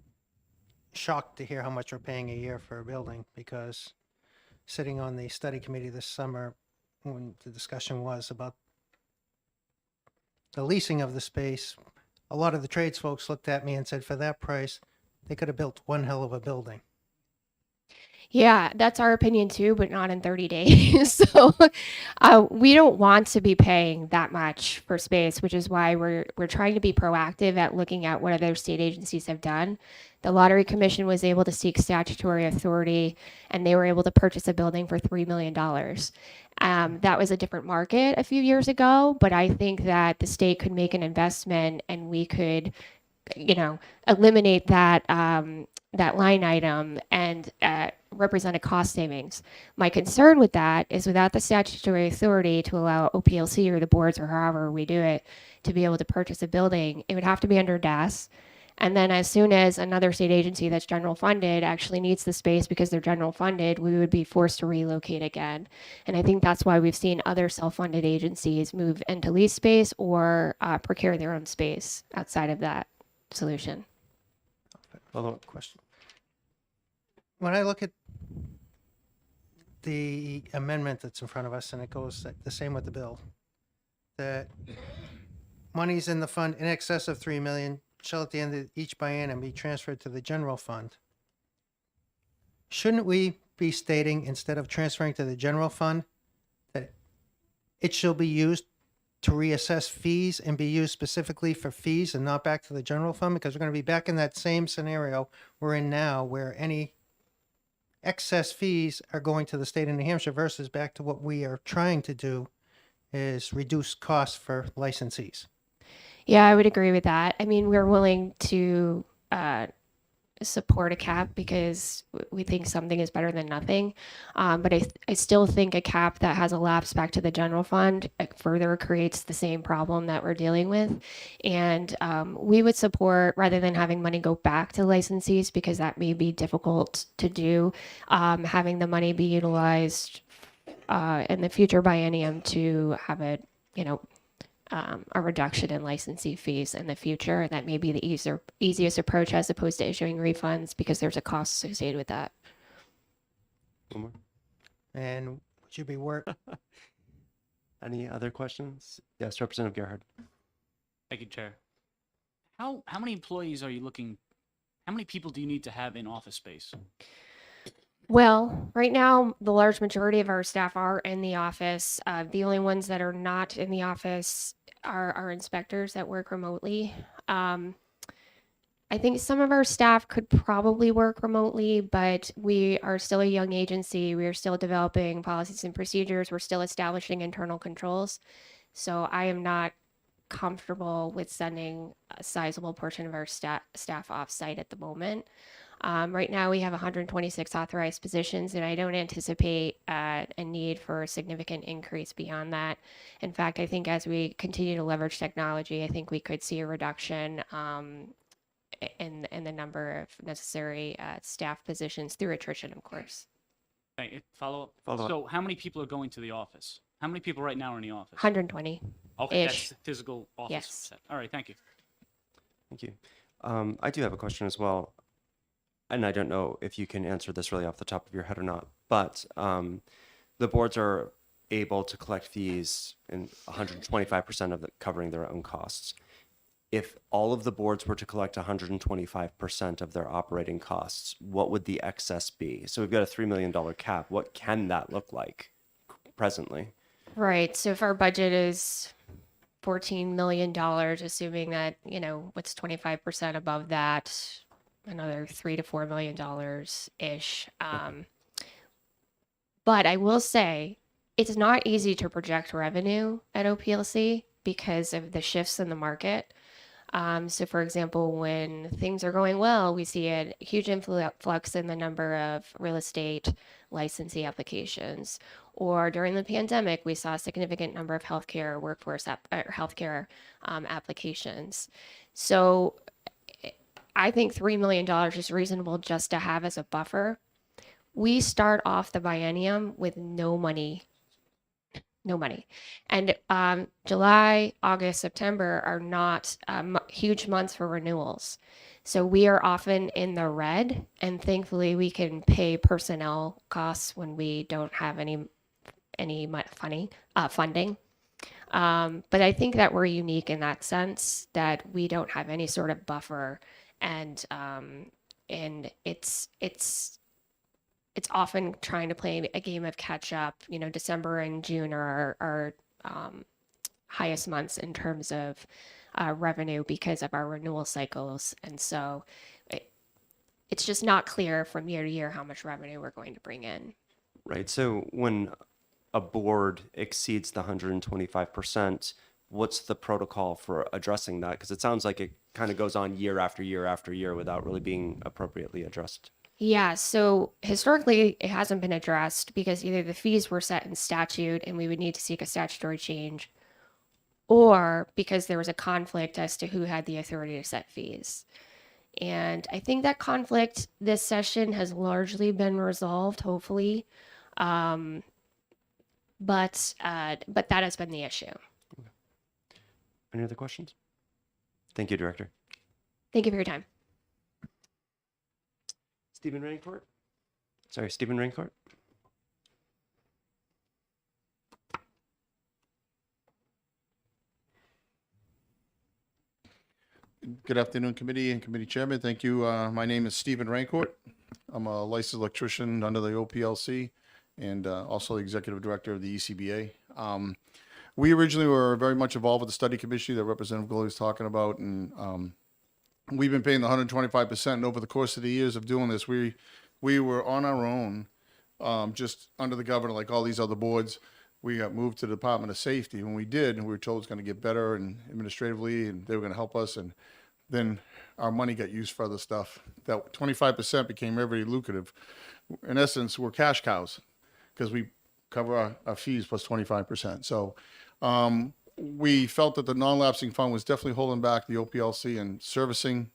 Speaker 12: shocked to hear how much we're paying a year for a building, because sitting on the study committee this summer, when the discussion was about the leasing of the space, a lot of the trades folks looked at me and said, for that price, they could have built one hell of a building.
Speaker 5: Yeah, that's our opinion too, but not in 30 days. So we don't want to be paying that much for space, which is why we're trying to be proactive at looking at what other state agencies have done. The Lottery Commission was able to seek statutory authority, and they were able to purchase a building for $3 million. That was a different market a few years ago, but I think that the state could make an investment, and we could, eliminate that that line item and represent a cost savings. My concern with that is, without the statutory authority to allow OPLC or the boards or however we do it to be able to purchase a building, it would have to be under DAS. And then as soon as another state agency that's general funded actually needs the space because they're general funded, we would be forced to relocate again. And I think that's why we've seen other self-funded agencies move into lease space or procure their own space outside of that solution.
Speaker 12: Follow-up question. When I look at the amendment that's in front of us, and it goes the same with the bill, that monies in the fund in excess of $3 million shall at the end of each biennium be transferred to the general fund. Shouldn't we be stating, instead of transferring to the general fund, that it shall be used to reassess fees and be used specifically for fees and not back to the general fund? Because we're going to be back in that same scenario we're in now, where any excess fees are going to the state of New Hampshire versus back to what we are trying to do, is reduce costs for licensees.
Speaker 5: Yeah, I would agree with that. I mean, we're willing to support a cap because we think something is better than nothing. But I still think a cap that has a lapse back to the general fund further creates the same problem that we're dealing with. And we would support, rather than having money go back to licensees, because that may be difficult to do, having the money be utilized in the future biennium to have a reduction in licensee fees in the future. That may be the easiest approach, as opposed to issuing refunds, because there's a cost associated with that.
Speaker 2: One more.
Speaker 12: And would you be
Speaker 2: Any other questions? Yes, Representative Gerhard.
Speaker 7: Thank you, Chair. How many employees are you looking? How many people do you need to have in office space?
Speaker 5: Well, right now, the large majority of our staff are in the office. The only ones that are not in the office are our inspectors that work remotely. I I think some of our staff could probably work remotely, but we are still a young agency. We are still developing policies and procedures. We're still establishing internal controls. So I am not comfortable with sending a sizable portion of our staff off-site at the moment. Right now, we have 126 authorized positions, and I don't anticipate a need for a significant increase beyond that. In fact, I think as we continue to leverage technology, I think we could see a reduction in the number of necessary staff positions through attrition, of course.
Speaker 7: Okay, follow up.
Speaker 2: Follow up.
Speaker 7: So how many people are going to the office? How many people right now are in the office?
Speaker 5: 120.
Speaker 7: Okay,
Speaker 5: ish.
Speaker 7: that's physical office.
Speaker 5: Yes.
Speaker 7: set. All right, thank you.
Speaker 2: Thank you. I do have a question as well, and I don't know if you can answer this really off the top of your head or not, but the boards are able to collect fees in 125% of covering their own costs. If all of the boards were to collect 125% of their operating costs, what would the excess be? So we've got a $3 million cap. What can that look like presently?
Speaker 5: Right. So if our budget is $14 million, assuming that, what's 25% above that, another $3 to $4 million ish. But I will say it's not easy to project revenue at OPLC because of the shifts in the market. So for example, when things are going well, we see a huge influx in the number of real estate licensee applications. Or during the pandemic, we saw a significant number of healthcare applications. So I think $3 million is reasonable just to have as a buffer. We start off the biennium with no money. And July, August, September are not huge months for renewals. So we are often in the red, and thankfully we can pay personnel costs when we don't have any funding. But I think that we're unique in that sense that we don't have any sort of buffer, and it's often trying to play a game of catch up. December and June are our highest months in terms of revenue because of our renewal cycles. And so it's just not clear from year to year how much revenue we're going to bring in.
Speaker 2: Right. So when a board exceeds the 125%, what's the protocol for addressing that? Because it sounds like it kind of goes on year after year after year without really being appropriately addressed.
Speaker 5: Yeah, so historically it hasn't been addressed because either the fees were set in statute and we would need to seek a statutory change, or because there was a conflict as to who had the authority to set fees. And I think that conflict this session has largely been resolved, hopefully. But that has been the issue.
Speaker 2: Any other questions? Thank you, Director.
Speaker 5: Thank you for your time.
Speaker 2: Stephen Raincourt? Sorry, Stephen Raincourt?
Speaker 18: Good afternoon, committee and committee chairman. Thank you. My name is Stephen Raincourt. I'm a licensed electrician under the OPLC and also the executive director of the ECBA. We originally were very much involved with the study committee that Representative Gully was talking about, and we've been paying the 125%. And over the course of the years of doing this, we were on our own, just under the governor, like all these other boards. We got moved to the Department of Safety. When we did, we were told it was going to get better and administratively, and they were going to help us. And then our money got used for other stuff. That 25% became very lucrative. In essence, we're cash cows because we cover our fees plus 25%. So we felt that the non-lapsing fund was definitely holding back the OPLC and servicing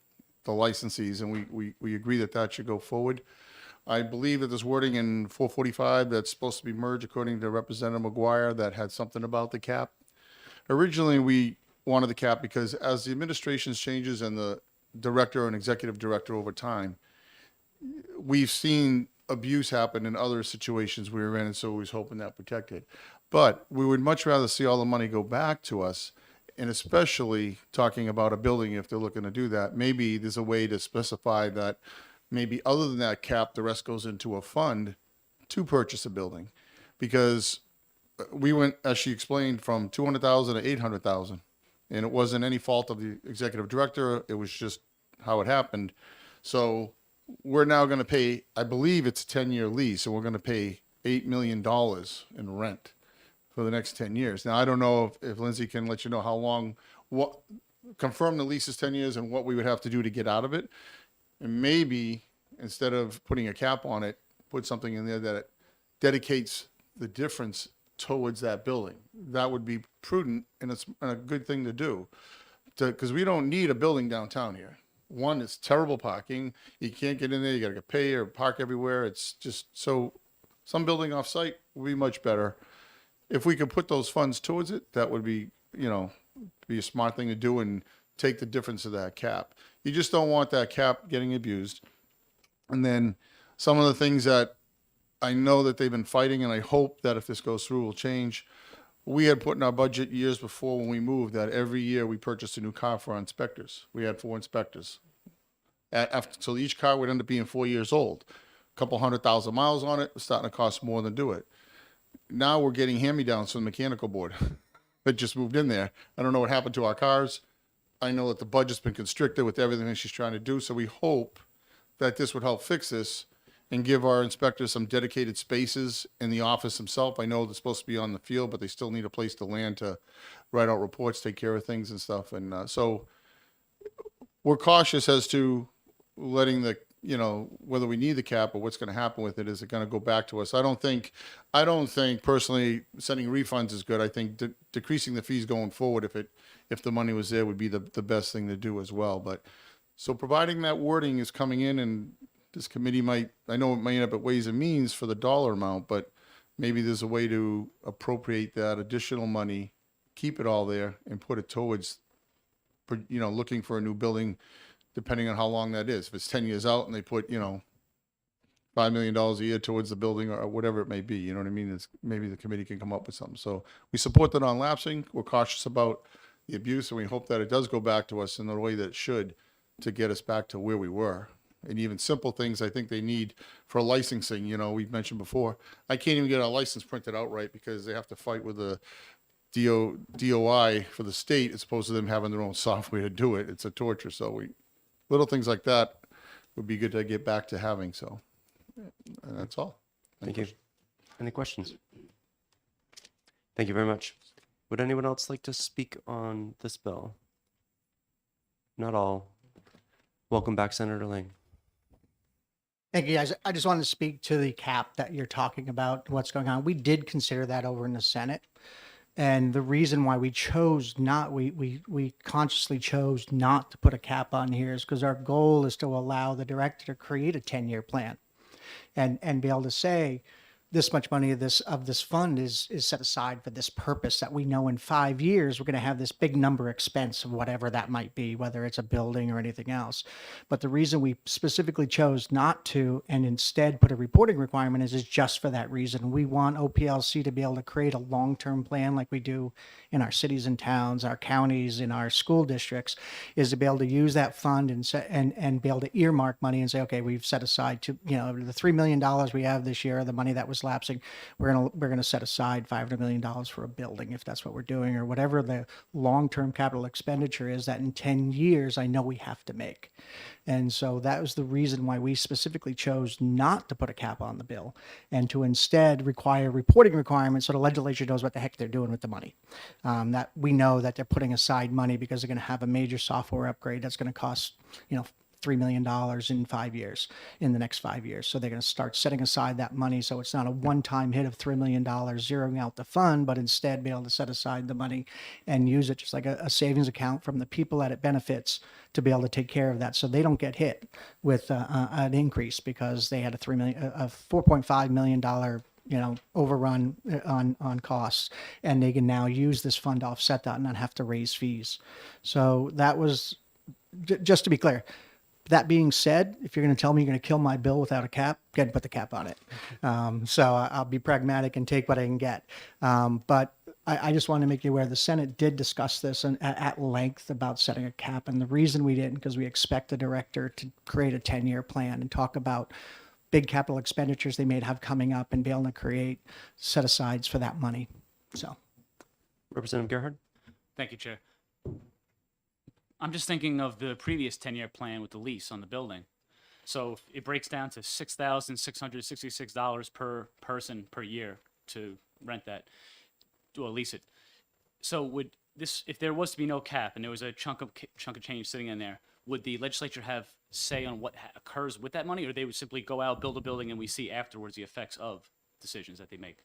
Speaker 18: the licensees, and we agree that that should go forward. I believe that there's wording in 445 that's supposed to be merged, according to Representative McGuire, that had something about the cap. Originally, we wanted the cap because as the administration's changes and the director and executive director over time, we've seen abuse happen in other situations we were in, and so we was hoping that protected. But we would much rather see all the money go back to us, and especially talking about a building, if they're looking to do that, maybe there's a way to specify that maybe other than that cap, the rest goes into a fund to purchase a building. Because we went, as she explained, from 200,000 to 800,000, and it wasn't any fault of the executive director. It was just how it happened. So we're now going to pay, I believe it's a 10-year lease, and we're going to pay $8 million in rent for the next 10 years. Now, I don't know if Lindsay can let you know how long, confirm the lease is 10 years and what we would have to do to get out of it. And maybe instead of putting a cap on it, put something in there that dedicates the difference towards that building. That would be prudent, and it's a good thing to do, because we don't need a building downtown here. One, it's terrible parking. You can't get in there. You got to pay or park everywhere. It's just so some building off site would be much better. If we could put those funds towards it, that would be, be a smart thing to do and take the difference of that cap. You just don't want that cap getting abused. And then some of the things that I know that they've been fighting, and I hope that if this goes through will change. We had put in our budget years before when we moved that every year we purchased a new car for our inspectors. We had 4 inspectors. So each car would end up being 4 years old. A couple 100,000 miles on it, it's starting to cost more than do it. Now we're getting hand-me-downs from the mechanical board that just moved in there. I don't know what happened to our cars. I know that the budget's been constricted with everything that she's trying to do, so we hope that this would help fix this and give our inspectors some dedicated spaces in the office themselves. I know they're supposed to be on the field, but they still need a place to land to write out reports, take care of things and stuff. And so we're cautious as to letting the, whether we need the cap or what's going to happen with it. Is it going to go back to us? I don't think personally sending refunds is good. I think decreasing the fees going forward, if the money was there, would be the best thing to do as well. But so providing that wording is coming in, and this committee I know it might end up at Ways and Means for the dollar amount, but maybe there's a way to appropriate that additional money, keep it all there, and put it towards, looking for a new building, depending on how long that is. If it's 10 years out and they put, $5 million a year towards the building or whatever it may be, you know what I mean? Maybe the committee can come up with something. So we support the non-lapsing. We're cautious about the abuse, and we hope that it does go back to us in the way that it should, to get us back to where we were. And even simple things I think they need for licensing, we've mentioned before. I can't even get a license printed out right because they have to fight with the DOI for the state as opposed to them having their own software to do it. It's a torture. So little things like that would be good to get back to having. So and that's all.
Speaker 2: Thank you. Any questions? Thank you very much. Would anyone else like to speak on this bill? Not all. Welcome back, Senator Lang.
Speaker 16: Thank you, guys. I just wanted to speak to the cap that you're talking about, what's going on. We did consider that over in the Senate. And the reason why we chose not, we consciously chose not to put a cap on here is because our goal is to allow the director to create a 10-year plan and be able to say, this much money of this fund is set aside for this purpose, that we know in 5 years we're going to have this big number expense of whatever that might be, whether it's a building or anything else. But the reason we specifically chose not to and instead put a reporting requirement is just for that reason. We want OPLC to be able to create a long-term plan like we do in our cities and towns, our counties, in our school districts, is to be able to use that fund and be able to earmark money and say, okay, we've set aside to, the $3 million we have this year, the money that was lapsing, we're gonna set aside $500 million for a building, if that's what we're doing, or whatever the long-term capital expenditure is that in 10 years I know we have to make. And so that was the reason why we specifically chose not to put a cap on the bill and to instead require reporting requirements so the legislature knows what the heck they're doing with the money. That we know that they're putting aside money because they're going to have a major software upgrade that's going to cost, $3 million in 5 years, in the next 5 years. So they're going to start setting aside that money. So it's not a one-time hit of $3 million zeroing out the fund, but instead be able to set aside the money and use it just like a savings account from the people that it benefits to be able to take care of that. So they don't get hit with an increase because they had a $4.5 million overrun on costs, and they can now use this fund to offset that and not have to raise fees. So that was, just to be clear. That being said, if you're going to tell me you're going to kill my bill without a cap, go ahead and put the cap on it. So I'll be pragmatic and take what I can get. But I just want to make you aware the Senate did discuss this at length about setting a cap. And the reason we didn't, because we expect the director to create a 10-year plan and talk about big capital expenditures they may have coming up and be able to create set-asides for that money. So,
Speaker 2: Representative Gerhard?
Speaker 7: Thank you, Chair. I'm just thinking of the previous 10-year plan with the lease on the building. So if it breaks down to $6,666 per person per year to rent that, to lease it. So would this, if there was to be no cap and there was a chunk of change sitting in there, would the legislature have say on what occurs with that money, or they would simply go out, build a building, and we see afterwards the effects of decisions that they make?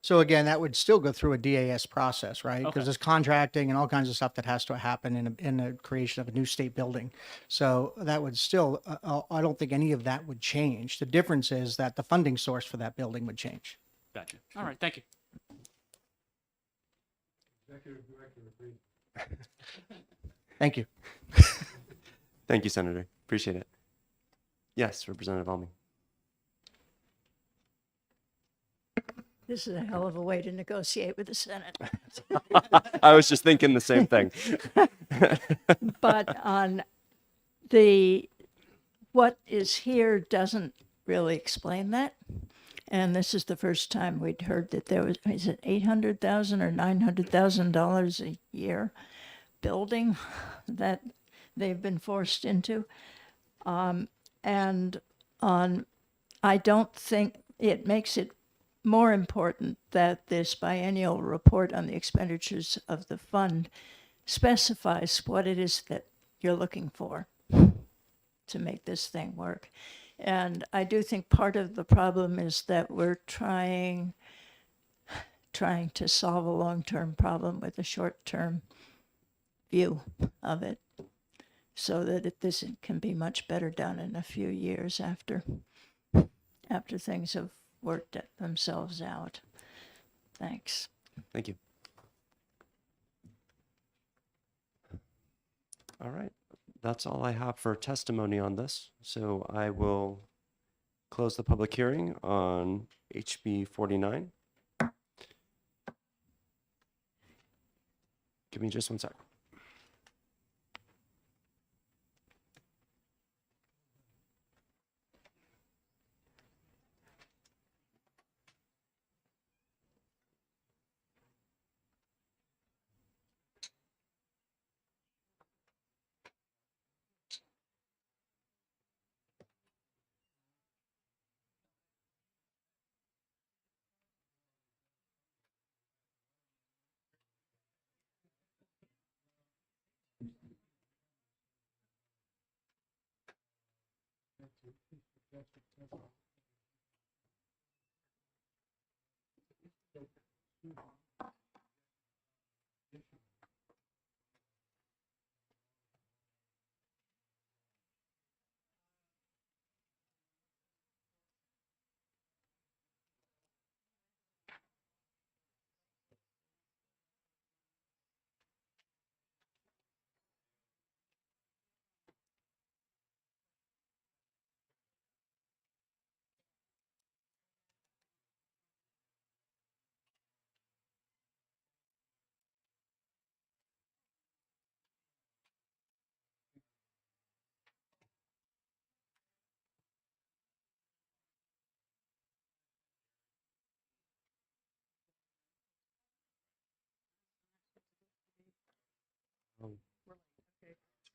Speaker 16: So again, that would still go through a DAS process, right? Because
Speaker 7: Okay.
Speaker 16: there's contracting and all kinds of stuff that has to happen in the creation of a new state building. So that would still, I don't think any of that would change. The difference is that the funding source for that building would change.
Speaker 7: Gotcha. All right, thank you.
Speaker 16: Thank you.
Speaker 2: Thank you, Senator. Appreciate it. Yes, Representative Almy.
Speaker 15: This is a hell of a way to negotiate with the Senate.
Speaker 2: I was just thinking the same thing.
Speaker 15: But on what is here doesn't really explain that. And this is the first time we'd heard that there was, is it $800,000 or $900,000 a year building that they've been forced into. And I don't think it makes it more important that this biennial report on the expenditures of the fund specifies what it is that you're looking for to make this thing work. And I do think part of the problem is that we're trying to solve a long-term problem with a short-term view of it, so that this can be much better done in a few years after things have worked themselves out. Thanks.
Speaker 2: Thank you. All right. That's all I have for testimony on this. So I will close the public hearing on HB 49. Give me just 1 sec.
Speaker 1: Okay.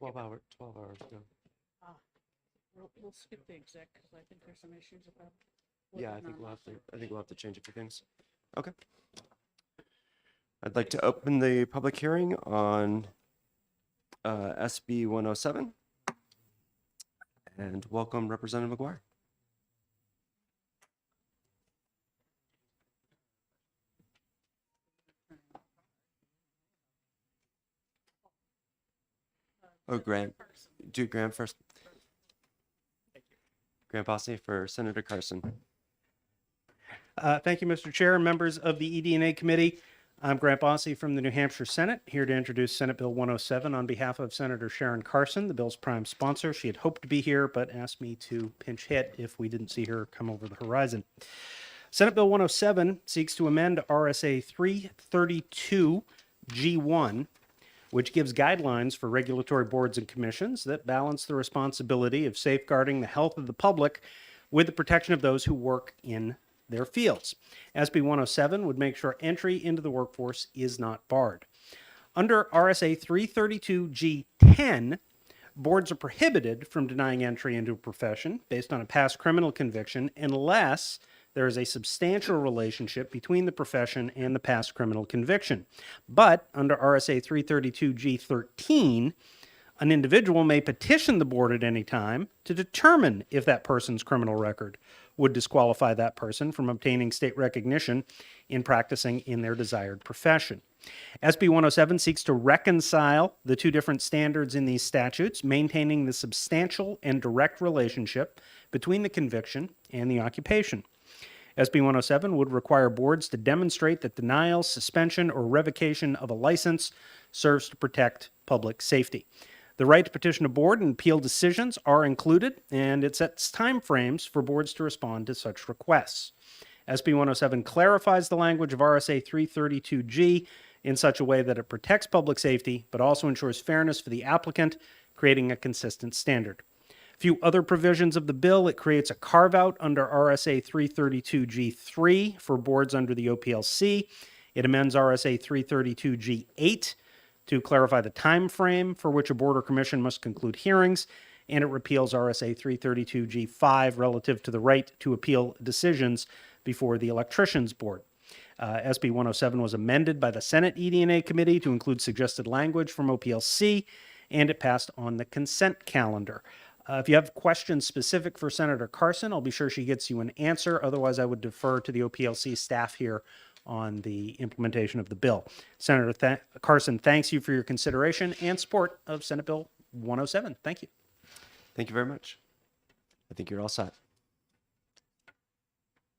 Speaker 2: 12 hours ago.
Speaker 1: We'll skip the exec because I think there's some issues about.
Speaker 2: Yeah, I think we'll have to change a few things. Okay. I'd like to open the public hearing on SB 107 and welcome Representative McGuire. Oh, Graham. Do Graham first. Graham Bossy for Senator Carson.
Speaker 17: Thank you, Mr. Chair, members of the ED&A Committee. I'm Grant Bossy from the New Hampshire Senate, here to introduce Senate Bill 107 on behalf of Senator Sharon Carson, the bill's prime sponsor. She had hoped to be here, but asked me to pinch hit if we didn't see her come over the horizon. Senate Bill 107 seeks to amend RSA 332 G1, which gives guidelines for regulatory boards and commissions that balance the responsibility of safeguarding the health of the public with the protection of those who work in their fields. SB 107 would make sure entry into the workforce is not barred. Under RSA 332G10, boards are prohibited from denying entry into a profession based on a past criminal conviction unless there is a substantial relationship between the profession and the past criminal conviction. But under RSA 332G13, an individual may petition the board at any time to determine if that person's criminal record would disqualify that person from obtaining state recognition in practicing in their desired profession. SB 107 seeks to reconcile the two different standards in these statutes, maintaining the substantial and direct relationship between the conviction and the occupation. SB 107 would require boards to demonstrate that denial, suspension, or revocation of a license serves to protect public safety. The right to petition a board and appeal decisions are included, and it sets timeframes for boards to respond to such requests. SB 107 clarifies the language of RSA 332G in such a way that it protects public safety, but also ensures fairness for the applicant, creating a consistent standard. A few other provisions of the bill: it creates a carve-out under RSA 332G3 for boards under the OPLC. It amends RSA 332G8 to clarify the time frame for which a board or commission must conclude hearings, and it repeals RSA 332G5 relative to the right to appeal decisions before the Electricians Board. SB 107 was amended by the Senate ED&A Committee to include suggested language from OPLC, and it passed on the consent calendar. If you have questions specific for Senator Carson, I'll be sure she gets you an answer. Otherwise, I would defer to the OPLC staff here on the implementation of the bill. Senator Carson thanks you for your consideration and support of Senate Bill 107. Thank you.
Speaker 2: Thank you very much. I think you're all set.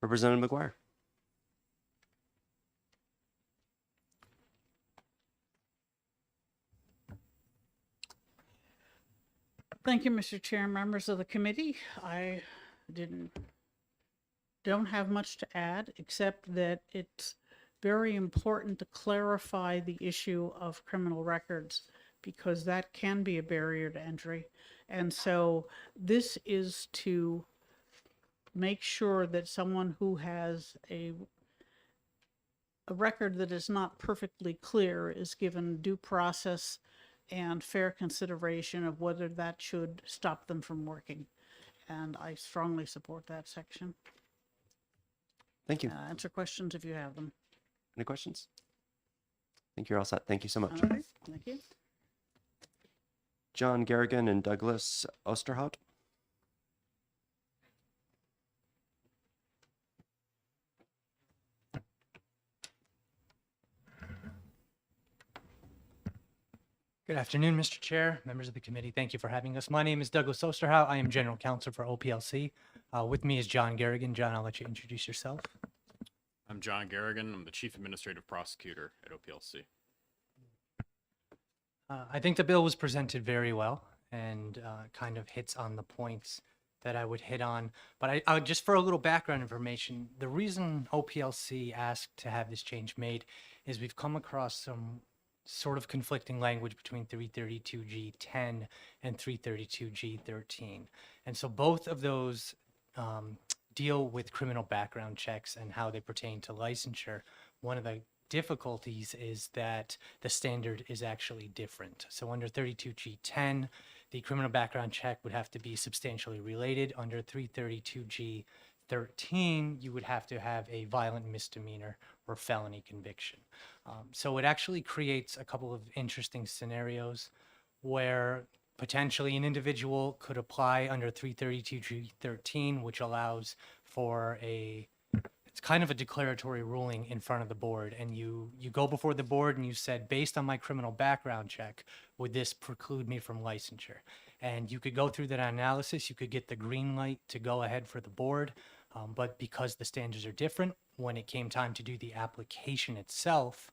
Speaker 2: Representative McGuire.
Speaker 1: Thank you, Mr. Chair, members of the committee. I don't have much to add, except that it's very important to clarify the issue of criminal records, because that can be a barrier to entry. And so this is to make sure that someone who has a record that is not perfectly clear is given due process and fair consideration of whether that should stop them from working. And I strongly support that section.
Speaker 2: Thank you.
Speaker 1: Answer questions if you have them.
Speaker 2: Any questions? I think you're all set. Thank you so much.
Speaker 1: All right, thank you.
Speaker 2: John Garrigan and Douglas Osterhout.
Speaker 4: Good afternoon, Mr. Chair, members of the committee. Thank you for having us. My name is Douglas Osterhout. I am General Counsel for OPLC. With me is John Garrigan. John, I'll let you introduce yourself.
Speaker 22: I'm John Garrigan. I'm the Chief Administrative Prosecutor at OPLC.
Speaker 4: I think the bill was presented very well and kind of hits on the points that I would hit on. But I just for a little background information, the reason OPLC asked to have this change made is we've come across some sort of conflicting language between 332G10 and 332G13. And so both of those deal with criminal background checks and how they pertain to licensure. One of the difficulties is that the standard is actually different. So under 32G10, the criminal background check would have to be substantially related. Under 332G13, you would have to have a violent misdemeanor or felony conviction. So it actually creates a couple of interesting scenarios where potentially an individual could apply under 332G13, which allows for it's kind of a declaratory ruling in front of the board. And you go before the board and you said, based on my criminal background check, would this preclude me from licensure? And you could go through that analysis, you could get the green light to go ahead for the board. But because the standards are different, when it came time to do the application itself,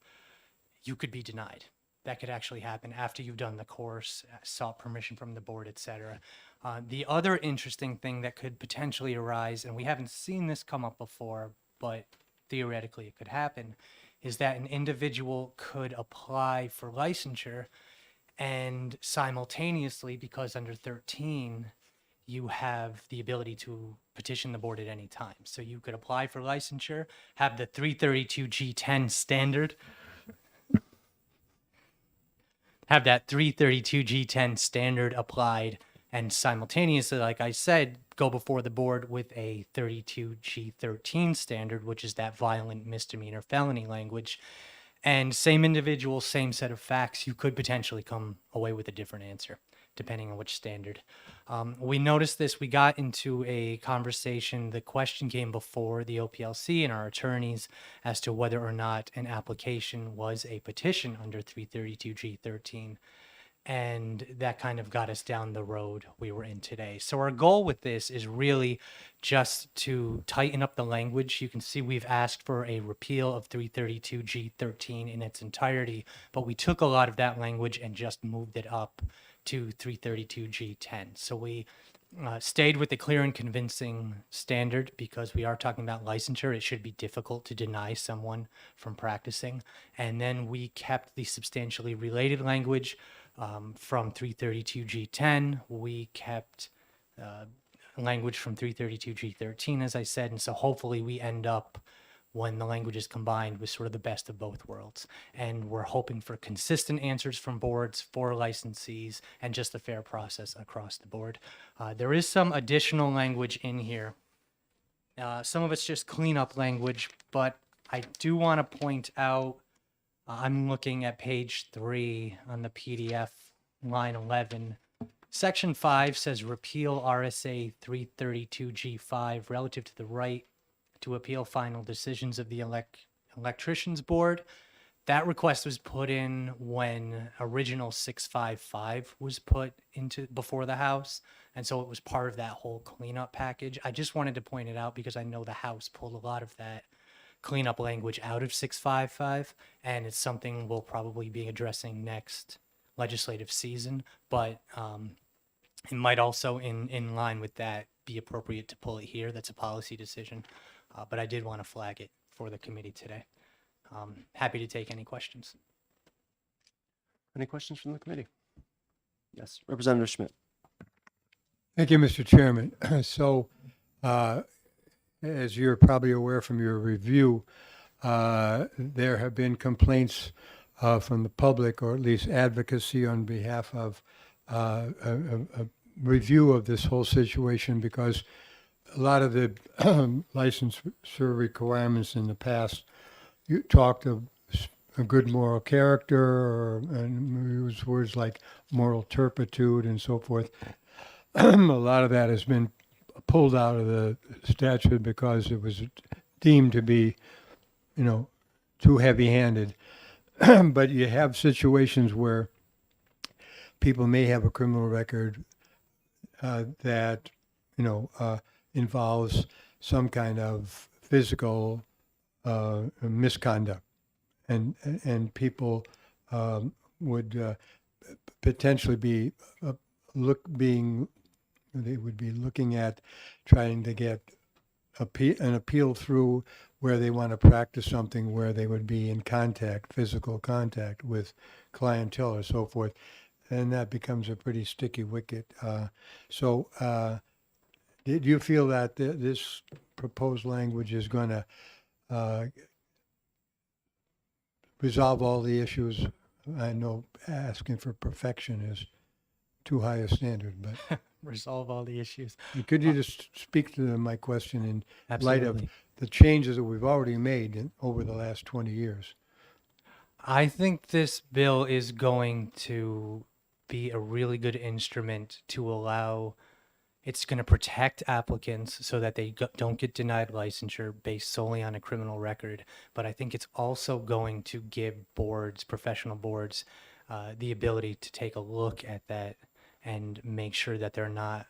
Speaker 4: you could be denied. That could actually happen after you've done the course, sought permission from the board, etc. The other interesting thing that could potentially arise, and we haven't seen this come up before, but theoretically it could happen, is that an individual could apply for licensure and simultaneously, because under 13, you have the ability to petition the board at any time. So you could apply for licensure, have the 332G10 standard, have that 332G10 standard applied and simultaneously, like I said, go before the board with a 32G13 standard, which is that violent misdemeanor felony language. And same individual, same set of facts, you could potentially come away with a different answer, depending on which standard. We noticed this, we got into a conversation, the question came before the OPLC and our attorneys as to whether or not an application was a petition under 332G13. And that kind of got us down the road we were in today. So our goal with this is really just to tighten up the language. You can see we've asked for a repeal of 332G13 in its entirety, but we took a lot of that language and just moved it up to 332G10. So we stayed with the clear and convincing standard because we are talking about licensure. It should be difficult to deny someone from practicing. And then we kept the substantially related language from 332G10. We kept language from 332G13, as I said. And so hopefully we end up, when the language is combined, with sort of the best of both worlds. And we're hoping for consistent answers from boards, for licensees, and just a fair process across the board. There is some additional language in here. Some of it's just cleanup language, but I do want to point out, I'm looking at page 3 on the PDF, line 11. Section 5 says repeal RSA 332G5 relative to the right to appeal final decisions of the electricians board. That request was put in when original 655 was put into before the House. And so it was part of that whole cleanup package. I just wanted to point it out because I know the House pulled a lot of that cleanup language out of 655, and it's something we'll probably be addressing next legislative season, but it might also, in line with that, be appropriate to pull it here. That's a policy decision, but I did want to flag it for the committee today. Happy to take any questions.
Speaker 2: Any questions from the committee? Yes, Representative Schmidt.
Speaker 9: Thank you, Mr. Chairman. So, as you're probably aware from your review, there have been complaints from the public, or at least advocacy on behalf of a review of this whole situation, because a lot of the licensure requirements in the past, you talked of a good moral character, and use words like moral turpitude and so forth. A lot of that has been pulled out of the statute because it was deemed to be, too heavy-handed. But you have situations where people may have a criminal record that, involves some kind of physical misconduct, and people would potentially be they would be looking at trying to get an appeal through where they want to practice something where they would be in physical contact with clientele or so forth. And that becomes a pretty sticky wicket. So did you feel that this proposed language is going to resolve all the issues? I know asking for perfection is too high a standard, but
Speaker 4: Resolve all the issues.
Speaker 9: could you just speak to my question in light of
Speaker 4: Absolutely.
Speaker 9: the changes that we've already made over the last 20 years?
Speaker 4: I think this bill is going to be a really good instrument to allow, it's going to protect applicants so that they don't get denied licensure based solely on a criminal record. But I think it's also going to give boards, professional boards, the ability to take a look at that and make sure that they're not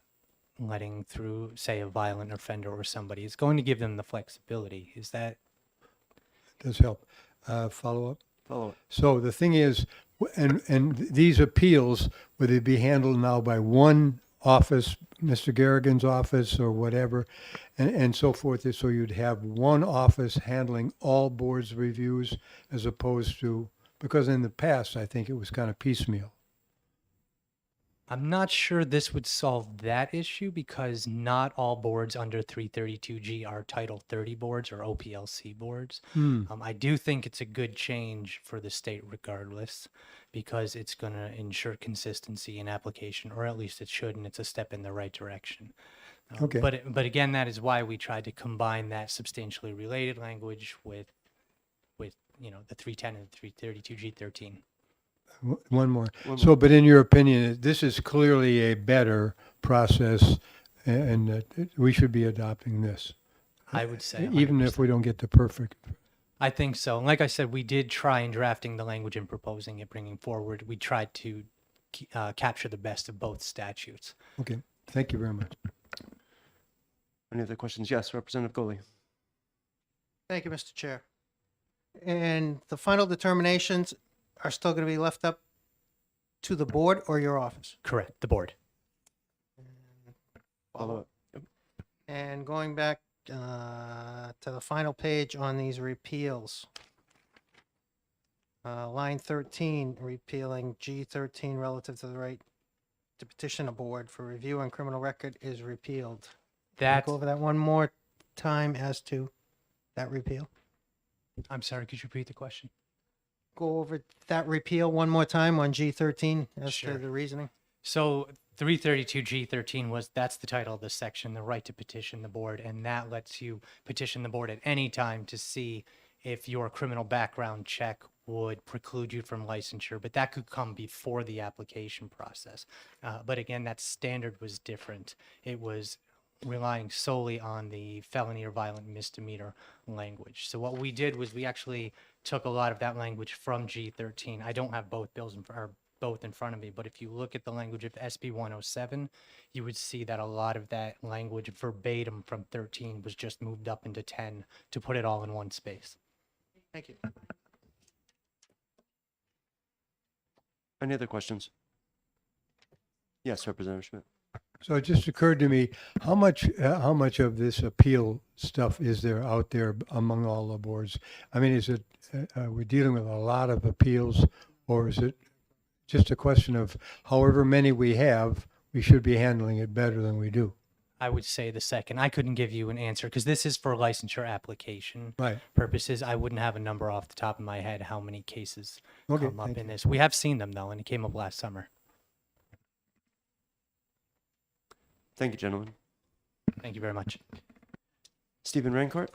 Speaker 4: letting through, say, a violent offender or somebody. It's going to give them the flexibility. Is that?
Speaker 9: Does help. Follow up?
Speaker 2: Follow up.
Speaker 9: So the thing is, and these appeals, would they be handled now by one office, Mr. Garrigan's office or whatever, and so forth, so you'd have one office handling all boards' reviews as opposed to, because in the past, I think it was kind of piecemeal.
Speaker 4: I'm not sure this would solve that issue because not all boards under 332G are Title 30 boards or OPLC boards. I do think it's a good change for the state regardless because it's going to ensure consistency in application, or at least it should, and it's a step in the right direction.
Speaker 9: Okay.
Speaker 4: But again, that is why we tried to combine that substantially related language with the 310 and 332G13.
Speaker 9: One more. So, but in your opinion, this is clearly a better process, and that we should be adopting this.
Speaker 4: I would say
Speaker 9: even if we don't get the perfect.
Speaker 4: I think so. And like I said, we did try in drafting the language and proposing it, bringing forward. We tried to capture the best of both statutes.
Speaker 9: Okay. Thank you very much.
Speaker 2: Any other questions? Yes, Representative Goley.
Speaker 12: Thank you, Mr. Chair. And the final determinations are still going to be left up to the board or your office?
Speaker 4: Correct, the board.
Speaker 2: Follow up.
Speaker 12: And going back to the final page on these repeals. Line 13, repealing G13 relative to the right to petition a board for review on criminal record is repealed. Can you
Speaker 4: That,
Speaker 12: go over that one more time as to that repeal?
Speaker 4: I'm sorry, could you repeat the question?
Speaker 12: Go over that repeal one more time on G13 as
Speaker 4: Sure.
Speaker 12: to the reasoning.
Speaker 4: So 332G13 that's the title of the section, the right to petition the board, and that lets you petition the board at any time to see if your criminal background check would preclude you from licensure, but that could come before the application process. But again, that standard was different. It was relying solely on the felony or violent misdemeanor language. So what we did was we actually took a lot of that language from G13. I don't have both bills both in front of me, but if you look at the language of SB 107, you would see that a lot of that language verbatim from 13 was just moved up into 10 to put it all in one space.
Speaker 12: Thank you.
Speaker 2: Any other questions? Yes, Representative Schmidt.
Speaker 9: So it just occurred to me, how much of this appeal stuff is there out there among all the boards? I mean, is it, we're dealing with a lot of appeals, or is it just a question of however many we have, we should be handling it better than we do?
Speaker 4: I would say the second. I couldn't give you an answer because this is for licensure application
Speaker 9: Right.
Speaker 4: purposes. I wouldn't have a number off the top of my head how many cases
Speaker 9: Okay,
Speaker 4: come up
Speaker 9: thank
Speaker 4: in
Speaker 9: you.
Speaker 4: this. We have seen them though, and it came up last summer.
Speaker 2: Thank you, gentlemen.
Speaker 4: Thank you very much.
Speaker 2: Stephen Rancourt.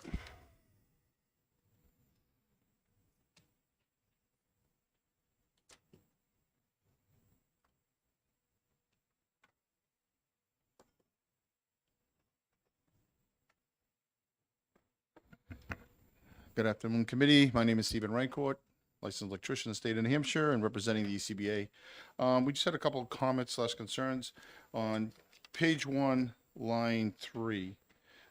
Speaker 18: Good afternoon, committee. My name is Stephen Rancourt, licensed electrician in the state of New Hampshire and representing the ECBA. We just had a couple of comments / concerns on page 1, line 3.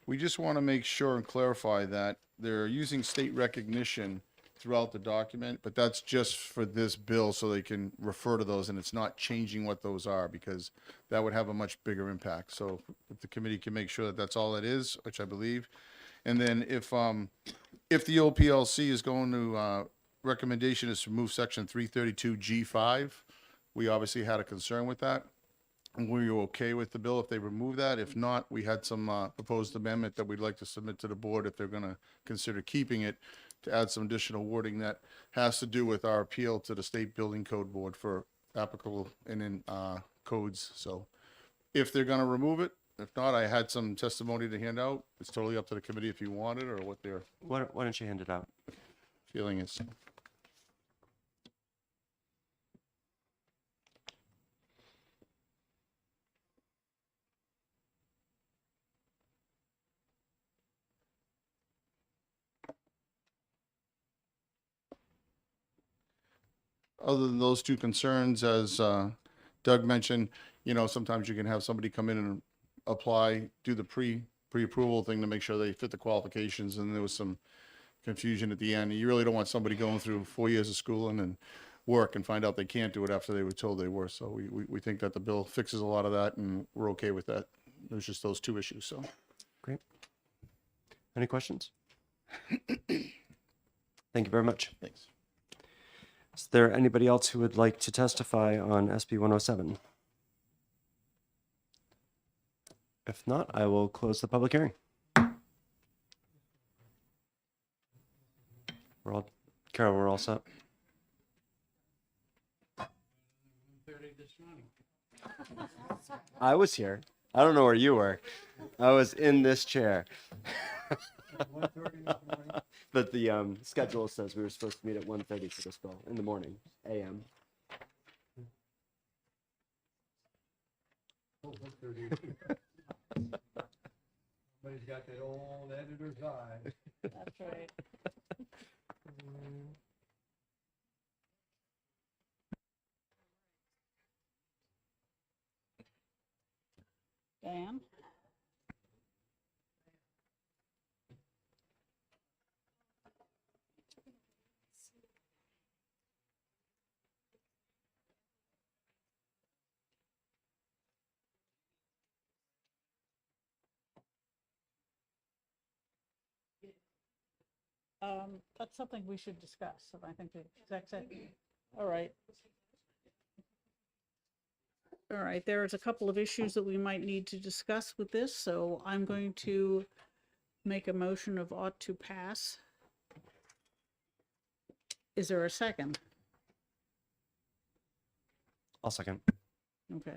Speaker 18: We just want to make sure and clarify that they're using state recognition throughout the document, but that's just for this bill so they can refer to those, and it's not changing what those are because that would have a much bigger impact. So if the committee can make sure that that's all it is, which I believe. And then if the OPLC is going to, recommendation is to remove section 332G5, we obviously had a concern with that. And were you okay with the bill if they remove that? If not, we had some proposed amendment that we'd like to submit to the board if they're going to consider keeping it, to add some additional wording that has to do with our appeal to the State Building Code Board for applicable and in codes. So if they're going to remove it, if not, I had some testimony to hand out. It's totally up to the committee if you want it or what their
Speaker 2: Why don't you hand it out?
Speaker 18: feeling is. Other than those two concerns, as Doug mentioned, sometimes you can have somebody come in and apply, do the pre-approval thing to make sure they fit the qualifications, and there was some confusion at the end. You really don't want somebody going through 4 years of schooling and work and find out they can't do it after they were told they were. So we think that the bill fixes a lot of that, and we're okay with that. There's just those two issues, so.
Speaker 2: Great. Any questions? Thank you very much.
Speaker 18: Thanks.
Speaker 2: Is there anybody else who would like to testify on SB 107? If not, I will close the public hearing. Carol, we're all set. I was here. I don't know where you were. I was in this chair. But the schedule says we were supposed to meet at 1:30 for this bill in the morning, a.m.
Speaker 9: Somebody's got that old editor's eye.
Speaker 1: That's right. Dan? That's something we should discuss, and I think the exec said, all right. All right, there's a couple of issues that we might need to discuss with this, so I'm going to make a motion of ought to pass. Is there a second?
Speaker 2: I'll second.
Speaker 1: Okay.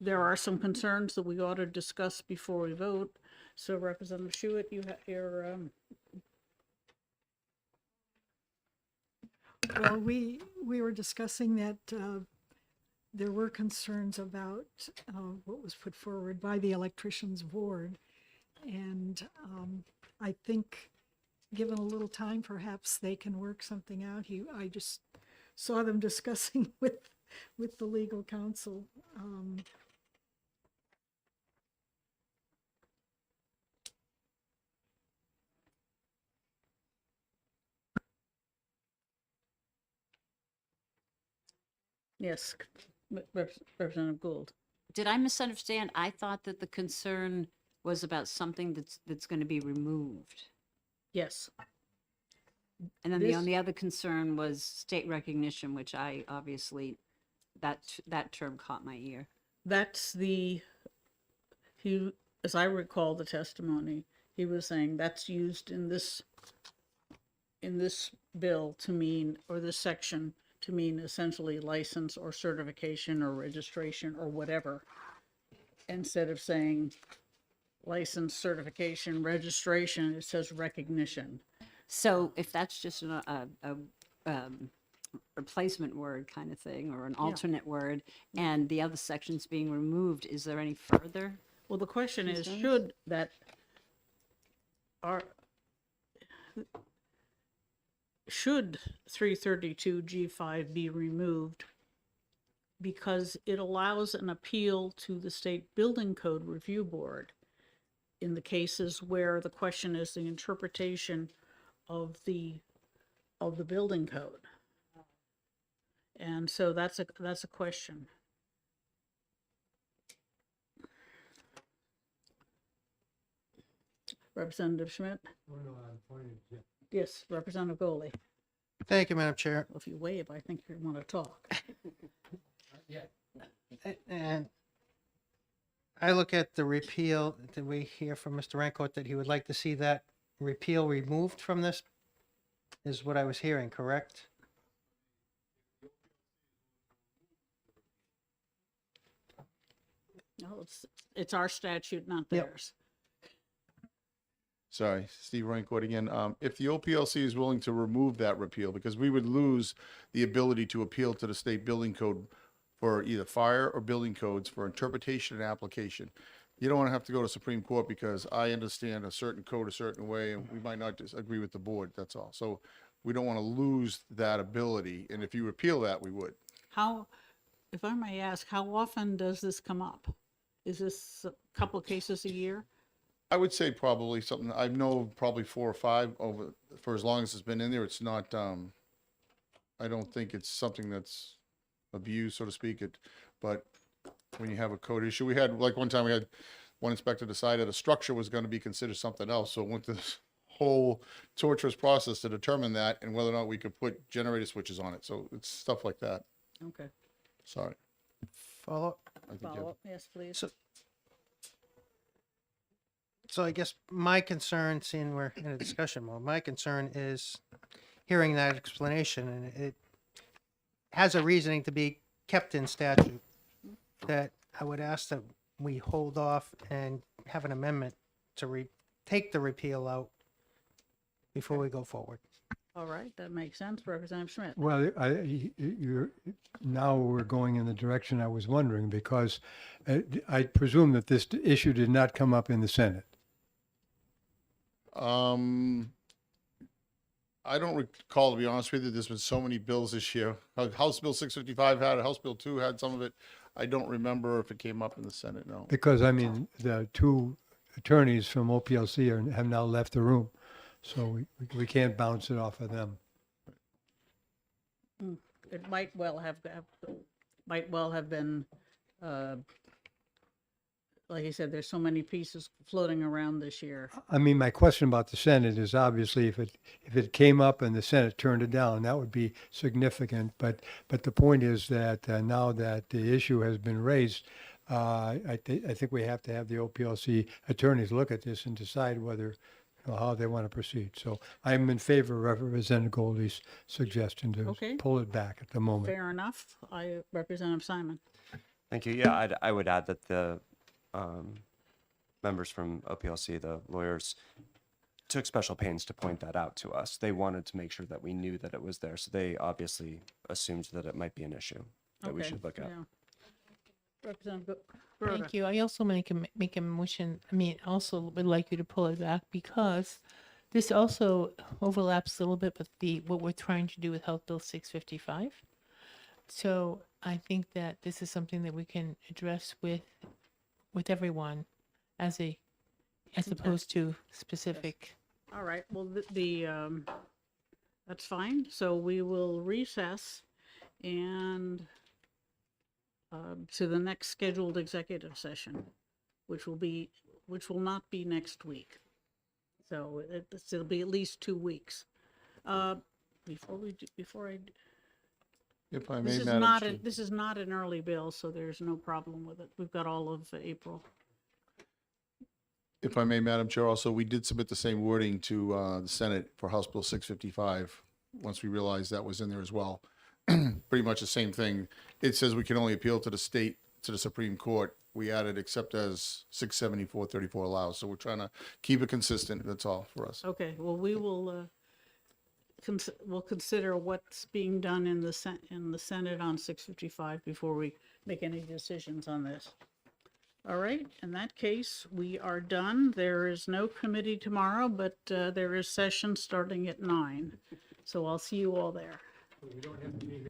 Speaker 1: There are some concerns that we ought to discuss before we vote. So Representative Schuett, you have your,
Speaker 10: Well, we were discussing that there were concerns about what was put forward by the electricians board. And I think, given a little time, perhaps they can work something out. I just saw them discussing with the legal counsel.
Speaker 1: yes, Representative Gould.
Speaker 8: Did I misunderstand? I thought that the concern was about something that's going to be removed.
Speaker 1: Yes.
Speaker 8: And then
Speaker 1: This-
Speaker 8: the only other concern was state recognition, which I obviously, that term caught my ear.
Speaker 1: That's as I recall the testimony, he was saying that's used in this bill to mean, or this section to mean essentially license or certification or registration or whatever, instead of saying license, certification, registration, it says recognition.
Speaker 8: So if that's just a replacement word kind of thing, or an alternate word, and the other section's being removed, is there any further?
Speaker 1: Well, the question is,
Speaker 8: Concerns?
Speaker 1: should that, should 332 G5 be removed because it allows an appeal to the State Building Code Review Board in the cases where the question is the interpretation of the building code. And so that's a question. Representative Schmidt? Yes, Representative Goley.
Speaker 12: Thank you, Madam Chair.
Speaker 1: If you wave, I think you want to talk.
Speaker 12: And I look at the repeal, did we hear from Mr. Rancourt that he would like to see that repeal removed from this? Is what I was hearing, correct?
Speaker 1: No, it's our statute, not
Speaker 12: Yep.
Speaker 1: theirs.
Speaker 18: Sorry, Steve Rancourt again. If the OPLC is willing to remove that repeal, because we would lose the ability to appeal to the state building code for either fire or building codes for interpretation and application. You don't want to have to go to Supreme Court because I understand a certain code a certain way and we might not agree with the board, that's all. So we don't want to lose that ability, and if you repeal that, we would.
Speaker 1: How, if I may ask, how often does this come up? Is this a couple of cases a year?
Speaker 18: I would say probably something, I know probably 4 or 5 over, for as long as it's been in there. It's not, I don't think it's something that's abused, so to speak, but when you have a code issue, we had, like one time we had one inspector decided a structure was going to be considered something else. So it went through this whole torturous process to determine that and whether or not we could put generator switches on it. So it's stuff like that.
Speaker 1: Okay.
Speaker 18: Sorry.
Speaker 12: Follow,
Speaker 22: I think you have-
Speaker 1: Follow-up, yes, please.
Speaker 12: So I guess my concern, seeing we're in a discussion mode, my concern is hearing that explanation, and it has a reasoning to be kept in statute, that I would ask that we hold off and have an amendment to take the repeal out before we go forward.
Speaker 1: All right, that makes sense. Representative Schmidt.
Speaker 9: Well, now we're going in the direction I was wondering, because I presume that this issue did not come up in the Senate.
Speaker 18: I don't recall, to be honest with you. There's been so many bills this year. House Bill 655 had it, House Bill 2 had some of it. I don't remember if it came up in the Senate, no.
Speaker 9: Because, I mean, the two attorneys from OPLC have now left the room, so we can't bounce it off of them.
Speaker 1: It might well have been, like I said, there's so many pieces floating around this year.
Speaker 9: I mean, my question about the Senate is obviously if it came up and the Senate turned it down, that would be significant. But the point is that now that the issue has been raised, I think we have to have the OPLC attorneys look at this and decide whether, how they want to proceed. So I'm in favor of Representative Goldie's suggestion to
Speaker 1: Okay.
Speaker 9: pull it back at the moment.
Speaker 1: Fair enough. Representative Simon.
Speaker 2: Thank you. Yeah, I would add that the members from OPLC, the lawyers, took special pains to point that out to us. They wanted to make sure that we knew that it was there, so they obviously assumed that it might be an issue that we
Speaker 1: Okay,
Speaker 2: should look at.
Speaker 1: yeah. Representative
Speaker 20: Thank you. I also make a motion. I mean, also would like you to pull it back because this also overlaps a little bit with what we're trying to do with Health Bill 655. So I think that this is something that we can address with everyone as opposed to specific.
Speaker 1: All right, well, that's fine. So we will recess and to the next scheduled executive session, which will not be next week. So it'll be at least 2 weeks.
Speaker 18: If I
Speaker 1: This
Speaker 18: may,
Speaker 1: is
Speaker 18: Madam
Speaker 1: not,
Speaker 18: Chair.
Speaker 1: this is not an early bill, so there's no problem with it. We've got all of April.
Speaker 18: If I may, Madam Chair, also, we did submit the same wording to the Senate for House Bill 655, once we realized that was in there as well. Pretty much the same thing. It says we can only appeal to the state, to the Supreme Court. We added except as 674-34 allows. So we're trying to keep it consistent. That's all for us.
Speaker 1: Okay, well, we will, we'll consider what's being done in the Senate on 655 before we make any decisions on this. All right, in that case, we are done. There is no committee tomorrow, but there is session starting at 9. So I'll see you all there.
Speaker 9: We don't have to be